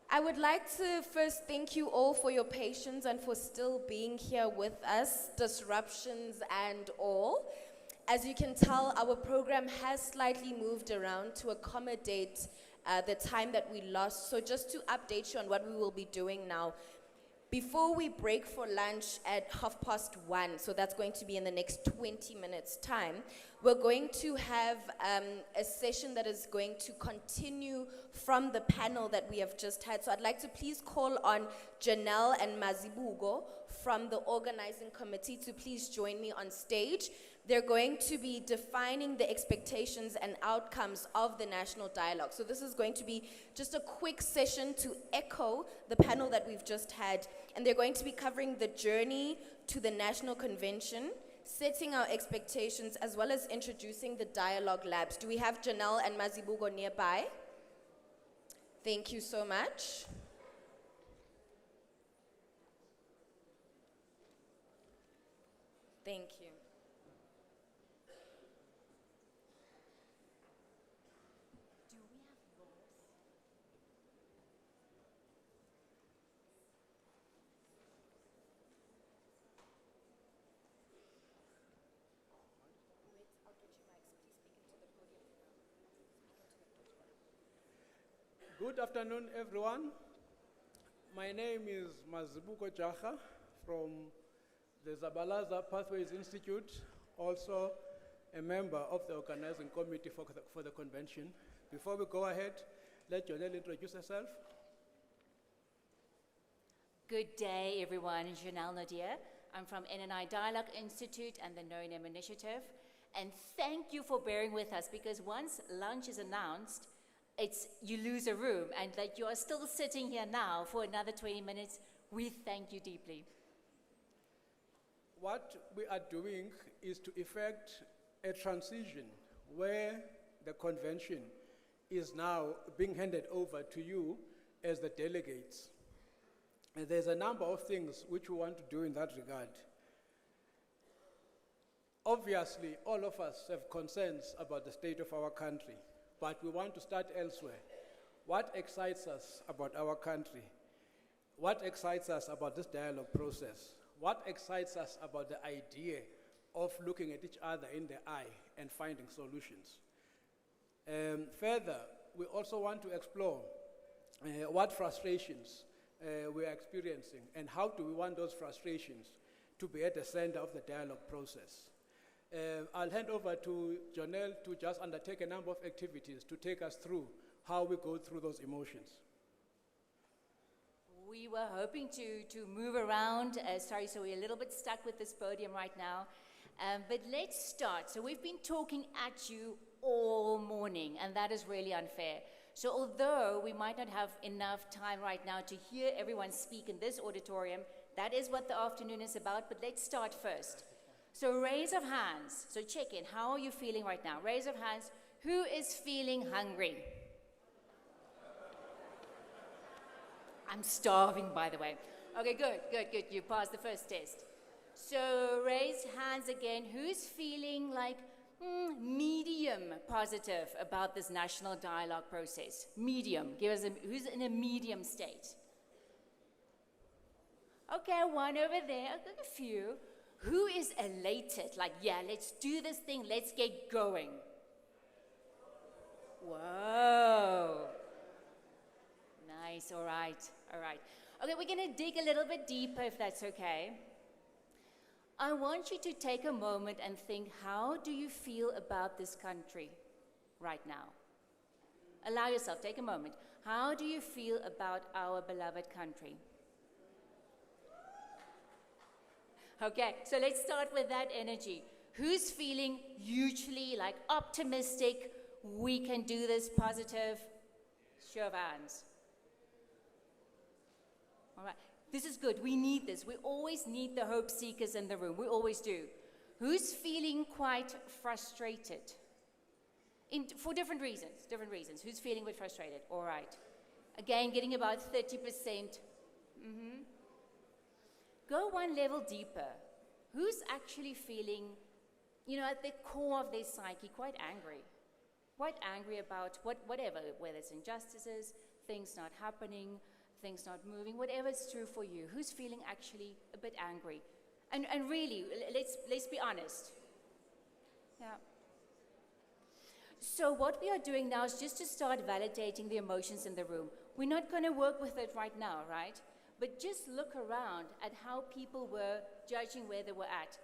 I would like to first thank you all for your patience and for still being here with us, disruptions and all. As you can tell, our program has slightly moved around to accommodate the time that we lost. So just to update you on what we will be doing now, before we break for lunch at 1:30, so that's going to be in the next 20 minutes time, we're going to have a session that is going to continue from the panel that we have just had. So I'd like to please call on Janelle and Mazibugo from the organizing committee to please join me on stage. They're going to be defining the expectations and outcomes of the national dialogue. So this is going to be just a quick session to echo the panel that we've just had. And they're going to be covering the journey to the National Convention, setting our expectations, as well as introducing the dialogue labs. Do we have Janelle and Mazibuko nearby? Thank you so much. Thank you. Good afternoon, everyone. My name is Mazibuko Jaha from the Zabalaza Pathways Institute, also a member of the organizing committee for the convention. Before we go ahead, let Jonelle introduce herself. Good day, everyone. Janelle Nadir. I'm from NNI Dialogue Institute and the No Name Initiative. And thank you for bearing with us, because once lunch is announced, you lose a room, and that you are still sitting here now for another 20 minutes, we thank you deeply. What we are doing is to effect a transition where the convention is now being handed over to you as the delegates. And there's a number of things which we want to do in that regard. Obviously, all of us have concerns about the state of our country, but we want to start elsewhere. What excites us about our country? What excites us about this dialogue process? What excites us about the idea of looking at each other in the eye and finding solutions? Further, we also want to explore what frustrations we are experiencing, and how do we want those frustrations to be at the center of the dialogue process. I'll hand over to Jonelle to just undertake a number of activities to take us through how we go through those emotions. We were hoping to move around. Sorry, so we're a little bit stuck with this podium right now. But let's start. So we've been talking at you all morning, and that is really unfair. So although we might not have enough time right now to hear everyone speak in this auditorium, that is what the afternoon is about, but let's start first. So raise of hands. So check in. How are you feeling right now? Raise of hands. Who is feeling hungry? I'm starving, by the way. Okay, good. You passed the first test. So raise hands again. Who's feeling like medium positive about this national dialogue process? Medium. Give us who's in a medium state? Okay, one over there. I've got a few. Who is elated? Like, yeah, let's do this thing. Let's get going. Whoa. Nice, all right. Okay, we're going to dig a little bit deeper, if that's okay. I want you to take a moment and think, how do you feel about this country right now? Allow yourself, take a moment. How do you feel about our beloved country? Okay, so let's start with that energy. Who's feeling hugely like optimistic, we can do this, positive? Show of hands. All right, this is good. We need this. We always need the hope seekers in the room. We always do. Who's feeling quite frustrated? For different reasons. Who's feeling a bit frustrated? All right. Again, getting about 30%. Go one level deeper. Who's actually feeling, at the core of their psyche, quite angry? Quite angry about whatever, whether it's injustices, things not happening, things not moving, whatever is true for you. Who's feeling actually a bit angry? And really, let's be honest. Yeah. So what we are doing now is just to start validating the emotions in the room. We're not going to work with it right now, right? But just look around at how people were judging where they were at.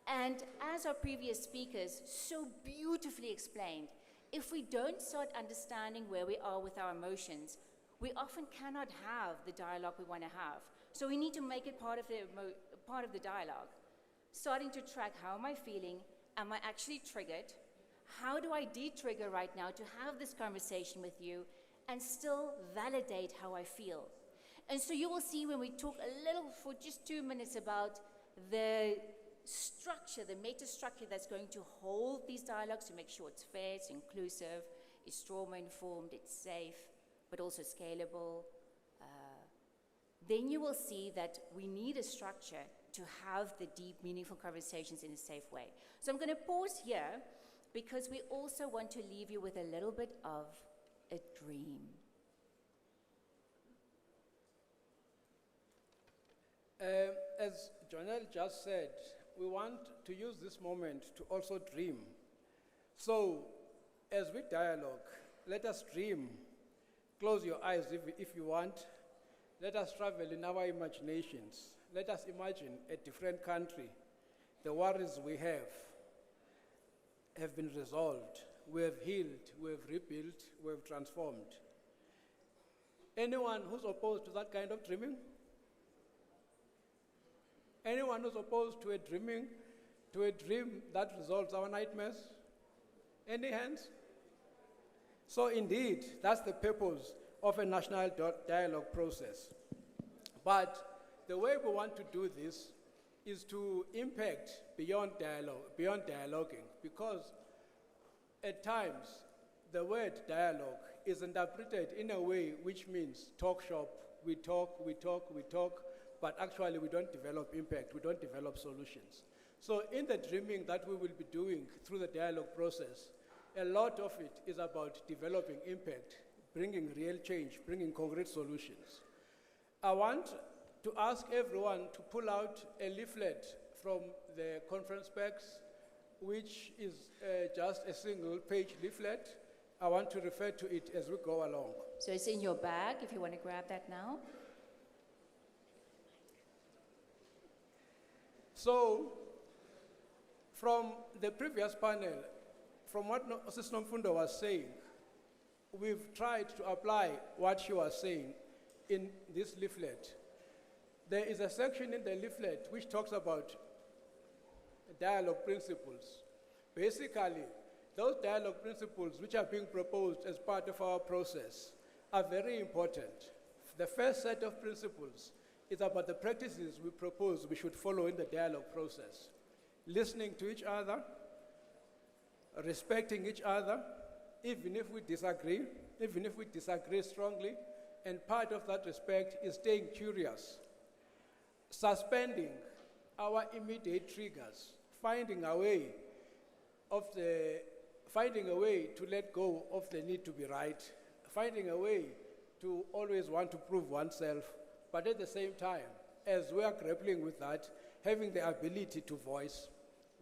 And as our previous speakers so beautifully explained, if we don't start understanding where we are with our emotions, we often cannot have the dialogue we want to have. So we need to make it part of the dialogue. Starting to track, how am I feeling? Am I actually triggered? How do I de-trigger right now to have this conversation with you and still validate how I feel? And so you will see when we talk a little for just 2 minutes about the structure, the meta structure that's going to hold these dialogues to make sure it's fair, it's inclusive, it's trauma-informed, it's safe, but also scalable. Then you will see that we need a structure to have the deep, meaningful conversations in a safe way. So I'm going to pause here because we also want to leave you with a little bit of a dream. As Jonelle just said, we want to use this moment to also dream. So, as we dialogue, let us dream. Close your eyes if you want. Let us travel in our imaginations. Let us imagine a different country. The worries we have been resolved. We have healed, we have rebuilt, we have transformed. Anyone who's opposed to that kind of dreaming? Anyone who's opposed to a dream that resolves our nightmares? Any hands? So indeed, that's the purpose of a national dialogue process. But the way we want to do this is to impact beyond dialoguing, because at times the word dialogue is interpreted in a way which means talk shop, we talk, but actually we don't develop impact, we don't develop solutions. So in the dreaming that we will be doing through the dialogue process, a lot of it is about developing impact, bringing real change, bringing concrete solutions. I want to ask everyone to pull out a leaflet from the conference packs, which is just a single page leaflet. I want to refer to it as we go along. So it's in your bag if you want to grab that now. So, from the previous panel, from what Sis Nomfundo was saying, we've tried to apply what she was saying in this leaflet. There is a section in the leaflet which talks about dialogue principles. Basically, those dialogue principles which are being proposed as part of our process are very important. The first set of principles is about the practices we propose we should follow in the dialogue process. Listening to each other, respecting each other, even if we disagree strongly, and part of that respect is staying curious, suspending our immediate triggers, finding a way to let go of the need to be right, finding a way to always want to prove oneself, but at the same time, as we are grappling with that, having the ability to voice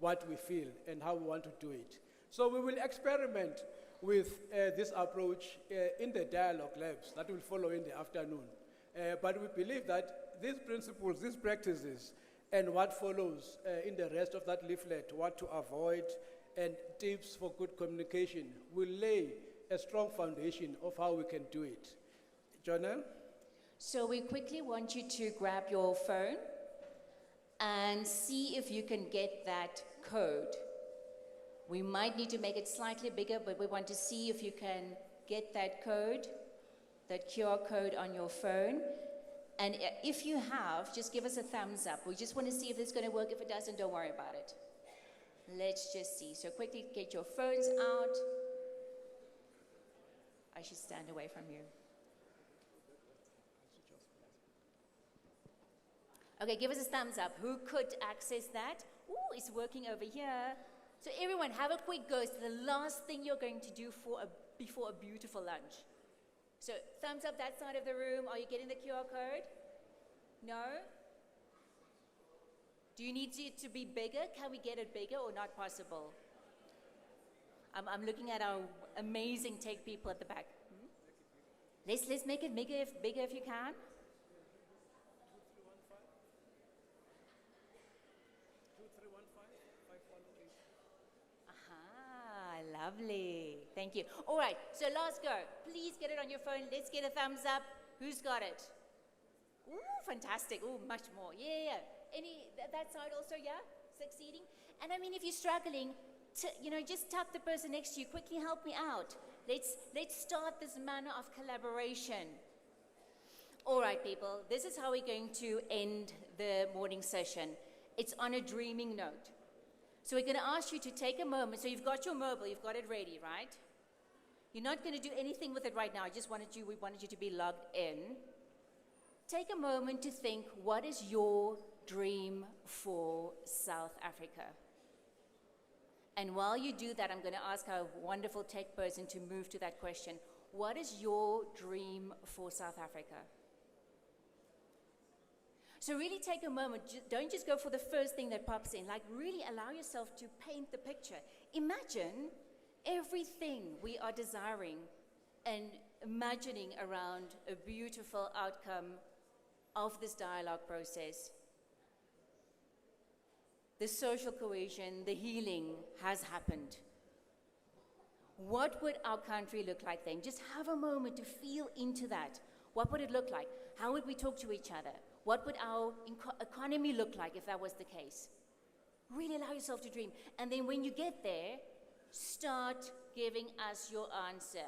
what we feel and how we want to do it. So we will experiment with this approach in the dialogue labs that will follow in the afternoon. But we believe that these principles, these practices, and what follows in the rest of that leaflet, what to avoid, and tips for good communication, will lay a strong foundation of how we can do it. Jonelle? So we quickly want you to grab your phone and see if you can get that code. We might need to make it slightly bigger, but we want to see if you can get that code, that QR code on your phone. And if you have, just give us a thumbs up. We just want to see if it's going to work. If it doesn't, don't worry about it. Let's just see. So quickly get your phones out. I should stand away from you. Okay, give us a thumbs up. Who could access that? Ooh, it's working over here. So everyone, have a quick go. It's the last thing you're going to do before a beautiful lunch. So thumbs up that side of the room. Are you getting the QR code? No? Do you need it to be bigger? Can we get it bigger or not possible? I'm looking at our amazing tech people at the back. Let's make it bigger if you can. Lovely. Thank you. All right, so last go. Please get it on your phone. Let's get a thumbs up. Who's got it? Ooh, fantastic. Ooh, much more. Yeah. Any, that side also, yeah? succeeding. And I mean, if you're struggling, just tap the person next to you, quickly help me out. Let's start this manner of collaboration. All right, people, this is how we're going to end the morning session. It's on a dreaming note. So we're going to ask you to take a moment. So you've got your mobile, you've got it ready, right? You're not going to do anything with it right now. We wanted you to be logged in. Take a moment to think, what is your dream for South Africa? And while you do that, I'm going to ask our wonderful tech person to move to that question. What is your dream for South Africa? So really take a moment. Don't just go for the first thing that pops in. Like, really allow yourself to paint the picture. Imagine everything we are desiring and imagining around a beautiful outcome of this dialogue process. The social cohesion, the healing has happened. What would our country look like then? Just have a moment to feel into that. What would it look like? How would we talk to each other? What would our economy look like if that was the case? Really allow yourself to dream. And then when you get there, start giving us your answer.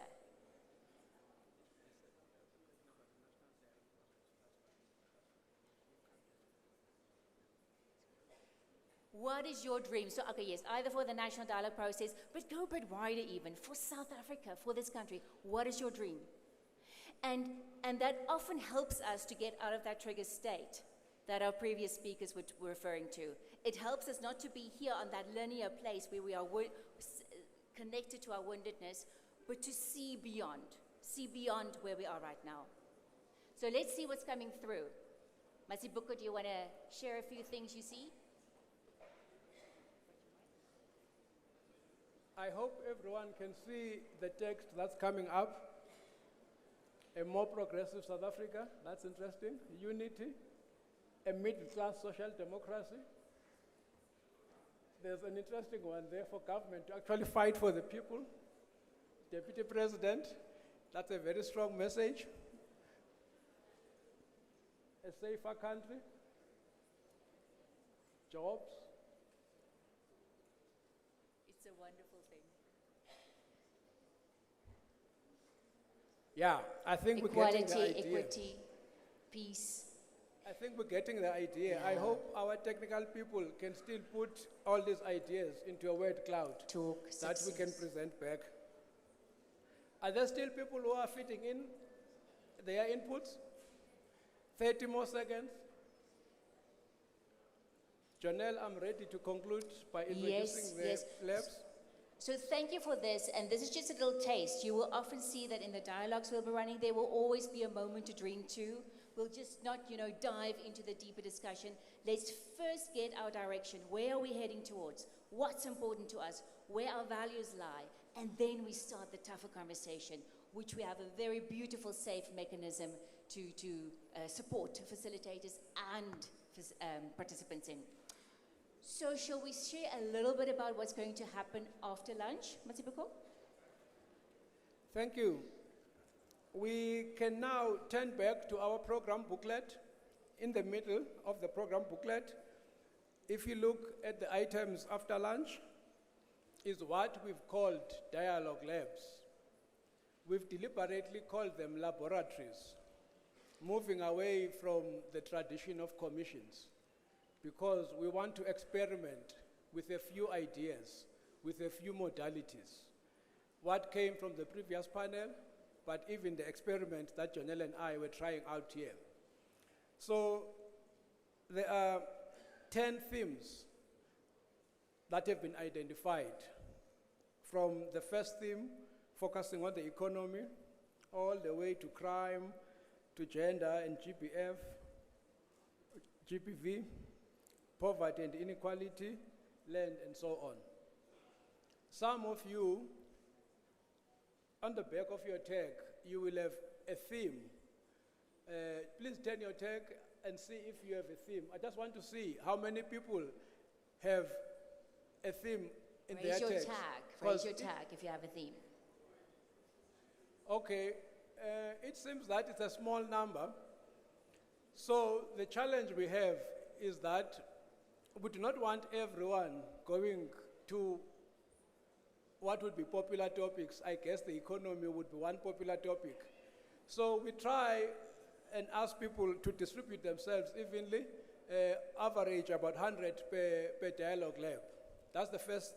What is your dream? So, okay, yes, either for the national dialogue process, but go a bit wider even, for South Africa, for this country. What is your dream? And that often helps us to get out of that trigger state that our previous speakers were referring to. It helps us not to be here on that linear place where we are connected to our woundedness, but to see beyond where we are right now. So let's see what's coming through. Masibuko, do you want to share a few things you see? I hope everyone can see the text that's coming up. A more progressive South Africa, that's interesting. Unity, a middle-class social democracy. There's an interesting one there for government to actually fight for the people. Deputy President, that's a very strong message. A safer country. Jobs. It's a wonderful thing. Yeah, I think we're getting the idea. Equity, peace. I think we're getting the idea. Yeah. I hope our technical people can still put all these ideas into a word cloud that we can present back. Are there still people who are fitting in their inputs? 30 more seconds. Janelle, I'm ready to conclude by introducing the labs. So thank you for this, and this is just a little taste. You will often see that in the dialogues we'll be running, there will always be a moment to dream to. We'll just not, dive into the deeper discussion. Let's first get our direction. Where are we heading towards? What's important to us? Where our values lie? And then we start the tougher conversation, which we have a very beautiful, safe mechanism to support facilitators and participants in. So shall we share a little bit about what's going to happen after lunch, Matibuko? Thank you. We can now turn back to our program booklet. In the middle of the program booklet, if you look at the items after lunch, is what we've called dialogue labs. We've deliberately called them laboratories, moving away from the tradition of commissions, because we want to experiment with a few ideas, with a few modalities. What came from the previous panel, but even the experiment that Janelle and I were trying out here. So there are 10 themes that have been identified, from the first theme, focusing on the economy, all the way to crime, to gender and GPV, poverty and inequality, land, and so on. Some of you, on the back of your tag, you will have a theme. Please turn your tag and see if you have a theme. I just want to see how many people have a theme in their tags. Raise your tag if you have a theme. Okay, it seems that it's a small number. So the challenge we have is that we do not want everyone going to what would be popular topics. I guess the economy would be one popular topic. So we try and ask people to distribute themselves evenly, average about 100 per dialogue lab. That's the first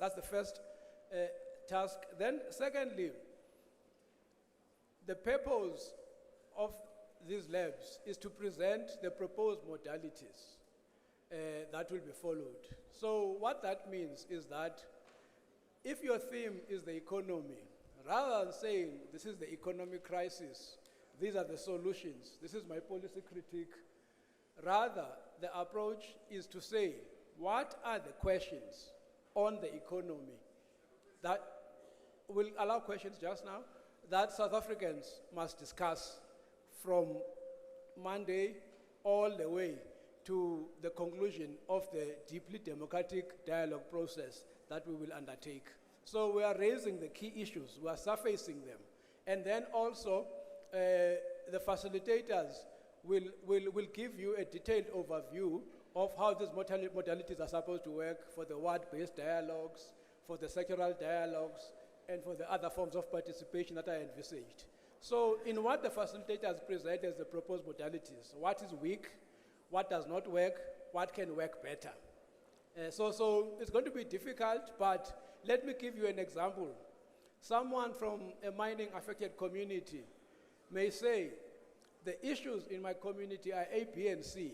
task. Then secondly, the purpose of these labs is to present the proposed modalities that will be followed. So what that means is that if your theme is the economy, rather than saying this is the economic crisis, these are the solutions, this is my policy critique, rather the approach is to say, what are the questions on the economy that will allow questions just now that South Africans must discuss from Monday all the way to the conclusion of the deeply democratic dialogue process that we will undertake. So we are raising the key issues, we are surfacing them. And then also, the facilitators will give you a detailed overview of how these modalities are supposed to work for the word-based dialogues, for the sectoral dialogues, and for the other forms of participation that are envisaged. So in what the facilitators present as the proposed modalities, what is weak, what does not work, what can work better. So it's going to be difficult, but let me give you an example. Someone from a mining affected community may say, the issues in my community are A, B, and C.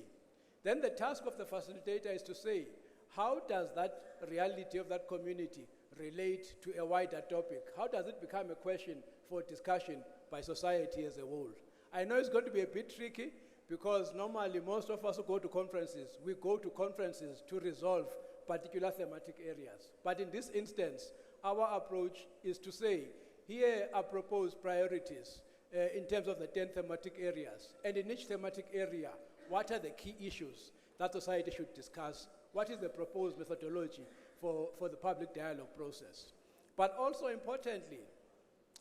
Then the task of the facilitator is to say, how does that reality of that community relate to a wider topic? How does it become a question for discussion by society as a whole? I know it's going to be a bit tricky because normally most of us who go to conferences, we go to conferences to resolve particular thematic areas. But in this instance, our approach is to say, here are proposed priorities in terms of the 10 thematic areas. And in each thematic area, what are the key issues that society should discuss? What is the proposed methodology for the public dialogue process? But also importantly,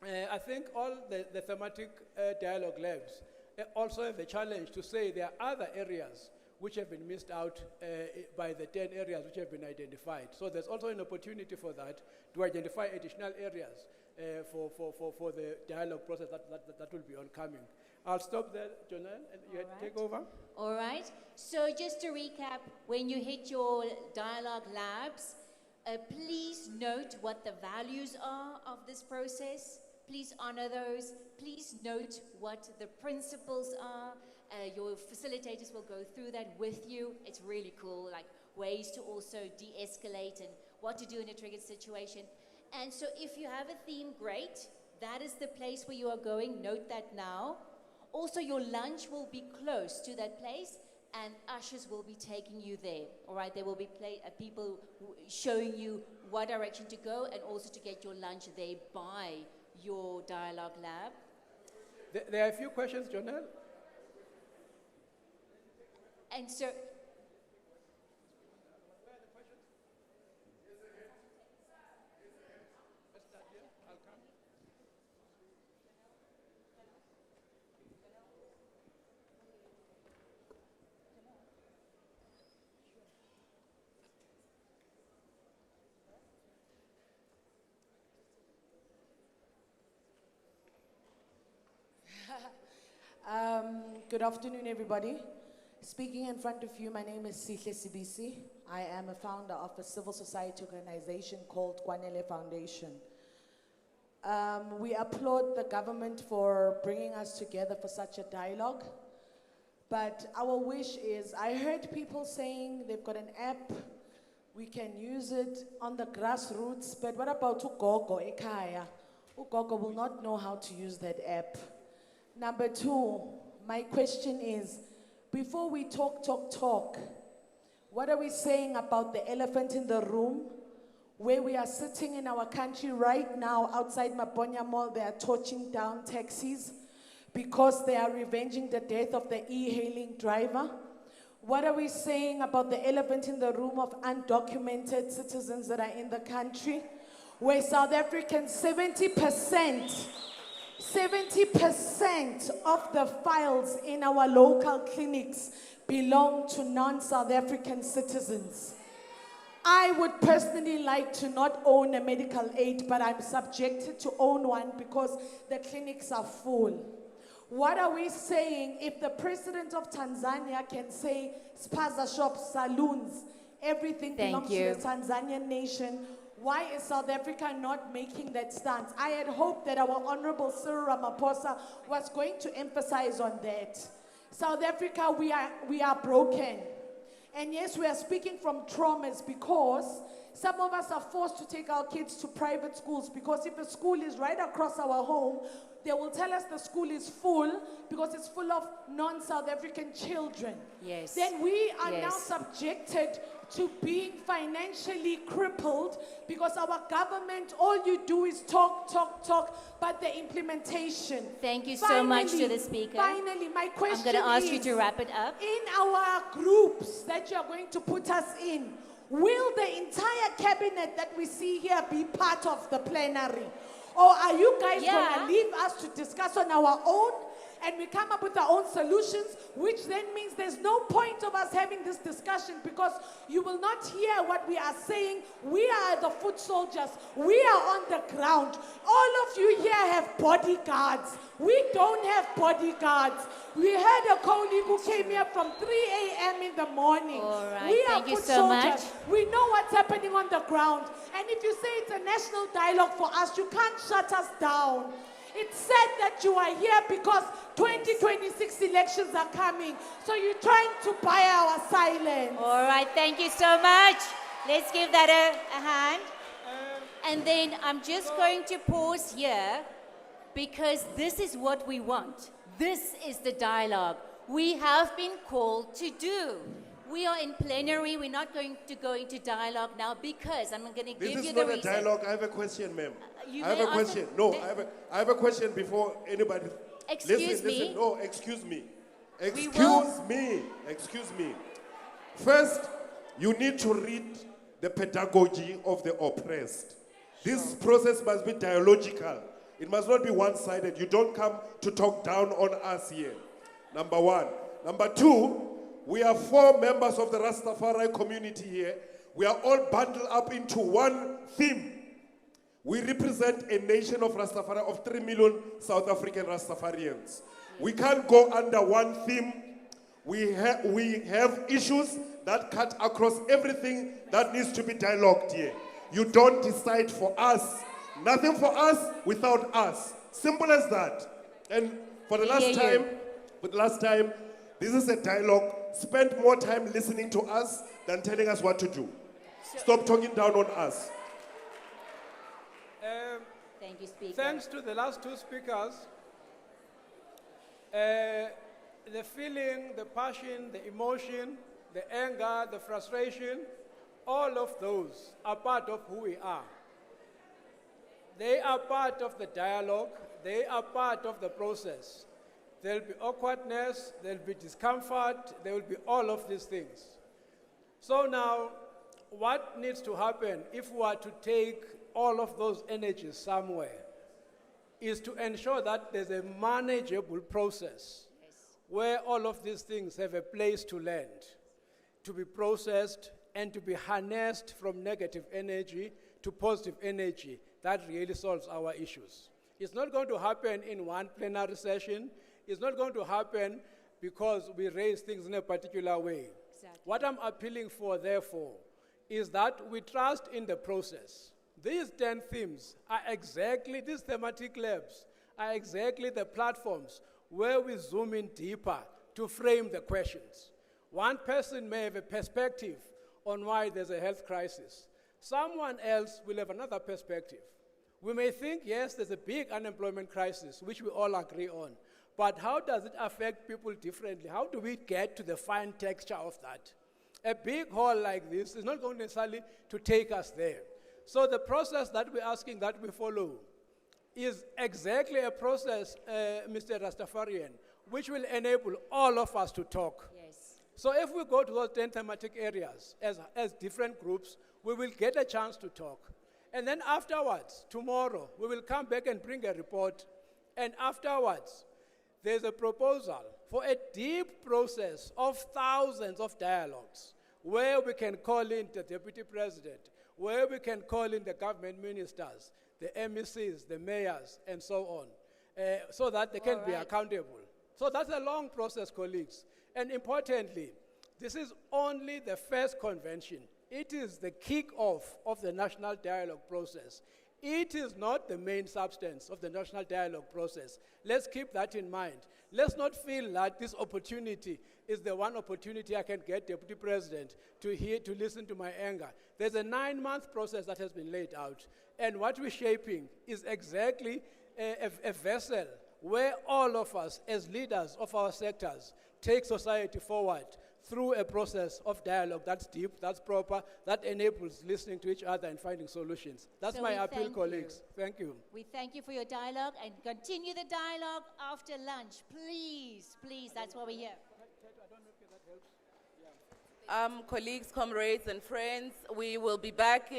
I think all the thematic dialogue labs also have a challenge to say there are other areas which have been missed out by the 10 areas which have been identified. So there's also an opportunity for that, to identify additional areas for the dialogue process that will be oncoming. I'll stop there, Jonelle, and you take over. All right. So just to recap, when you hit your dialogue labs, please note what the values are of this process. Please honor those. Please note what the principles are. Your facilitators will go through that with you. It's really cool, like ways to also de-escalate and what to do in a triggered situation. And so if you have a theme, great. That is the place where you are going. Note that now. Also, your lunch will be close to that place, and ushers will be taking you there. All right, there will be people showing you what direction to go and also to get your lunch there by your dialogue lab. There are a few questions, Jonelle. And so, Good afternoon, everybody. Speaking in front of you, my name is Sihle Sibisi. I am a founder of a civil society organization called Kwanele Foundation. We applaud the government for bringing us together for such a dialogue. But our wish is, I heard people saying they've got an app, we can use it on the grassroots, but what about Ugogo Ekaya? Ugogo will not know how to use that app. Number two, my question is, before we talk, what are we saying about the elephant in the room, where we are sitting in our country right now outside Maponya Mall, they are torching down taxis because they are revenging the death of the e-hailing driver? What are we saying about the elephant in the room of undocumented citizens that are in the country, where South Africans, 70% of the files in our local clinics belong to non-South African citizens? I would personally like to not own a medical aid, but I'm subjected to own one because the clinics are full. What are we saying if the president of Tanzania can say spaza shops, saloons, everything belongs to the Tanzanian nation? Why is South Africa not making that stance? I had hoped that our Honorable Cyril Ramaphosa was going to emphasize on that. South Africa, we are broken. And yes, we are speaking from traumas because some of us are forced to take our kids to private schools because if a school is right across our home, they will tell us the school is full because it's full of non-South African children. Yes. Then we are now subjected to being financially crippled because our government, all you do is talk, but the implementation. Thank you so much to the speaker. Finally, my question is, I'm going to ask you to wrap it up. in our groups that you're going to put us in, will the entire cabinet that we see here be part of the plenary? Or are you guys going to leave us to discuss on our own and we come up with our own solutions, which then means there's no point of us having this discussion because you will not hear what we are saying. We are the foot soldiers. We are on the ground. All of you here have bodyguards. We don't have bodyguards. We had a colleague who came here from 3 a.m. in the morning. All right, we thank are you foot so soldiers. much. We know what's happening on the ground. And if you say it's a national dialogue for us, you can't shut us down. It's said that you are here because 2026 elections are coming. So you're trying to buy our silence. All right, thank you so much. Let's give that a hand. And then I'm just going to pause here because this is what we want. This is the dialogue we have been called to do. We are in plenary. We're not going to go into dialogue now because I'm going to give you the reason. This is not a dialogue. I have a question, ma'am. You I have may a question. answer- No, I have a question before anybody. Excuse me. Listen. No, excuse me. We will- Excuse me. First, you need to read the pedagogy of the oppressed. This process must be dialogical. It must not be one-sided. You don't come to talk down on us here. Number one. Number two, we are 4 members of the Rastafari community here. We are all bundled up into one theme. We represent a nation of Rastafari of 3 million South African Rastafarians. We can't go under one theme. We have issues that cut across everything that needs to be dialogued here. You don't decide for us. Nothing for us without us. Simple as that. And for the last time, this is a dialogue. Spend more time listening to us than telling us what to do. Stop talking down on us. Thank you, Speaker. Thanks to the last 2 speakers, the feeling, the passion, the emotion, the anger, the frustration, all of those are part of who we are. They are part of the dialogue. They are part of the process. There'll be awkwardness, there'll be discomfort, there will be all of these things. So now, what needs to happen if we are to take all of those energies somewhere is to ensure that there's a manageable process where all of these things have a place to land, to be processed and to be harnessed from negative energy to positive energy that really solves our issues. It's not going to happen in one plenary session. It's not going to happen because we raise things in a particular way. Exactly. What I'm appealing for, therefore, is that we trust in the process. These 10 themes are exactly, these thematic labs are exactly the platforms where we zoom in deeper to frame the questions. One person may have a perspective on why there's a health crisis. Someone else will have another perspective. We may think, yes, there's a big unemployment crisis, which we all agree on. But how does it affect people differently? How do we get to the fine texture of that? A big hall like this is not going necessarily to take us there. So the process that we're asking that we follow is exactly a process, Mr. Rastafarian, which will enable all of us to talk. Yes. So if we go to those 10 thematic areas as different groups, we will get a chance to talk. And then afterwards, tomorrow, we will come back and bring a report. And afterwards, there's a proposal for a deep process of thousands of dialogues where we can call in the deputy president, where we can call in the government ministers, the MECs, the mayors, and so on, so that they can be accountable. So that's a long process, colleagues. And importantly, this is only the first convention. It is the kick-off of the national dialogue process. It is not the main substance of the national dialogue process. Let's keep that in mind. Let's not feel that this opportunity is the one opportunity I can get Deputy President to listen to my anger. There's a 9-month process that has been laid out. And what we're shaping is exactly a vessel where all of us, as leaders of our sectors, take society forward through a process of dialogue that's deep, that's proper, that enables listening to each other and finding solutions. That's So my we appeal, thank colleagues. Thank you. We thank you for your dialogue and continue the dialogue after lunch. Please, please, that's what we're here. Colleagues, comrades, and friends, we will be back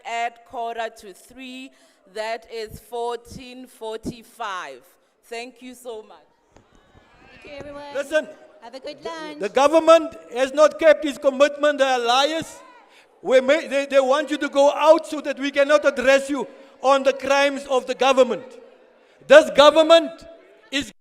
at 2:45. That is 14:45. Thank you so much. Thank you, everyone. Listen, Have a good lunch. the government has not kept its commitment. They are liars. They want you to go out so that we cannot address you on the crimes of the government. This government is